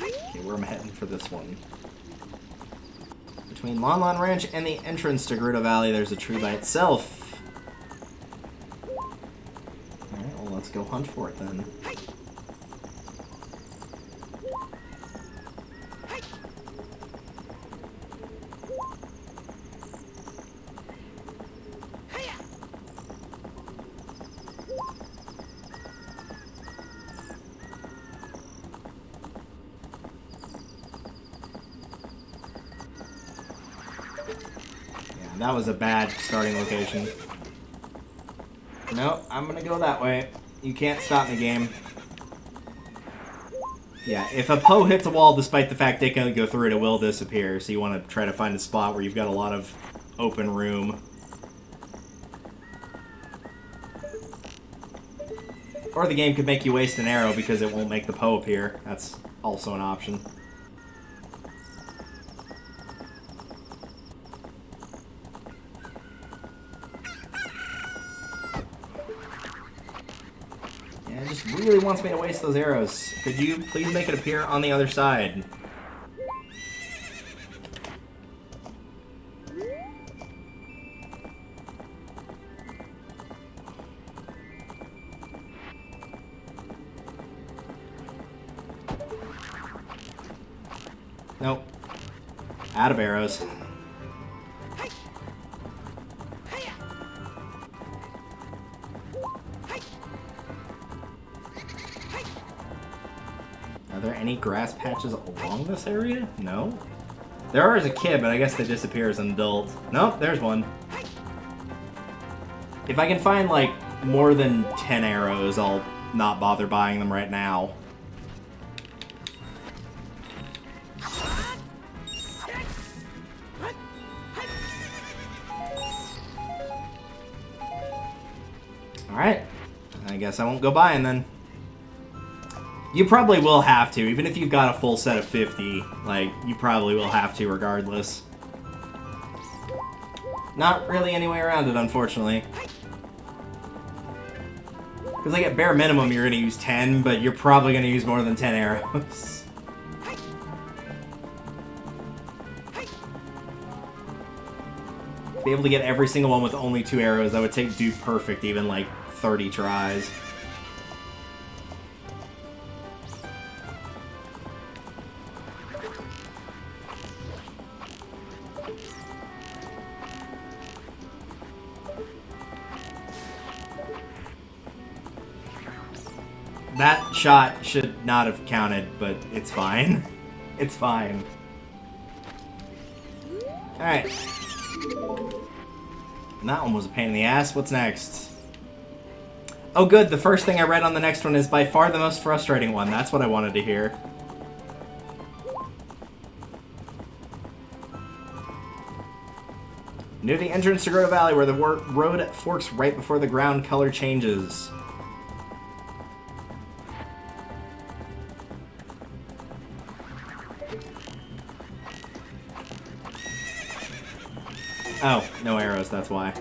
Okay, where am I heading for this one? Between Lon Lon Ranch and the entrance to Grotto Valley, there's a tree by itself. Alright, well, let's go hunt for it then. That was a bad starting location. Nope, I'm gonna go that way. You can't stop me, game. Yeah, if a Poe hits a wall despite the fact they can go through it, it will disappear. So you want to try to find a spot where you've got a lot of open room. Or the game could make you waste an arrow because it won't make the Poe appear. That's also an option. Really wants me to waste those arrows. Could you please make it appear on the other side? Nope. Out of arrows. Are there any grass patches along this area? No. There are as a kid, but I guess they disappear as an adult. Nope, there's one. If I can find, like, more than 10 arrows, I'll not bother buying them right now. Alright. I guess I won't go buying then. You probably will have to, even if you've got a full set of 50, like, you probably will have to regardless. Not really any way around it, unfortunately. Because like at bare minimum, you're going to use 10, but you're probably going to use more than 10 arrows. To be able to get every single one with only 2 arrows, that would take Dude Perfect even like 30 tries. That shot should not have counted, but it's fine. It's fine. Alright. And that one was a pain in the ass. What's next? Oh good, the first thing I read on the next one is by far the most frustrating one. That's what I wanted to hear. Near the entrance to Grotto Valley, where the road forks right before the ground color changes. Oh, no arrows, that's why.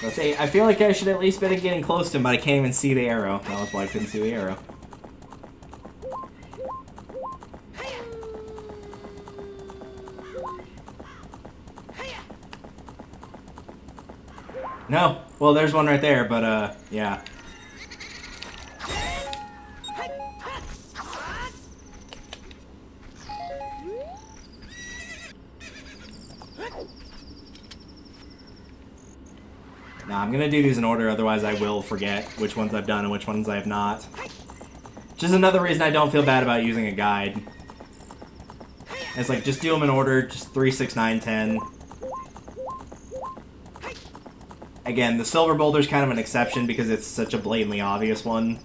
Let's see, I feel like I should at least be getting close to him, but I can't even see the arrow. That was why I couldn't see the arrow. No. Well, there's one right there, but, yeah. Nah, I'm gonna do these in order, otherwise I will forget which ones I've done and which ones I have not. Which is another reason I don't feel bad about using a guide. It's like, just do them in order, just 3, 6, 9, 10. Again, the Silver Boulder's kind of an exception because it's such a blatantly obvious one.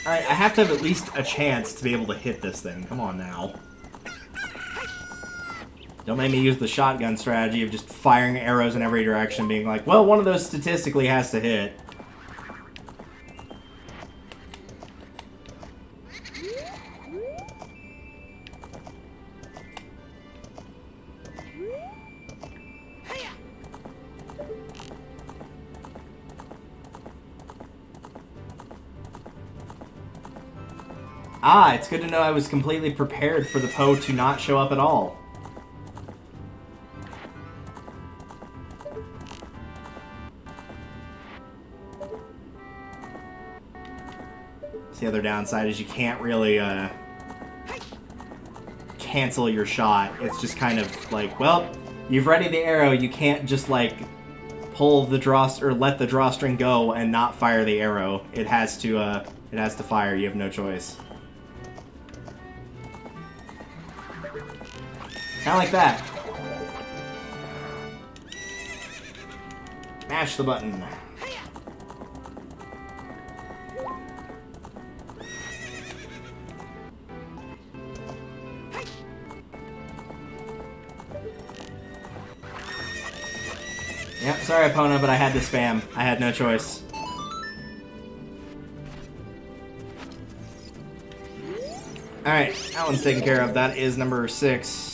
Alright, I have to have at least a chance to be able to hit this thing. Come on now. Don't make me use the shotgun strategy of just firing arrows in every direction, being like, well, one of those statistically has to hit. Ah, it's good to know I was completely prepared for the Poe to not show up at all. The other downside is you can't really cancel your shot. It's just kind of like, well, you've readied the arrow, you can't just like pull the or let the drawstring go and not fire the arrow. It has to fire. You have no choice. Kind of like that. Mash the button. Yep, sorry, Epona, but I had to spam. I had no choice. Alright, that one's taken care of. That is number 6.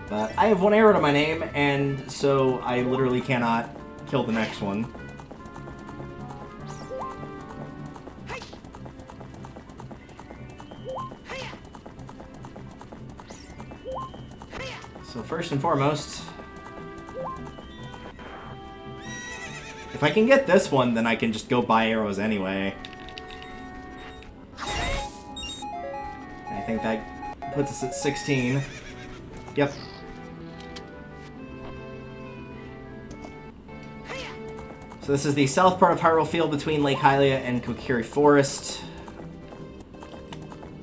But I have 1 arrow to my name, and so I literally cannot kill the next one. So first and foremost, if I can get this one, then I can just go buy arrows anyway. I think that puts us at 16. Yep. So this is the south part of Hyrule Field between Lake Hylia and Kokiri Forest.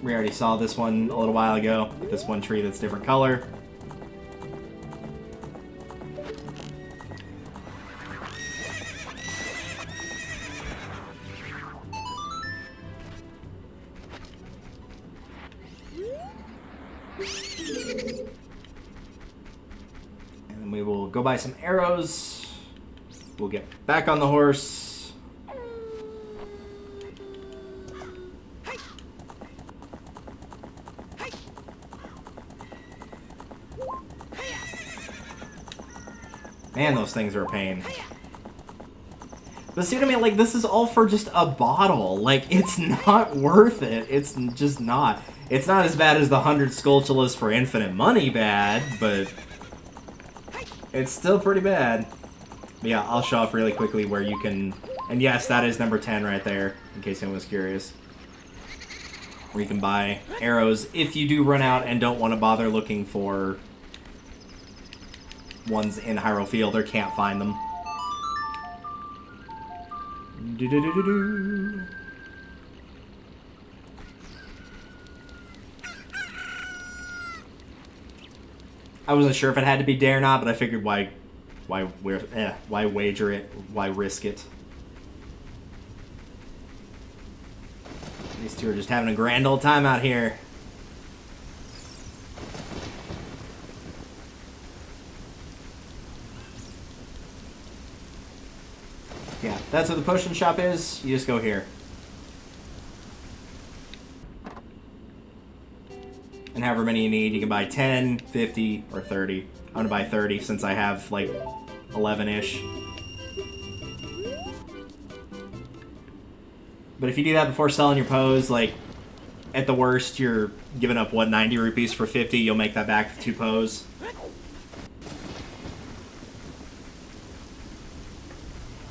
We already saw this one a little while ago. This one tree that's different color. And we will go buy some arrows. We'll get back on the horse. Man, those things are a pain. But see what I mean? Like, this is all for just a bottle. Like, it's not worth it. It's just not. It's not as bad as the 100 Skulltulas for infinite money bad, but it's still pretty bad. But yeah, I'll show off really quickly where you can... And yes, that is number 10 right there, in case anyone was curious. Where you can buy arrows if you do run out and don't want to bother looking for ones in Hyrule Field or can't find them. Do-do-do-do-do. I wasn't sure if it had to be day or not, but I figured why wager it? Why risk it? These two are just having a grand old time out here. Yeah, that's where the potion shop is. You just go here. And however many you need, you can buy 10, 50, or 30. I'm gonna buy 30 since I have like 11-ish. But if you do that before selling your pose, like at the worst, you're giving up what, 90 rupees for 50. You'll make that back with 2 pose.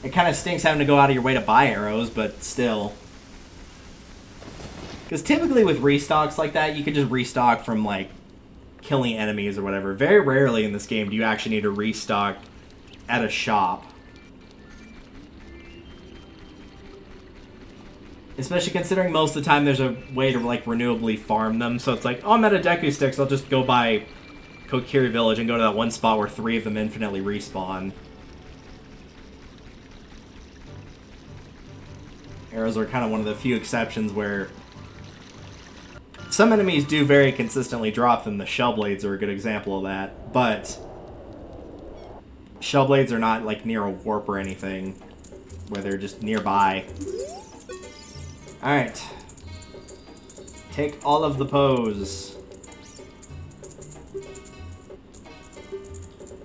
It kind of stinks having to go out of your way to buy arrows, but still. Because typically with restocks like that, you can just restock from, like, killing enemies or whatever. Very rarely in this game do you actually need to restock at a shop. Especially considering most of the time there's a way to, like, renewably farm them. So it's like, oh, I'm out of Deku Sticks, I'll just go buy Kokiri Village and go to that one spot where 3 of them infinitely respawn. Arrows are kind of one of the few exceptions where some enemies do very consistently drop them. The Shell Blades are a good example of that, but Shell Blades are not like near a warp or anything, where they're just nearby. Alright. Take all of the pose.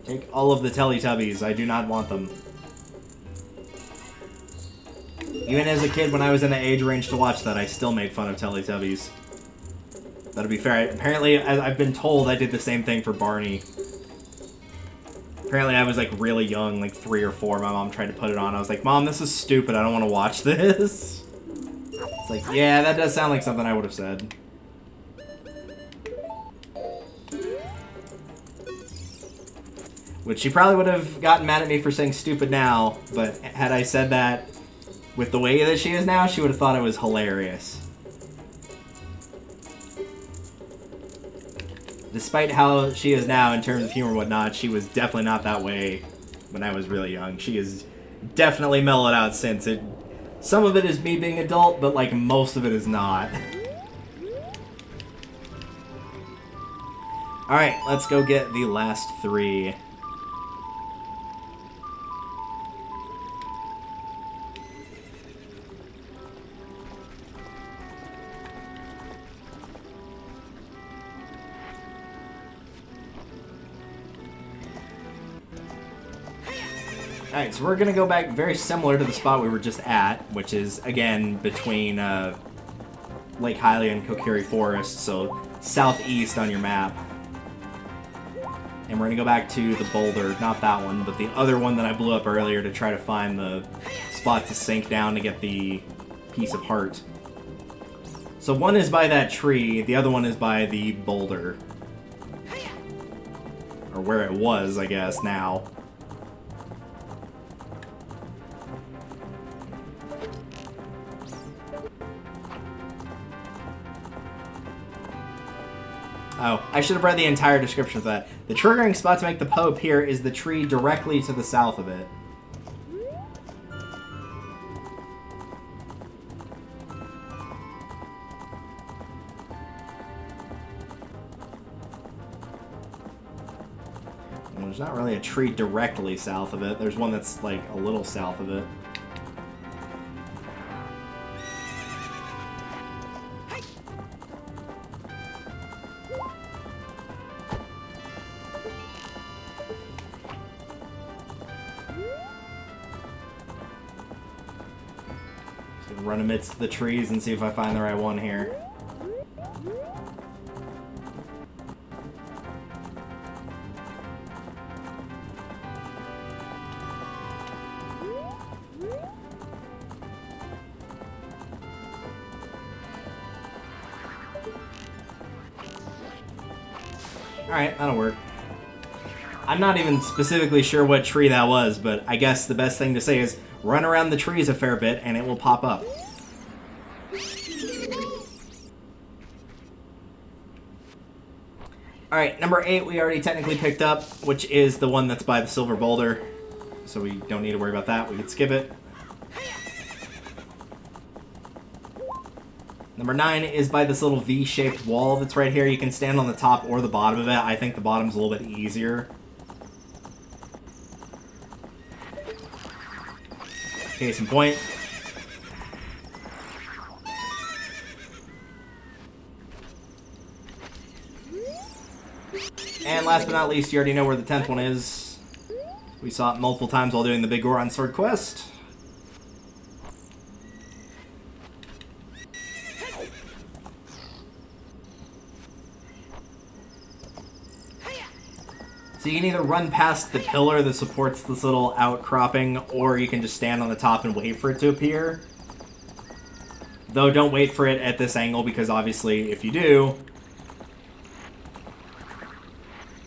Take all of the Teletubbies. I do not want them. Even as a kid, when I was in the age range to watch that, I still made fun of Teletubbies. That'll be fair. Apparently, I've been told I did the same thing for Barney. Apparently, I was, like, really young, like 3 or 4. My mom tried to put it on. I was like, Mom, this is stupid. I don't want to watch this. It's like, yeah, that does sound like something I would have said. Which she probably would have gotten mad at me for saying stupid now, but had I said that with the way that she is now, she would have thought it was hilarious. Despite how she is now in terms of humor and whatnot, she was definitely not that way when I was really young. She is definitely mellowed out since. Some of it is me being adult, but like most of it is not. Alright, let's go get the last 3. Alright, so we're going to go back very similar to the spot we were just at, which is, again, between Lake Hylia and Kokiri Forest, so southeast on your map. And we're going to go back to the Boulder, not that one, but the other one that I blew up earlier to try to find the spot to sink down to get the piece of heart. So one is by that tree, the other one is by the boulder. Or where it was, I guess, now. Oh, I should have read the entire description of that. The triggering spot to make the Poe appear is the tree directly to the south of it. Well, there's not really a tree directly south of it. There's one that's, like, a little south of it. Run amidst the trees and see if I find the right one here. Alright, that'll work. I'm not even specifically sure what tree that was, but I guess the best thing to say is run around the trees a fair bit and it will pop up. Alright, number 8 we already technically picked up, which is the one that's by the silver boulder. So we don't need to worry about that. We can skip it. Number 9 is by this little V-shaped wall that's right here. You can stand on the top or the bottom of it. I think the bottom's a little bit easier. Case in point. And last but not least, you already know where the 10th one is. We saw it multiple times while doing the big Goron Sword quest. So you can either run past the pillar that supports this little outcropping, or you can just stand on the top and wait for it to appear. Though don't wait for it at this angle, because obviously if you do,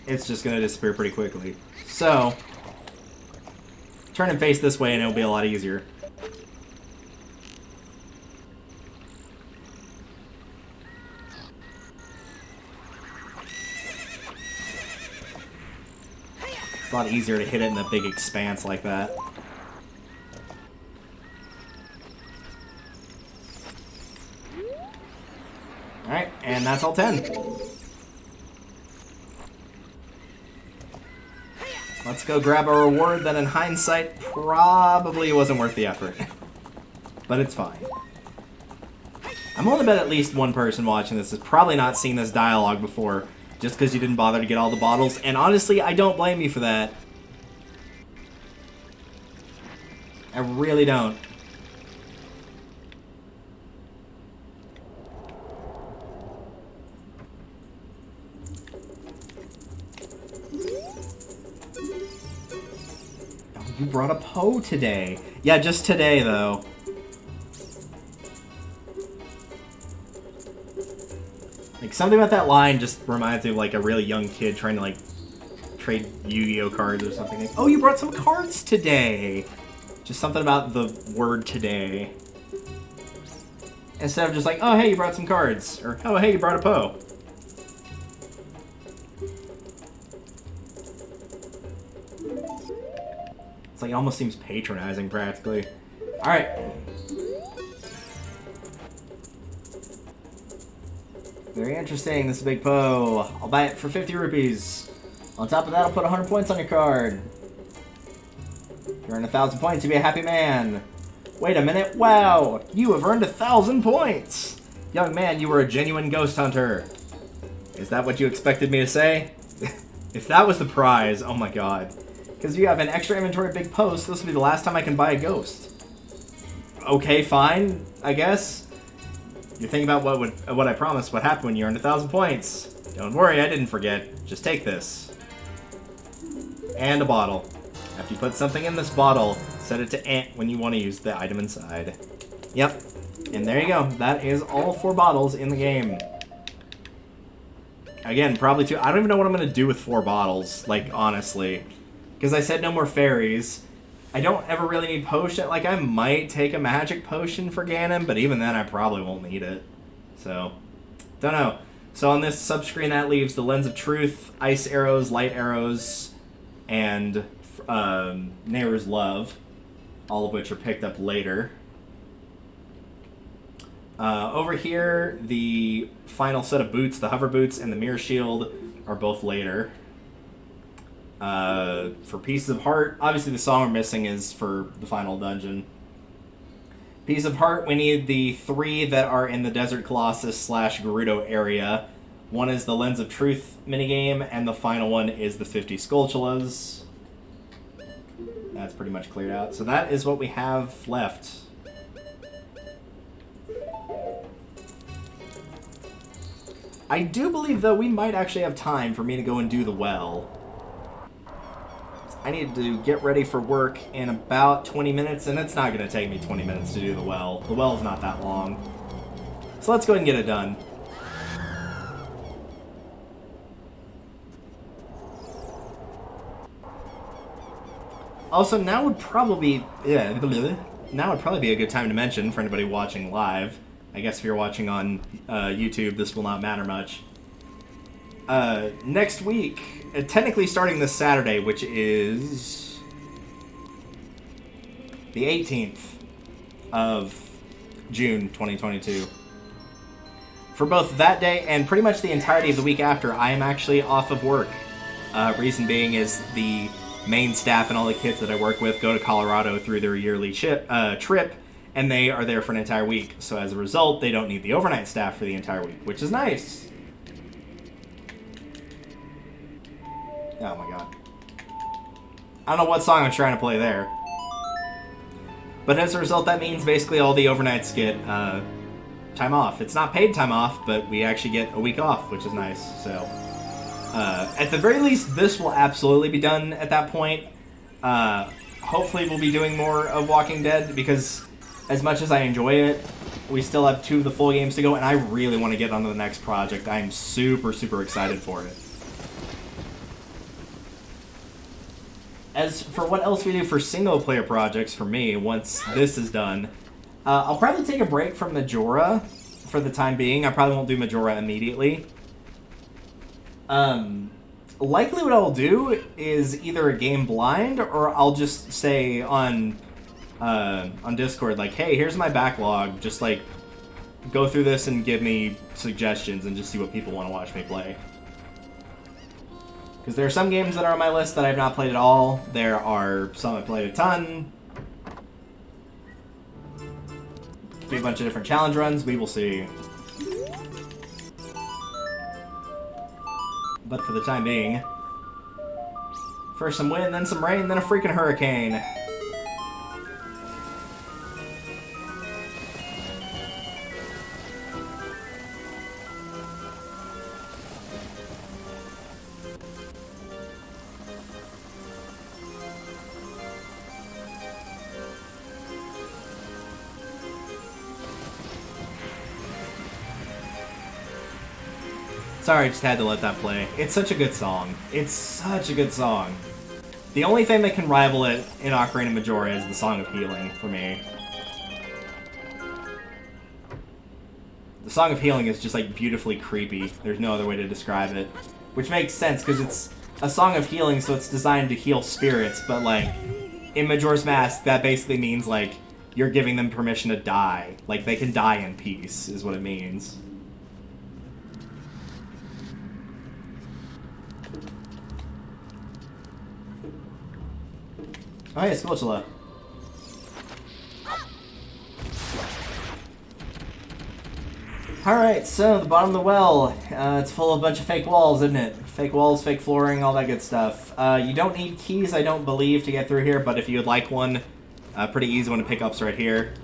it's just going to disappear pretty quickly. So, turn and face this way and it'll be a lot easier. It's a lot easier to hit it in a big expanse like that. Alright, and that's all 10. Let's go grab a reward that in hindsight probably wasn't worth the effort. But it's fine. I'm willing to bet at least one person watching this has probably not seen this dialogue before, just because you didn't bother to get all the bottles, and honestly, I don't blame you for that. I really don't. Oh, you brought a Poe today. Yeah, just today, though. Like, something about that line just reminds me of, like, a really young kid trying to, like, trade Yu-Gi-Oh cards or something. Like, oh, you brought some cards today! Just something about the word today. Instead of just like, oh, hey, you brought some cards. Or, oh, hey, you brought a Poe. It's like, it almost seems patronizing, practically. Alright. Very interesting, this is a big Poe. I'll buy it for 50 rupees. On top of that, I'll put 100 points on your card. If you earn 1,000 points, you'll be a happy man. Wait a minute, wow! You have earned 1,000 points! Young man, you were a genuine ghost hunter. Is that what you expected me to say? If that was the prize, oh my god. Because you have an extra inventory big post, this will be the last time I can buy a ghost. Okay, fine, I guess. You're thinking about what I promised, what happened when you earned 1,000 points. Don't worry, I didn't forget. Just take this. And a bottle. After you put something in this bottle, set it to Ant when you want to use the item inside. Yep. And there you go. That is all 4 bottles in the game. Again, probably 2. I don't even know what I'm going to do with 4 bottles, like, honestly. Because I said no more fairies. I don't ever really need potion. Like, I might take a magic potion for Ganon, but even then I probably won't need it. So, don't know. So on this subscreen, that leaves the Lens of Truth, Ice Arrows, Light Arrows, and Neighbor's Love, all of which are picked up later. Over here, the final set of boots, the Hover Boots and the Mirror Shield, are both later. For Pieces of Heart, obviously the song we're missing is for the final dungeon. Piece of Heart, we need the 3 that are in the Desert Colossus / Gerudo area. One is the Lens of Truth minigame, and the final one is the 50 Skulltulas. That's pretty much cleared out. So that is what we have left. I do believe, though, we might actually have time for me to go and do the well. I need to get ready for work in about 20 minutes, and it's not going to take me 20 minutes to do the well. The well's not that long. So let's go ahead and get it done. Also, now would probably be a good time to mention for anybody watching live. I guess if you're watching on YouTube, this will not matter much. Next week, technically starting this Saturday, which is the 18th of June 2022. For both that day and pretty much the entirety of the week after, I am actually off of work. Reason being is the main staff and all the kids that I work with go to Colorado through their yearly trip, and they are there for an entire week. So as a result, they don't need the overnight staff for the entire week, which is nice. Oh my god. I don't know what song I'm trying to play there. But as a result, that means basically all the overnights get time off. It's not paid time off, but we actually get a week off, which is nice. So, at the very least, this will absolutely be done at that point. Hopefully we'll be doing more of Walking Dead, because as much as I enjoy it, we still have 2 of the full games to go, and I really want to get on to the next project. I'm super, super excited for it. As for what else we do for single-player projects for me, once this is done, I'll probably take a break from Majora for the time being. I probably won't do Majora immediately. Likely what I'll do is either a game blind, or I'll just say on Discord, like, hey, here's my backlog, just, like, go through this and give me suggestions and just see what people want to watch me play. Because there are some games that are on my list that I've not played at all. There are some I played a ton. Be a bunch of different challenge runs. We will see. But for the time being, first some wind, then some rain, then a freaking hurricane. Sorry, I just had to let that play. It's such a good song. It's such a good song. The only thing that can rival it in Ocarina of Majora is the Song of Healing, for me. The Song of Healing is just, like, beautifully creepy. There's no other way to describe it. Which makes sense, because it's a Song of Healing, so it's designed to heal spirits, but, like, in Majora's Mask, that basically means, like, you're giving them permission to die. Like, they can die in peace, is what it means. Oh, hey, Skulltula. Alright, so the bottom of the well. It's full of a bunch of fake walls, isn't it? Fake walls, fake flooring, all that good stuff. You don't need keys, I don't believe, to get through here, but if you would like one, pretty easy one to pick up's right here.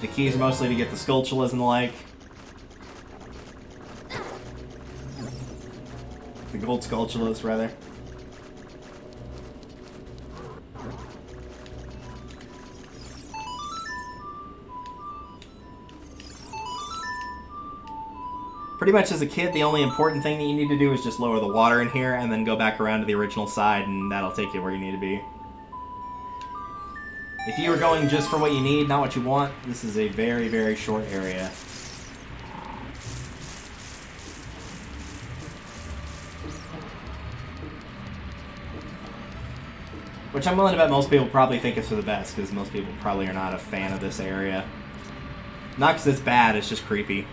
The keys are mostly to get the Skulltulas and the like. The gold Skulltulas, rather. Pretty much as a kid, the only important thing that you need to do is just lower the water in here and then go back around to the original side, and that'll take you where you need to be. If you were going just for what you need, not what you want, this is a very, very short area. Which I'm willing to bet most people probably think is for the best, because most people probably are not a fan of this area. Not because it's bad, it's just creepy.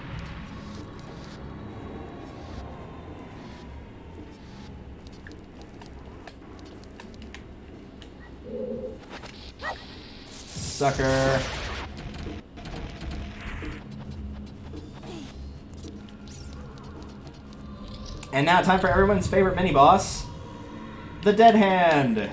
Sucker. And now time for everyone's favorite mini-boss, the Dead Hand.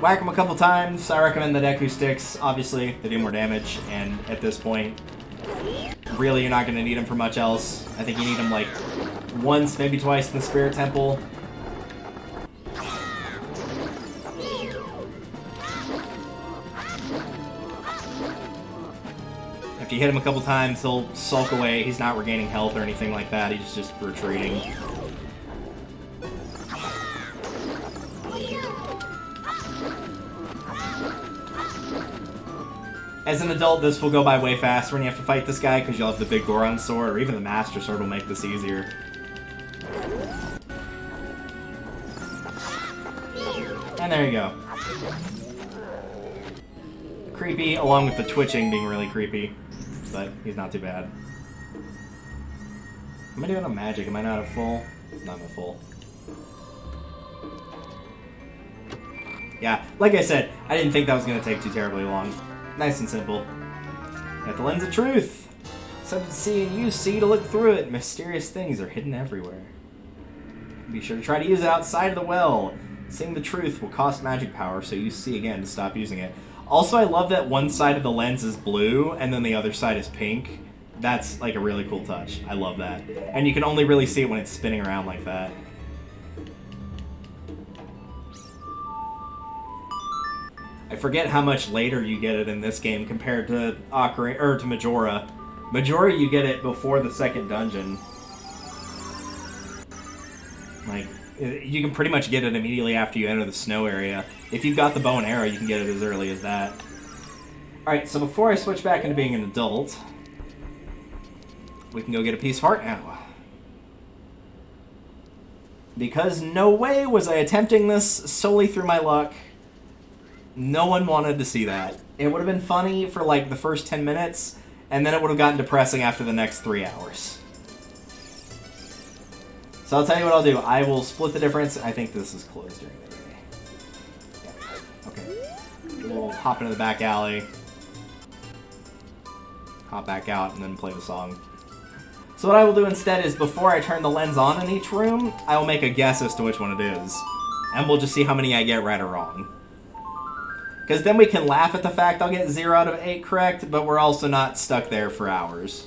Whack them a couple times. I recommend the Deku sticks. Obviously, they do more damage, and at this point, really you're not going to need them for much else. I think you need them like once, maybe twice in the Spirit Temple. If you hit him a couple times, he'll sulk away. He's not regaining health or anything like that. He's just retreating. As an adult, this will go by way faster when you have to fight this guy, because you'll have the big Goron Sword, or even the Master Sword will make this easier. And there you go. Creepy, along with the twitching being really creepy, but he's not too bad. Am I doing a magic? Am I not at full? Not at full. Yeah, like I said, I didn't think that was going to take too terribly long. Nice and simple. Got the lens of truth. Something to see and you see to look through it. Mysterious things are hidden everywhere. Be sure to try to use it outside of the well. Seeing the truth will cost magic power, so you see again to stop using it. Also, I love that one side of the lens is blue and then the other side is pink. That's like a really cool touch. I love that. And you can only really see it when it's spinning around like that. I forget how much later you get it in this game compared to Ocarina, or to Majora. Majora, you get it before the second dungeon. Like, you can pretty much get it immediately after you enter the snow area. If you've got the bow and arrow, you can get it as early as that. Alright, so before I switch back into being an adult, we can go get a piece of heart now. Because no way was I attempting this solely through my luck. No one wanted to see that. It would have been funny for like the first 10 minutes, and then it would have gotten depressing after the next 3 hours. So I'll tell you what I'll do. I will split the difference. I think this is closed during the day. Yeah. Okay. We'll hop into the back alley. Hop back out and then play the song. So what I will do instead is, before I turn the lens on in each room, I will make a guess as to which one it is. And we'll just see how many I get right or wrong. Because then we can laugh at the fact I'll get 0 out of 8 correct, but we're also not stuck there for hours.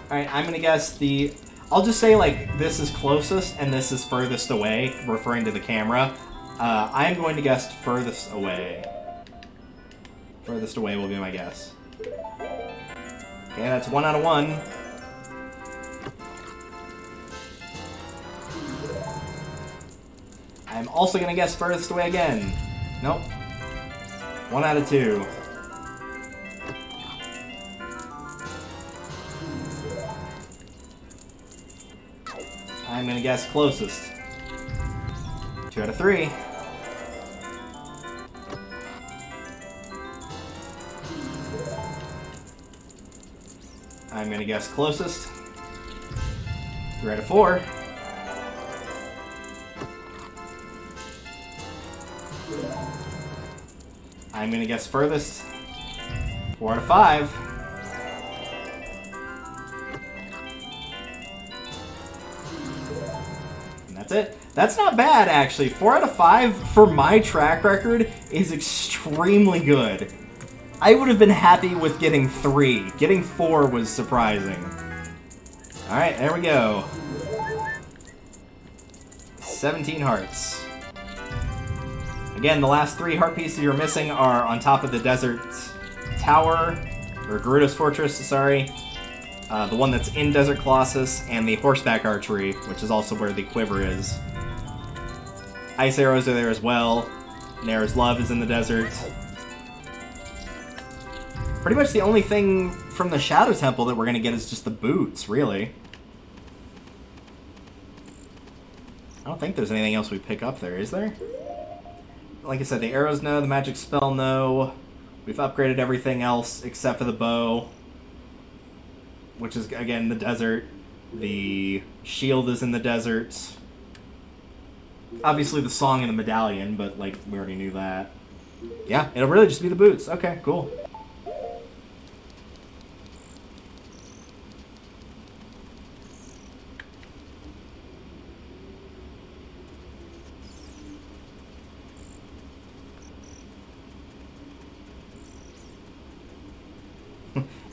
Alright, I'm going to guess the... I'll just say, like, this is closest and this is furthest away, referring to the camera. I'm going to guess furthest away. Furthest away will be my guess. Okay, that's 1 out of 1. I'm also going to guess furthest away again. Nope. 1 out of 2. I'm going to guess closest. 2 out of 3. I'm going to guess closest. 3 out of 4. I'm going to guess furthest. 4 out of 5. And that's it. That's not bad, actually. 4 out of 5 for my track record is extremely good. I would have been happy with getting 3. Getting 4 was surprising. Alright, there we go. 17 hearts. Again, the last 3 heart pieces you're missing are on top of the desert tower, or Gerudo's fortress, sorry. the one that's in Desert Colossus, and the horseback archery, which is also where the quiver is. Ice arrows are there as well. Nair's Love is in the desert. Pretty much the only thing from the Shadow Temple that we're going to get is just the boots, really. I don't think there's anything else we pick up there, is there? Like I said, the arrows no, the magic spell no. We've upgraded everything else except for the bow, which is, again, the desert. The shield is in the desert. Obviously the song and the medallion, but, like, we already knew that. Yeah, it'll really just be the boots. Okay, cool.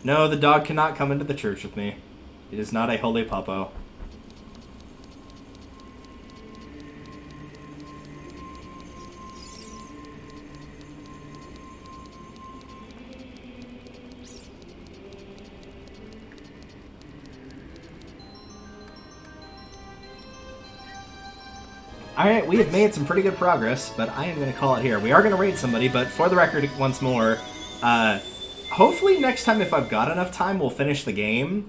No, the dog cannot come into the church with me. It is not a holy puppo. Alright, we have made some pretty good progress, but I am going to call it here. We are going to raid somebody, but for the record, once more, hopefully next time, if I've got enough time, we'll finish the game.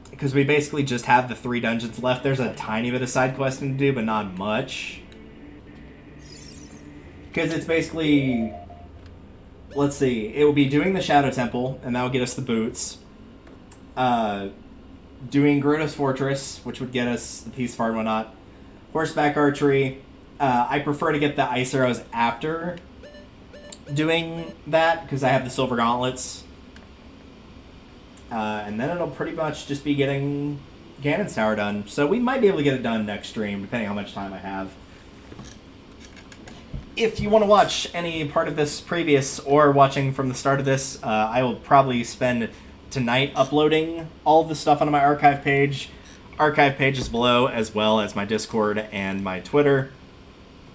Because we basically just have the 3 dungeons left. There's a tiny bit of side questing to do, but not much. Because it's basically... Let's see. It will be doing the Shadow Temple, and that will get us the boots. Doing Grotto's Fortress, which would get us the Peace Fart and whatnot. Horseback archery. I prefer to get the ice arrows after doing that, because I have the silver gauntlets. And then it'll pretty much just be getting Ganon's Tower done. So we might be able to get it done next stream, depending on how much time I have. If you want to watch any part of this previous, or watching from the start of this, I will probably spend tonight uploading all of the stuff onto my archive page. Archive page is below, as well as my Discord and my Twitter.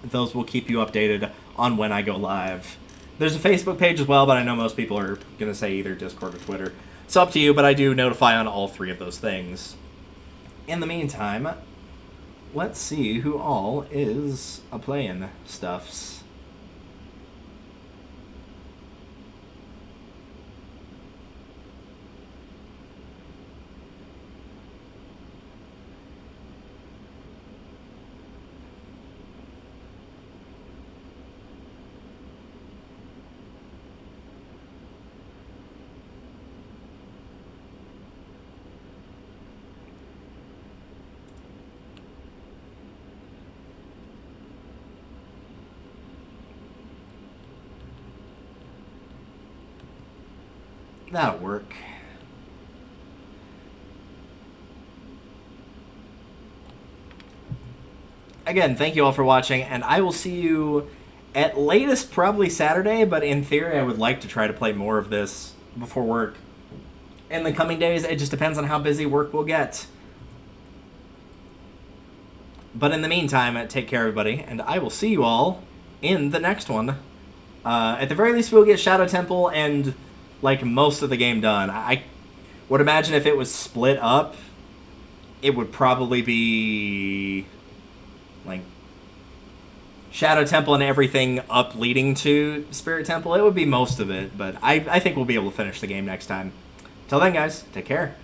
Those will keep you updated on when I go live. There's a Facebook page as well, but I know most people are going to say either Discord or Twitter. It's up to you, but I do notify on all 3 of those things. In the meantime, let's see who all is a-playing stuffs. That'll work. Again, thank you all for watching, and I will see you at latest probably Saturday, but in theory I would like to try to play more of this before work. In the coming days, it just depends on how busy work will get. But in the meantime, take care everybody, and I will see you all in the next one. At the very least, we'll get Shadow Temple and like most of the game done. I would imagine if it was split up, it would probably be like Shadow Temple and everything up leading to Spirit Temple. It would be most of it, but I think we'll be able to finish the game next time. Till then, guys, take care.